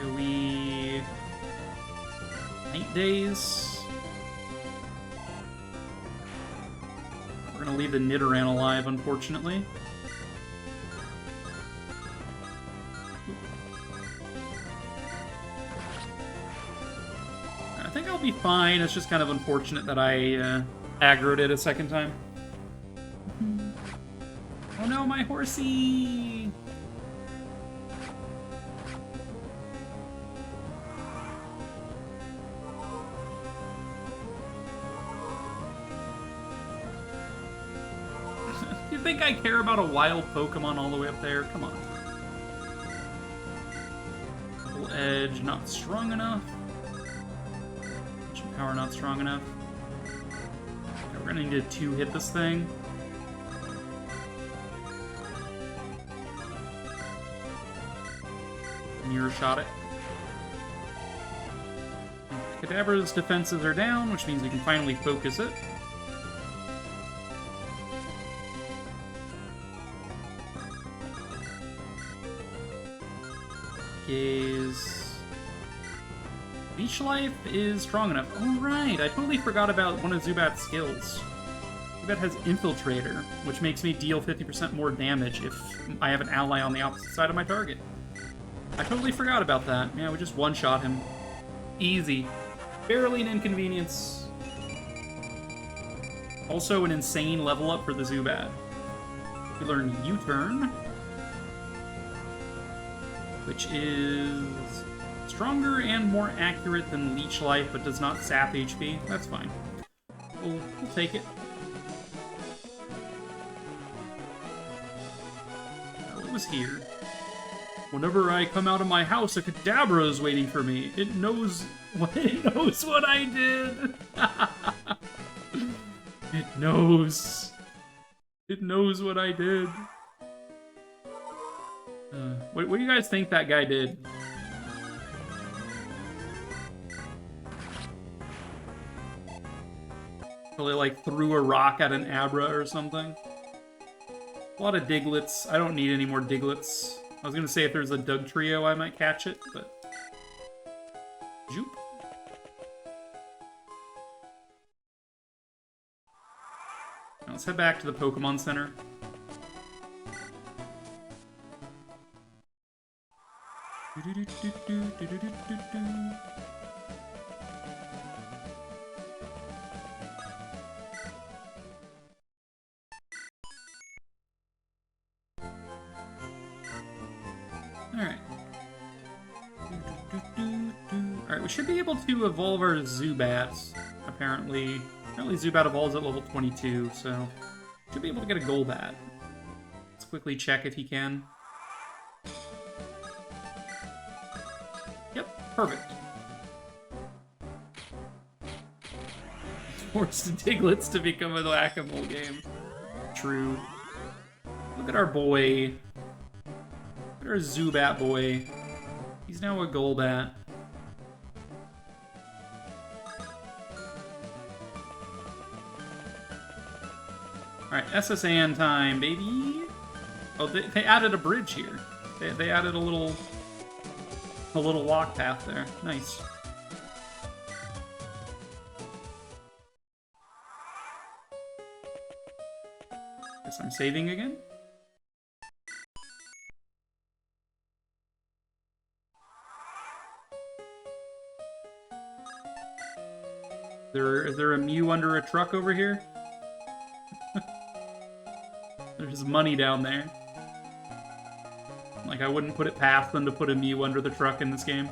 AoE 8 days. We're gonna leave the Nidoran alive, unfortunately. I think I'll be fine. It's just kind of unfortunate that I aggroed it a second time. Oh no, my horsey! You think I care about a wild Pokemon all the way up there? Come on. Double Edge, not strong enough. Power not strong enough. Okay, we're gonna need to 2-hit this thing. Mirror shot it. Kadabra's defenses are down, which means we can finally focus it. Leech Life is strong enough. Oh, right. I totally forgot about one of Zubat's skills. Zubat has Infiltrator, which makes me deal 50% more damage if I have an ally on the opposite side of my target. I totally forgot about that. Yeah, we just one-shot him. Easy. Barely an inconvenience. Also an insane level up for the Zubat. We learn U-Turn, which is stronger and more accurate than Leech Life, but does not sap HP. That's fine. We'll take it. What was here? Whenever I come out of my house, a Kadabra is waiting for me. It knows what I did. It knows. It knows what I did. What do you guys think that guy did? Probably like threw a rock at an Abra or something. A lot of Diglets. I don't need any more Diglets. I was gonna say if there's a Doug Trio, I might catch it, but... Zoop. Now let's head back to the Pokemon Center. Alright. Alright, we should be able to evolve our Zubats, apparently. Apparently Zubat evolves at level 22, so... should be able to get a Golbat. Let's quickly check if he can. Yep, perfect. Forced Diglets to become a whack-a-mole game. True. Look at our boy. Look at our Zubat boy. He's now a Golbat. Alright, SSAN time, baby! Oh, they added a bridge here. They added a little walk path there. Nice. Guess I'm saving again? Is there a Mew under a truck over here? There's money down there. Like, I wouldn't put it past them to put a Mew under the truck in this game.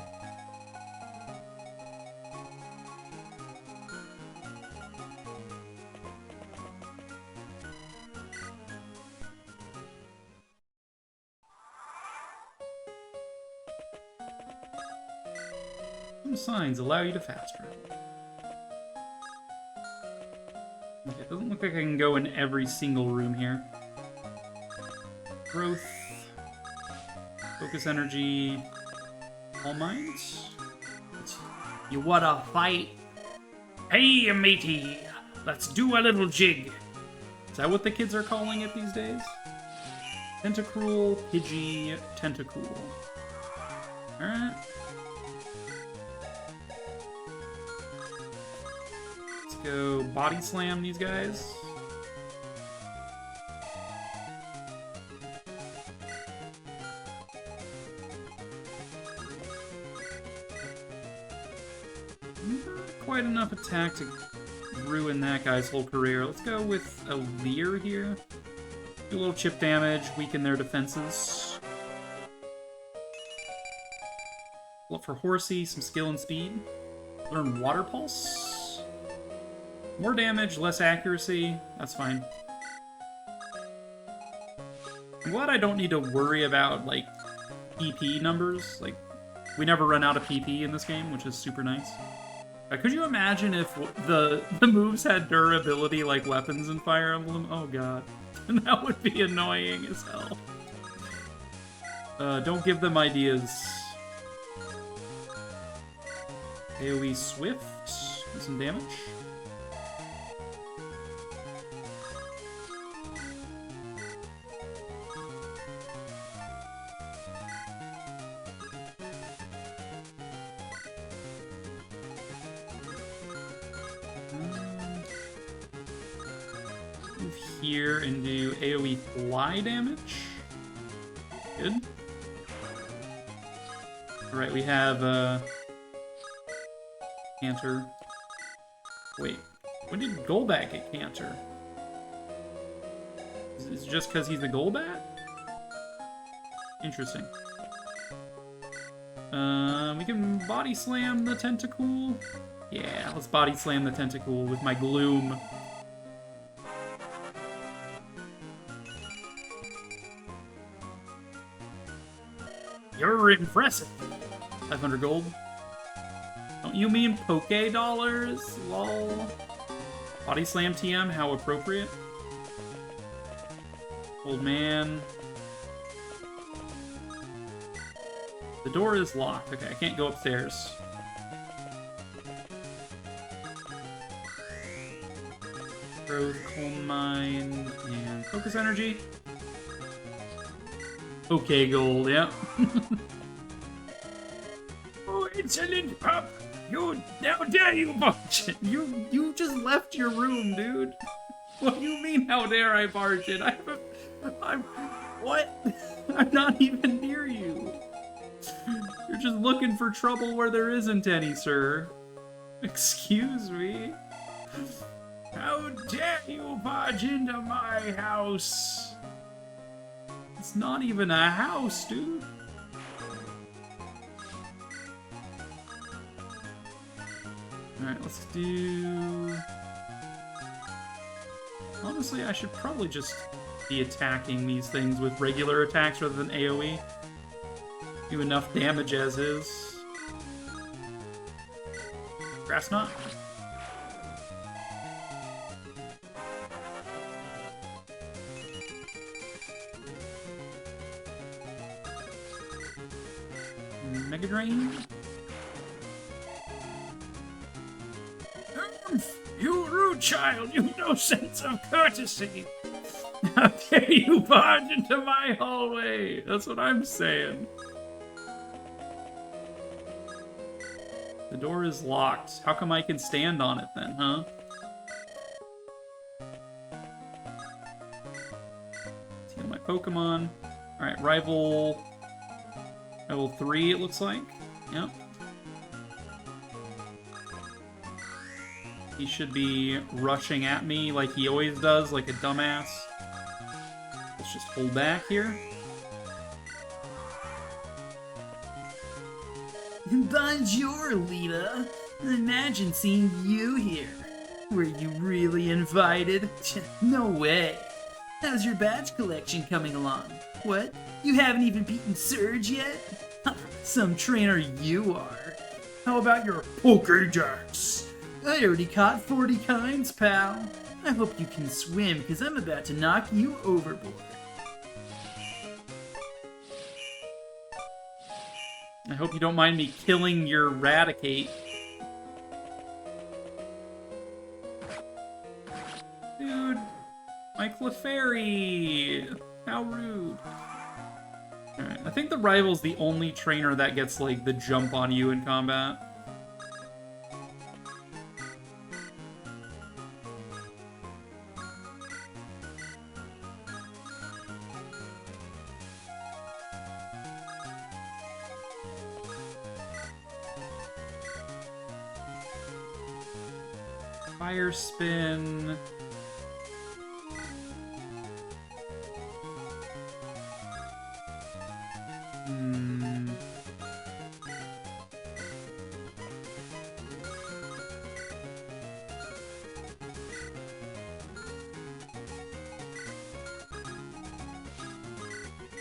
Some signs allow you to fast travel. Okay, it doesn't look like I can go in every single room here. Growth. Focus energy. All mines? You wanna fight? Hey, matey! Let's do a little jig. Is that what the kids are calling it these days? Tentacruel, Pidgey, Tentacool. Alright. Let's go body slam these guys. Quite enough attack to ruin that guy's whole career. Let's go with a Leer here. Do a little chip damage, weaken their defenses. Look for Horsey, some skill and speed. Learn Water Pulse. More damage, less accuracy. That's fine. I'm glad I don't need to worry about, like, PP numbers. Like, we never run out of PP in this game, which is super nice. Could you imagine if the moves had durability like weapons in Fire Emblem? Oh god. That would be annoying as hell. Don't give them ideas. AoE Swift. Do some damage. Here and do AoE fly damage. Good. Alright, we have Cancer. Wait, when did Golbat get Cancer? Is it just because he's a Golbat? Interesting. We can body slam the Tentacool. Yeah, let's body slam the Tentacool with my Gloom. You're impressive. 500 gold. Don't you mean Poke dollars? Lol. Body slam TM, how appropriate. Old man. The door is locked. Okay, I can't go upstairs. Growth, Coal Mine, and Focus Energy. Okay, gold, yeah. Oh, excellent, pup. How dare you barge in? You just left your room, dude. What do you mean, how dare I barge in? What? I'm not even near you. You're just looking for trouble where there isn't any, sir. Excuse me? How dare you barge into my house? It's not even a house, dude. Alright, let's do... Honestly, I should probably just be attacking these things with regular attacks rather than AoE. Do enough damage as is. Grass Knot. Mega Drain. You rude child, you've no sense of courtesy. How dare you barge into my hallway? That's what I'm saying. The door is locked. How come I can stand on it then, huh? Heal my Pokemon. Alright, Rival 3, it looks like. Yep. He should be rushing at me like he always does, like a dumbass. Let's just hold back here. Bonjour, Lita. Imagine seeing you here. Were you really invited? No way. How's your badge collection coming along? What? You haven't even beaten Surge yet? Some trainer you are. How about your Pokédex? I already caught 40 kinds, pal. I hope you can swim, because I'm about to knock you overboard. I hope you don't mind me killing your Raticate. Dude, my Clefairy! How rude. Alright, I think the Rival's the only trainer that gets, like, the jump on you in combat. Fire Spin.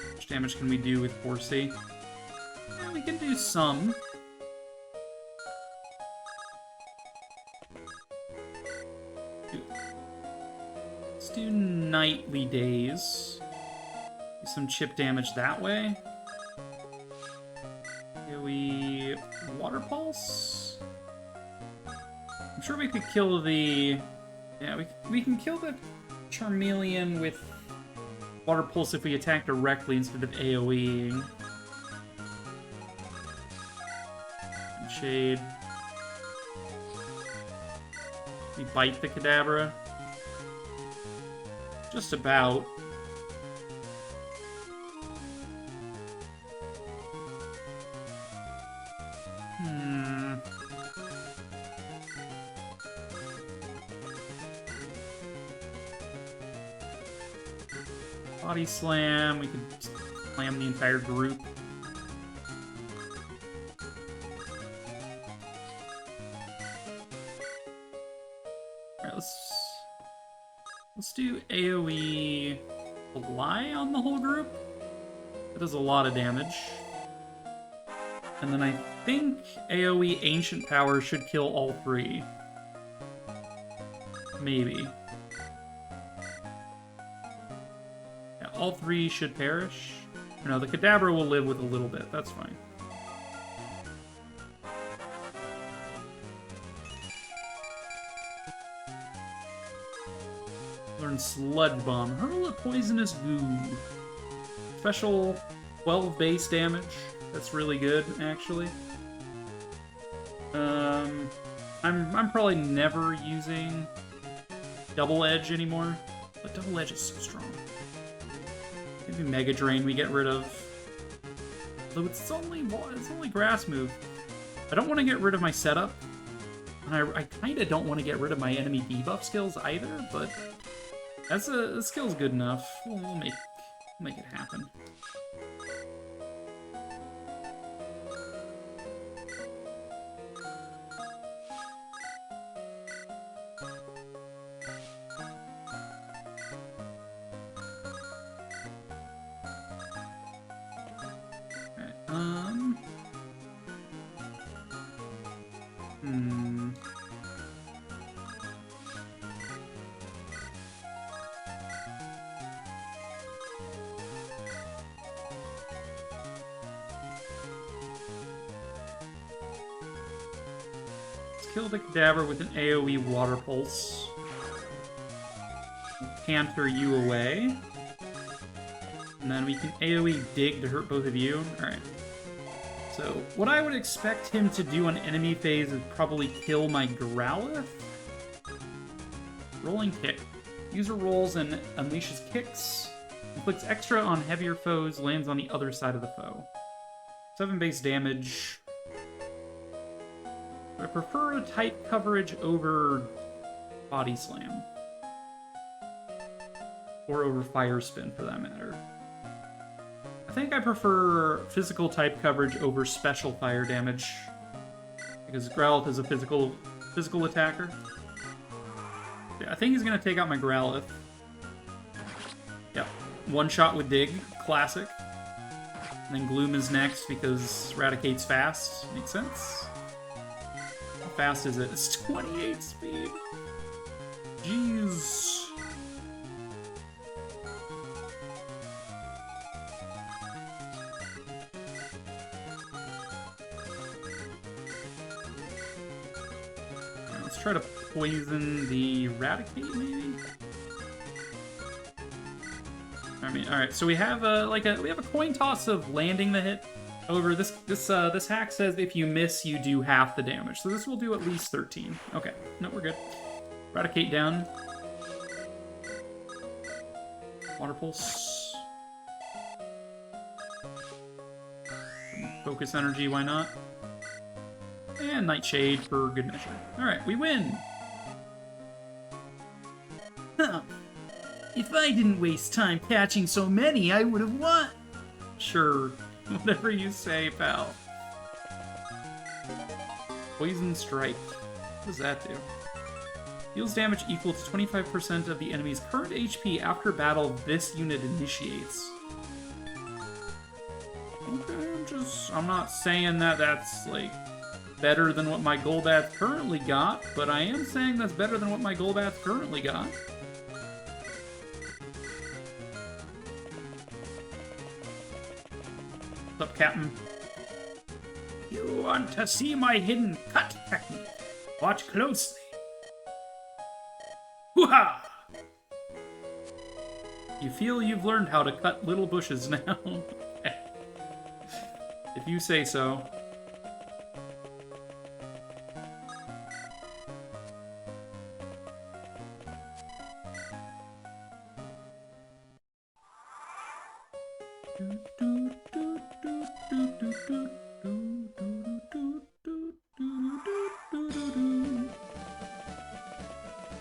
How much damage can we do with Horsey? Yeah, we can do some. Let's do Nightly Days. Do some chip damage that way. Do we Water Pulse? I'm sure we could kill the... Yeah, we can kill the Charmeleon with Water Pulse if we attack directly instead of AoEing. Shade. We bite the Kadabra. Just about. Body slam. We can slam the entire group. Alright, let's do AoE Fly on the whole group. It does a lot of damage. And then I think AoE Ancient Power should kill all three. Maybe. Yeah, all three should perish. No, the Kadabra will live with a little bit. That's fine. Learn Sludge Bomb. Hurl a poisonous goo. Special 12 base damage. That's really good, actually. I'm probably never using Double Edge anymore, but Double Edge is so strong. Maybe Mega Drain we get rid of. Though it's only grass move. I don't want to get rid of my setup, and I kind of don't want to get rid of my enemy debuff skills either. But the skill's good enough. We'll make it happen. Kill the Cadaver with an AoE Water Pulse. Canter you away. And then we can AoE Dig to hurt both of you. Alright. So, what I would expect him to do on enemy phase is probably kill my Growlithe. Rolling Kick. User rolls and unleashes kicks. Inflicts extra on heavier foes, lands on the other side of the foe. 7 base damage. I prefer type coverage over Body Slam. Or over Fire Spin, for that matter. I think I prefer physical type coverage over special fire damage. Because Growlithe is a physical attacker. Yeah, I think he's going to take out my Growlithe. Yep. One shot with Dig. Classic. And then Gloom is next because Raticate's fast. Makes sense. How fast is it? It's 28 speed. Jeez. Let's try to poison the Raticate, maybe. All right. So we have a coin toss of landing the hit. However, this hack says if you miss, you do half the damage. So this will do at least 13. Okay, no, we're good. Raticate down. Water Pulse. Focus Energy, why not? And Nightshade for good measure. Alright, we win! Huh. If I didn't waste time catching so many, I would have won! Sure. Whatever you say, pal. Poison Strike. What does that do? Deals damage equal to 25% of the enemy's current HP after battle this unit initiates. Okay, I'm not saying that that's, like, better than what my Golbath currently got, but I am saying that's better than what my Golbath currently got. What's up, Captain? You want to see my hidden cut technique? Watch closely. Hoo-ha! You feel you've learned how to cut little bushes now. If you say so.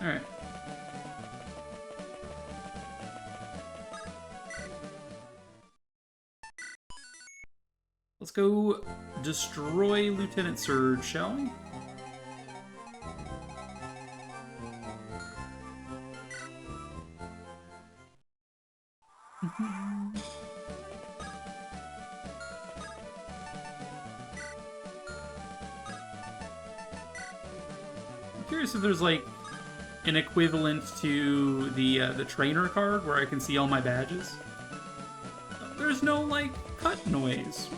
Alright. let's go destroy Lieutenant Surge, shall we? I'm curious if there's like an equivalent to the trainer card where I can see all my badges. There's no like cut noise.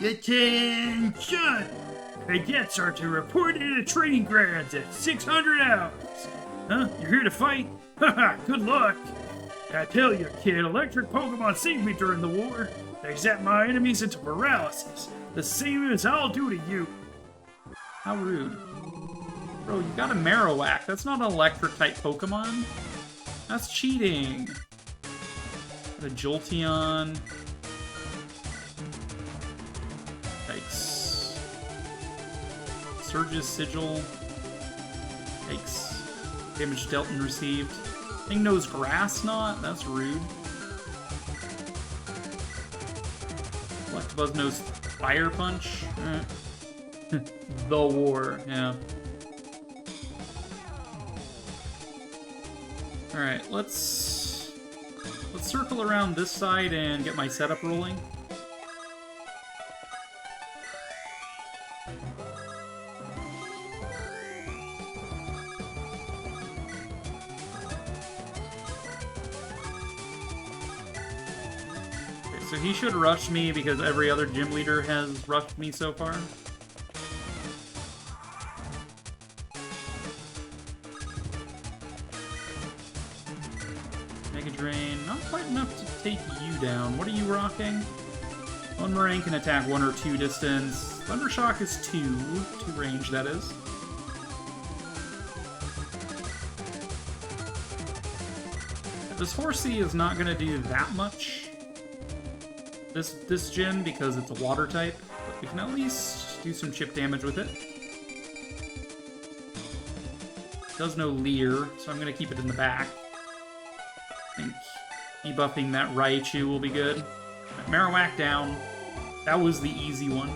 Attention! Cadets are to report in at training grounds at 600 hours. Huh? You're here to fight? Haha, good luck. I tell you, kid, electric Pokemon saved me during the war. They zap my enemies into paralysis, the same as I'll do to you. How rude. Bro, you got a Marowak. That's not an electric-type Pokemon. That's cheating. Got a Jolteon. Yikes. Surge's Sigil. Yikes. Damage dealt and received. Thing knows Grass Knot? That's rude. Electabuzz knows Fire Punch? The War, yeah. Alright, let's circle around this side and get my setup rolling. Okay, so he should rush me because every other gym leader has rushed me so far. Drain, not quite enough to take you down. What are you rocking? One Moraine can attack 1 or 2 distance. Thundershock is 2 range, that is. This Horsey is not going to do that much this gen because it's a water type, but we can at least do some chip damage with it. It does no Leer, so I'm going to keep it in the back. I think debuffing that Raichu will be good. Marowak down. That was the easy one.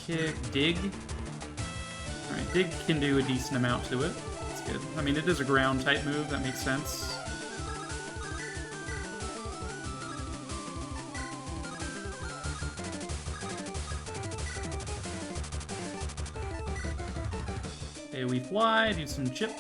Kick, Dig. Alright, Dig can do a decent amount to it. Good. I mean, it is a ground type move, that makes sense. Okay, we fly, do some chip.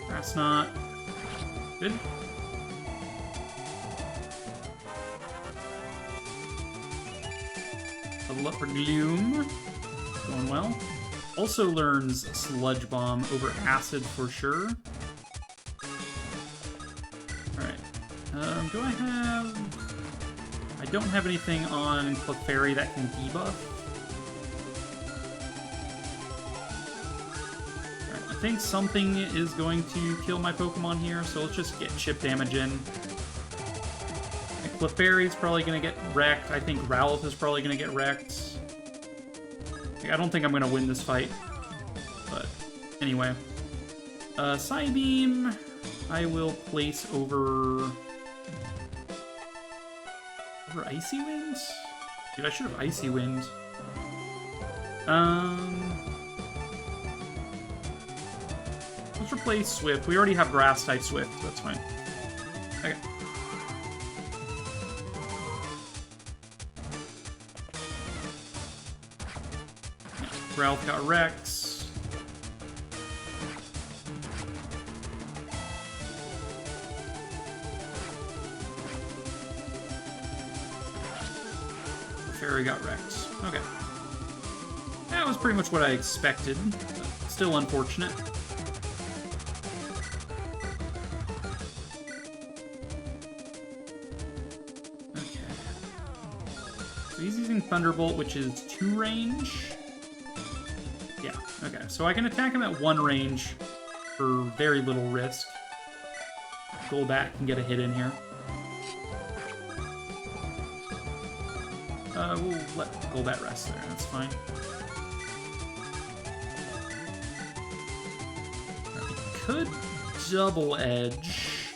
That's not good. Level up for Gloom. Going well. Also learns Sludge Bomb over Acid for sure. Alright. Do I have... I don't have anything on Clefairy that can debuff. I think something is going to kill my Pokemon here, so let's just get chip damage in. Clefairy's probably going to get wrecked. I think Rowlet is probably going to get wrecked. I don't think I'm going to win this fight. But anyway. Psybeam, I will place over Icy Wind? Dude, I should have Icy Wind. Let's replace Swift. We already have Grass-type Swift, so that's fine. Okay. Ralph got Rex. Fairy got Rex. Okay. That was pretty much what I expected, but still unfortunate. So he's using Thunderbolt, which is 2 range. Yeah, okay. So I can attack him at 1 range for very little risk. Golbat can get a hit in here. We'll let Golbat rest there, that's fine. We could double edge.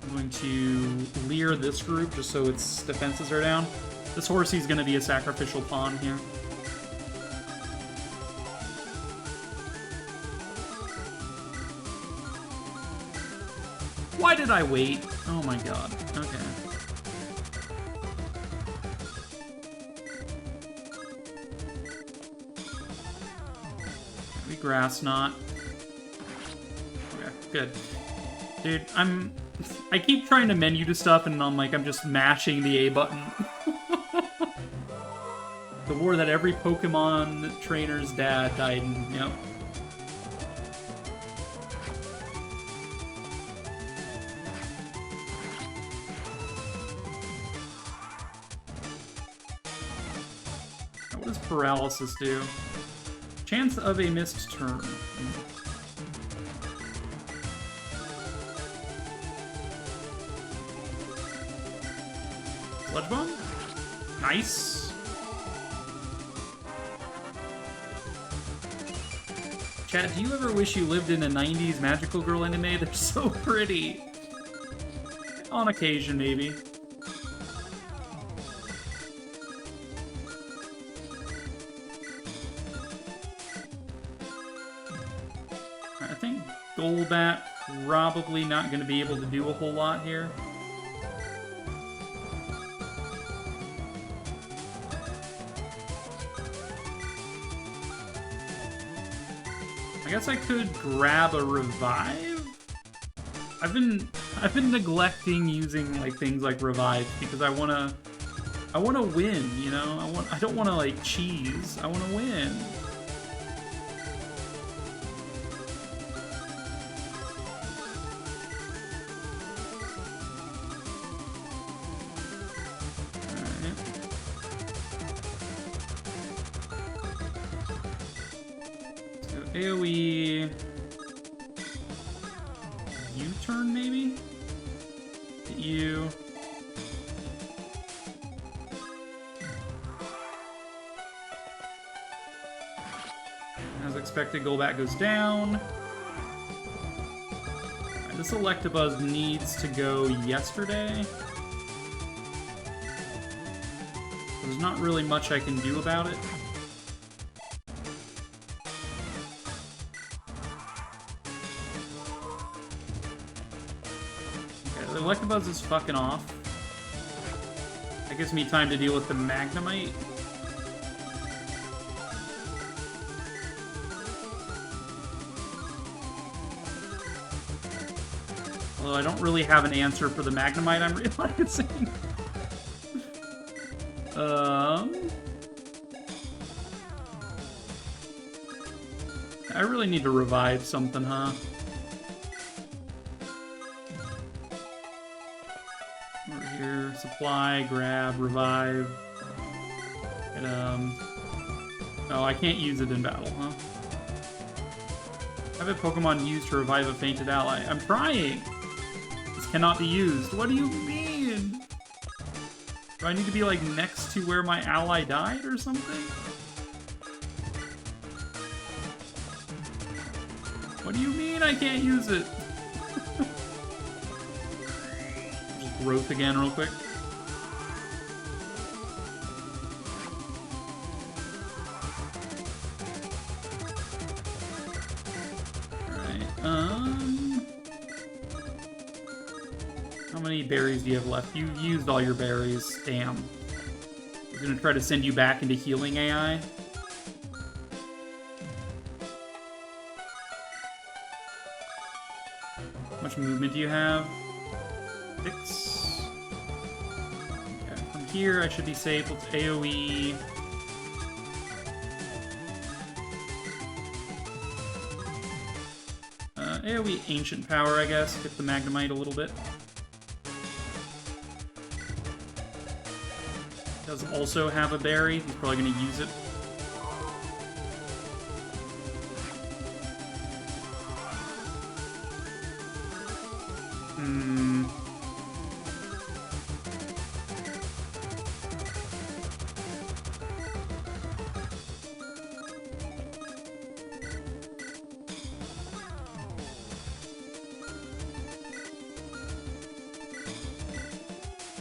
I'm going to Leer this group just so its defenses are down. This Horsey's going to be a sacrificial pawn here. Why did I wait? Oh my god. Okay. We Grass Knot. Okay, good. Dude, I keep trying to menu to stuff and I'm just mashing the A button. The war that every Pokemon trainer's dad died in, yep. What does paralysis do? Chance of a missed turn. Sludge Bomb? Nice. Chat, do you ever wish you lived in a 90s magical girl anime? They're so pretty. On occasion, maybe. I think Golbat probably not going to be able to do a whole lot here. I guess I could grab a revive. I've been neglecting using things like revive because I wanna win, you know? I don't wanna cheese. I wanna win. AoE U-turn, maybe? Hit you. As expected, Golbat goes down. Right, this Electabuzz needs to go yesterday. There's not really much I can do about it. Electabuzz is fucking off. That gives me time to deal with the Magnemite. Although I don't really have an answer for the Magnemite, I'm realizing. I really need to revive something, huh? Supply, grab, revive. And, oh, I can't use it in battle, huh? Have a Pokemon used to revive a fainted ally. I'm trying! This cannot be used. What do you mean? Do I need to be, next to where my ally died or something? What do you mean I can't use it? Just growth again real quick. How many berries do you have left? You used all your berries. Damn. I was gonna try to send you back into healing AI. How much movement do you have? 6. Okay, from here I should be safe with AoE. AoE Ancient Power, I guess. Hit the Magnemite a little bit. Does also have a berry. He's probably going to use it.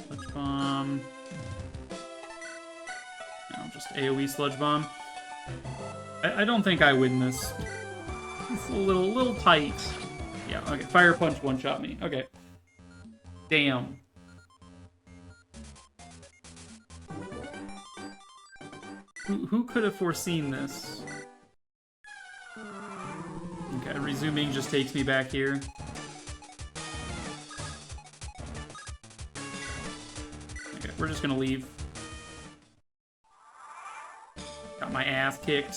Sludge Bomb. No, just AoE Sludge Bomb. I don't think I win this. It's a little tight. Yeah, okay. Fire Punch one-shot me. Okay. Damn. Who could have foreseen this? Okay, resuming just takes me back here. Okay, we're just gonna leave. Got my ass kicked.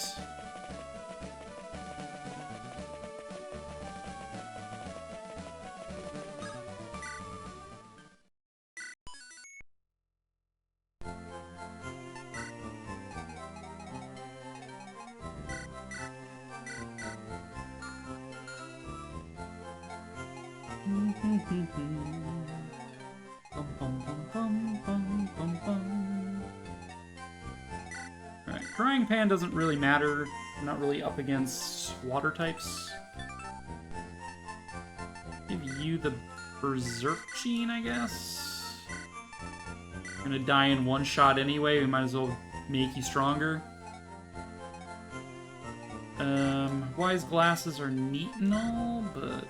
Alright, Drying Pan doesn't really matter. I'm not really up against water types. Give you the Berserk Gene, I guess. I'm gonna die in one shot anyway, we might as well make you stronger. Wise Glasses are neat and all, but...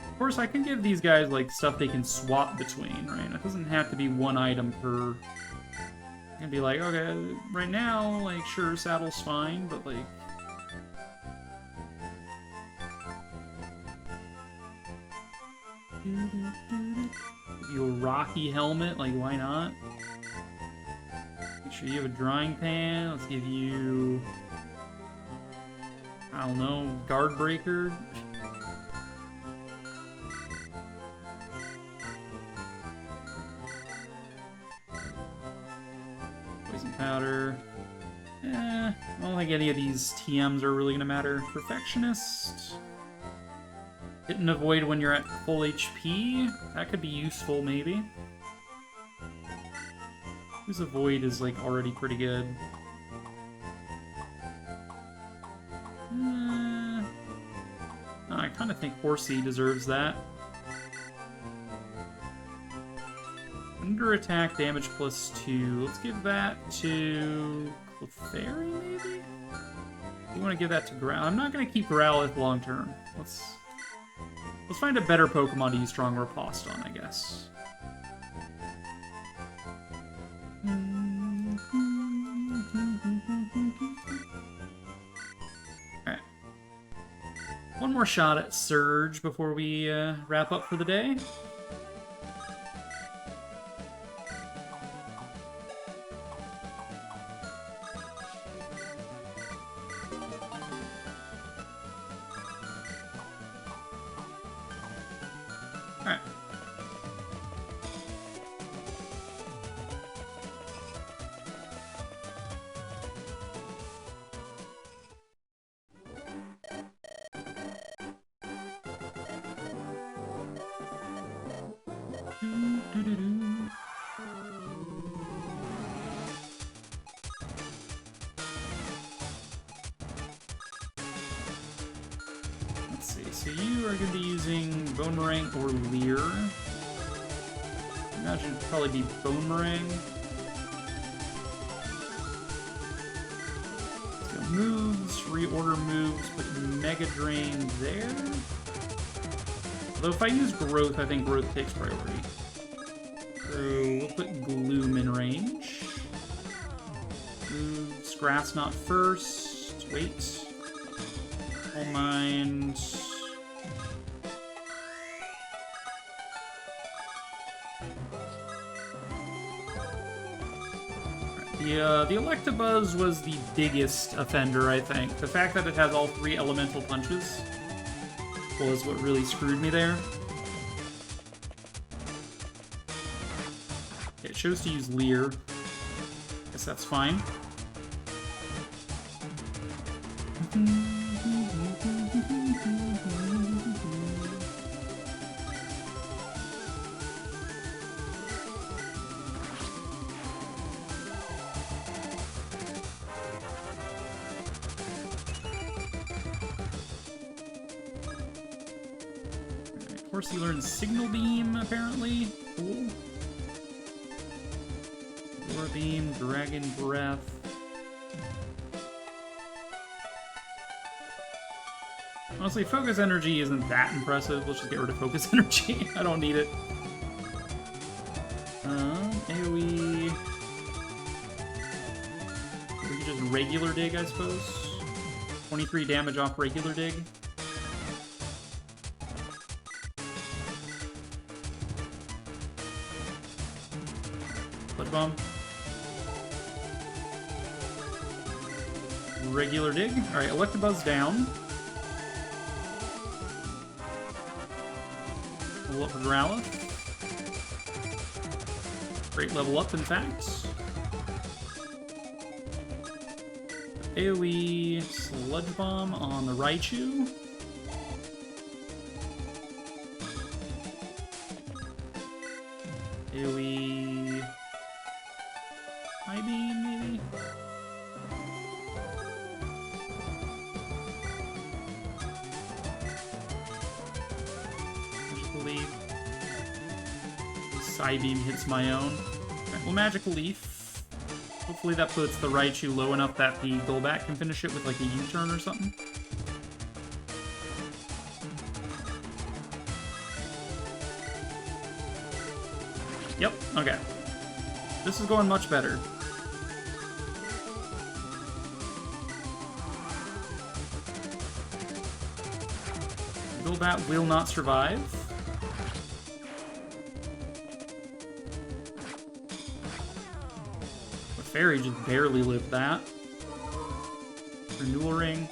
Of course, I can give these guys, like, stuff they can swap between, right? It doesn't have to be one item per... I can be like, okay, right now, like, sure, Saddle's fine, but, like... Give you a Rocky Helmet, like, why not? Make sure you have a Drying Pan. Let's give you... I don't know, Guard Breaker? Poison Powder. I don't think any of these TMs are really gonna matter. Perfectionist. Hit and avoid when you're at full HP. That could be useful, maybe. Whose avoid is, like, already pretty good. I kind of think Horsey deserves that. Under attack, damage +2. Let's give that to Clefairy, maybe? You want to give that to Growl? I'm not going to keep Growlithe long term. Let's find a better Pokemon to use Strong Riposte on, I guess. Alright. One more shot at Surge before we wrap up for the day. Alright. Let's see, so you are going to be using Boomerang or Leer. I imagine it'd probably be Boomerang. Let's go moves, reorder moves, put Mega Drain there. Although if I use Growth, I think Growth takes priority. So we'll put Gloom in range. Moves, Grass Knot first. Wait. All Mind. The Electabuzz was the biggest offender, I think. The fact that it has all 3 elemental punches was what really screwed me there. chose to use Leer. Guess that's fine. Of course, he learns Signal Beam, apparently. Cool. Aura Beam, Dragon Breath. Honestly, Focus Energy isn't that impressive. Let's just get rid of Focus Energy. I don't need it. AoE... We could just regular dig, I suppose. 23 damage off regular dig. Sludge Bomb. Regular dig. Alright, Electabuzz down. Level up for Growlithe. Great level up, in fact. AoE Sludge Bomb on the Raichu. AoE High Beam, maybe? Magical Leaf. Psybeam hits my own. Right, well, Magical Leaf. Hopefully that puts the Raichu low enough that the Golbat can finish it with like a U-turn or something. Yep, okay. This is going much better. Golbat will not survive. Fairy just barely lived that. Renewal Ring.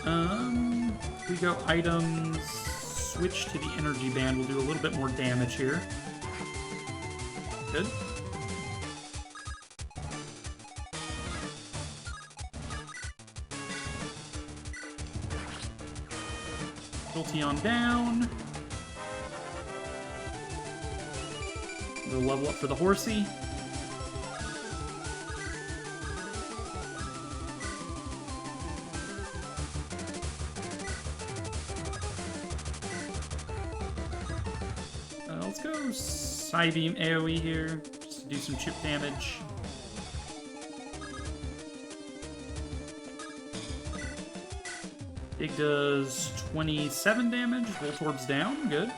Alright, we go items, switch to the energy band. We'll do a little bit more damage here. Good. Jolteon down. We'll level up for the Horsey. Let's go Psybeam AoE here, just to do some chip damage. Dig does 27 damage. Voltorb's down. Good.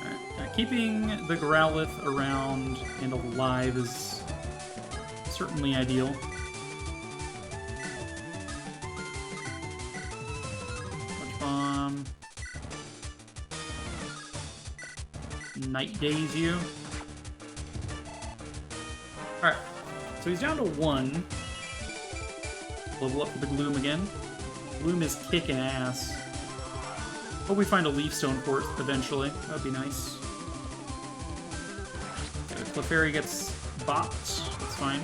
Alright. Now, keeping the Growlithe around and alive is certainly ideal. Sludge Bomb. Night Daze you. Alright. So he's down to 1. Level up for the Gloom again. Gloom is kicking ass. Hope we find a Leaf Stone for it eventually. That would be nice. Okay, Clefairy gets bopped. That's fine.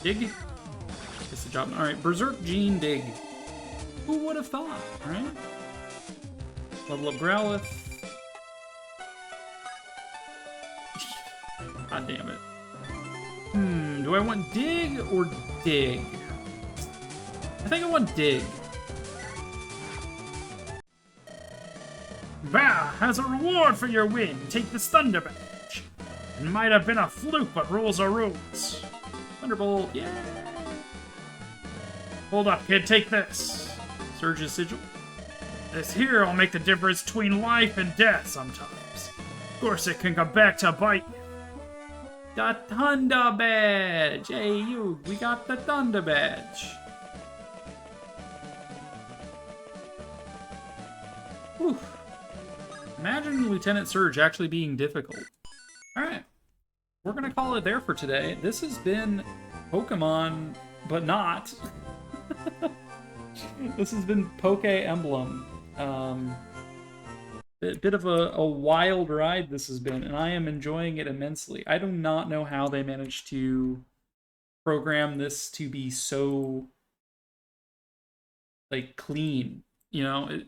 Dig. Gets the job. Alright, Berserk Gene Dig. Who would have thought, right? Level up Growlithe. God damn it. Do I want Dig or Dig? I think I want Dig. Bah! As a reward for your win, take this Thunder Badge. It might have been a fluke, but rules are rules. Thunderbolt, yeah. Hold up, kid, take this. Surge's Sigil. This here will make the difference between life and death sometimes. Of course, it can come back to bite you. The Thunder Badge! Hey, you, we got the Thunder Badge. Whew. Imagine Lieutenant Surge actually being difficult. All right. We're going to call it there for today. This has been Pokemon, but not. This has been Pokemblem. Bit of a wild ride this has been, and I am enjoying it immensely. I do not know how they managed to program this to be so like clean. You know,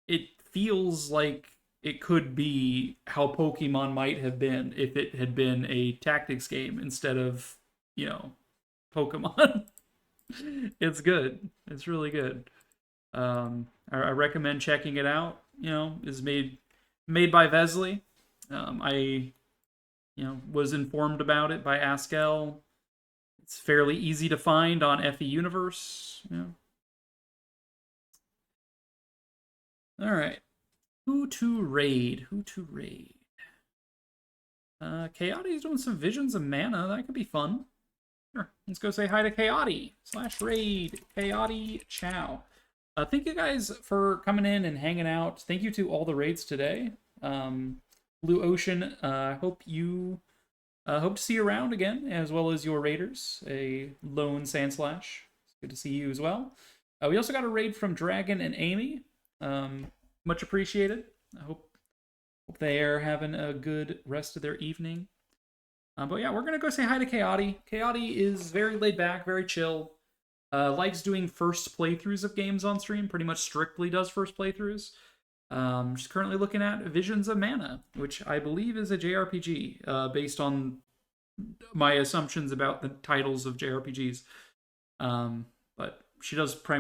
it feels like it could be how Pokemon might have been if it had been a tactics game instead of, you know, Pokemon. It's good. It's really good. I recommend checking it out. You know, is made by Vesley. I was informed about it by Askel. It's fairly easy to find on FE Universe. You know. All right. Who to raid? Who to raid? Chaoti's doing some Visions of Mana. That could be fun. Sure. Let's go say hi to Chaoti /raid. Chaoti Chow. Thank you guys for coming in and hanging out. Thank you to all the raids today. Blue Ocean, hope to see you around again, as well as your raiders. A lone Sandslash. It's good to see you as well. We also got a raid from Dragon and Amy. Much appreciated. I hope they are having a good rest of their evening. But yeah, we're going to go say hi to Chaoti. Chaoti is very laid back, very chill. Likes doing first playthroughs of games on stream. Pretty much strictly does first playthroughs. She's currently looking at Visions of Mana, which I believe is a JRPG, based on my assumptions about the titles of JRPGs. But she does primarily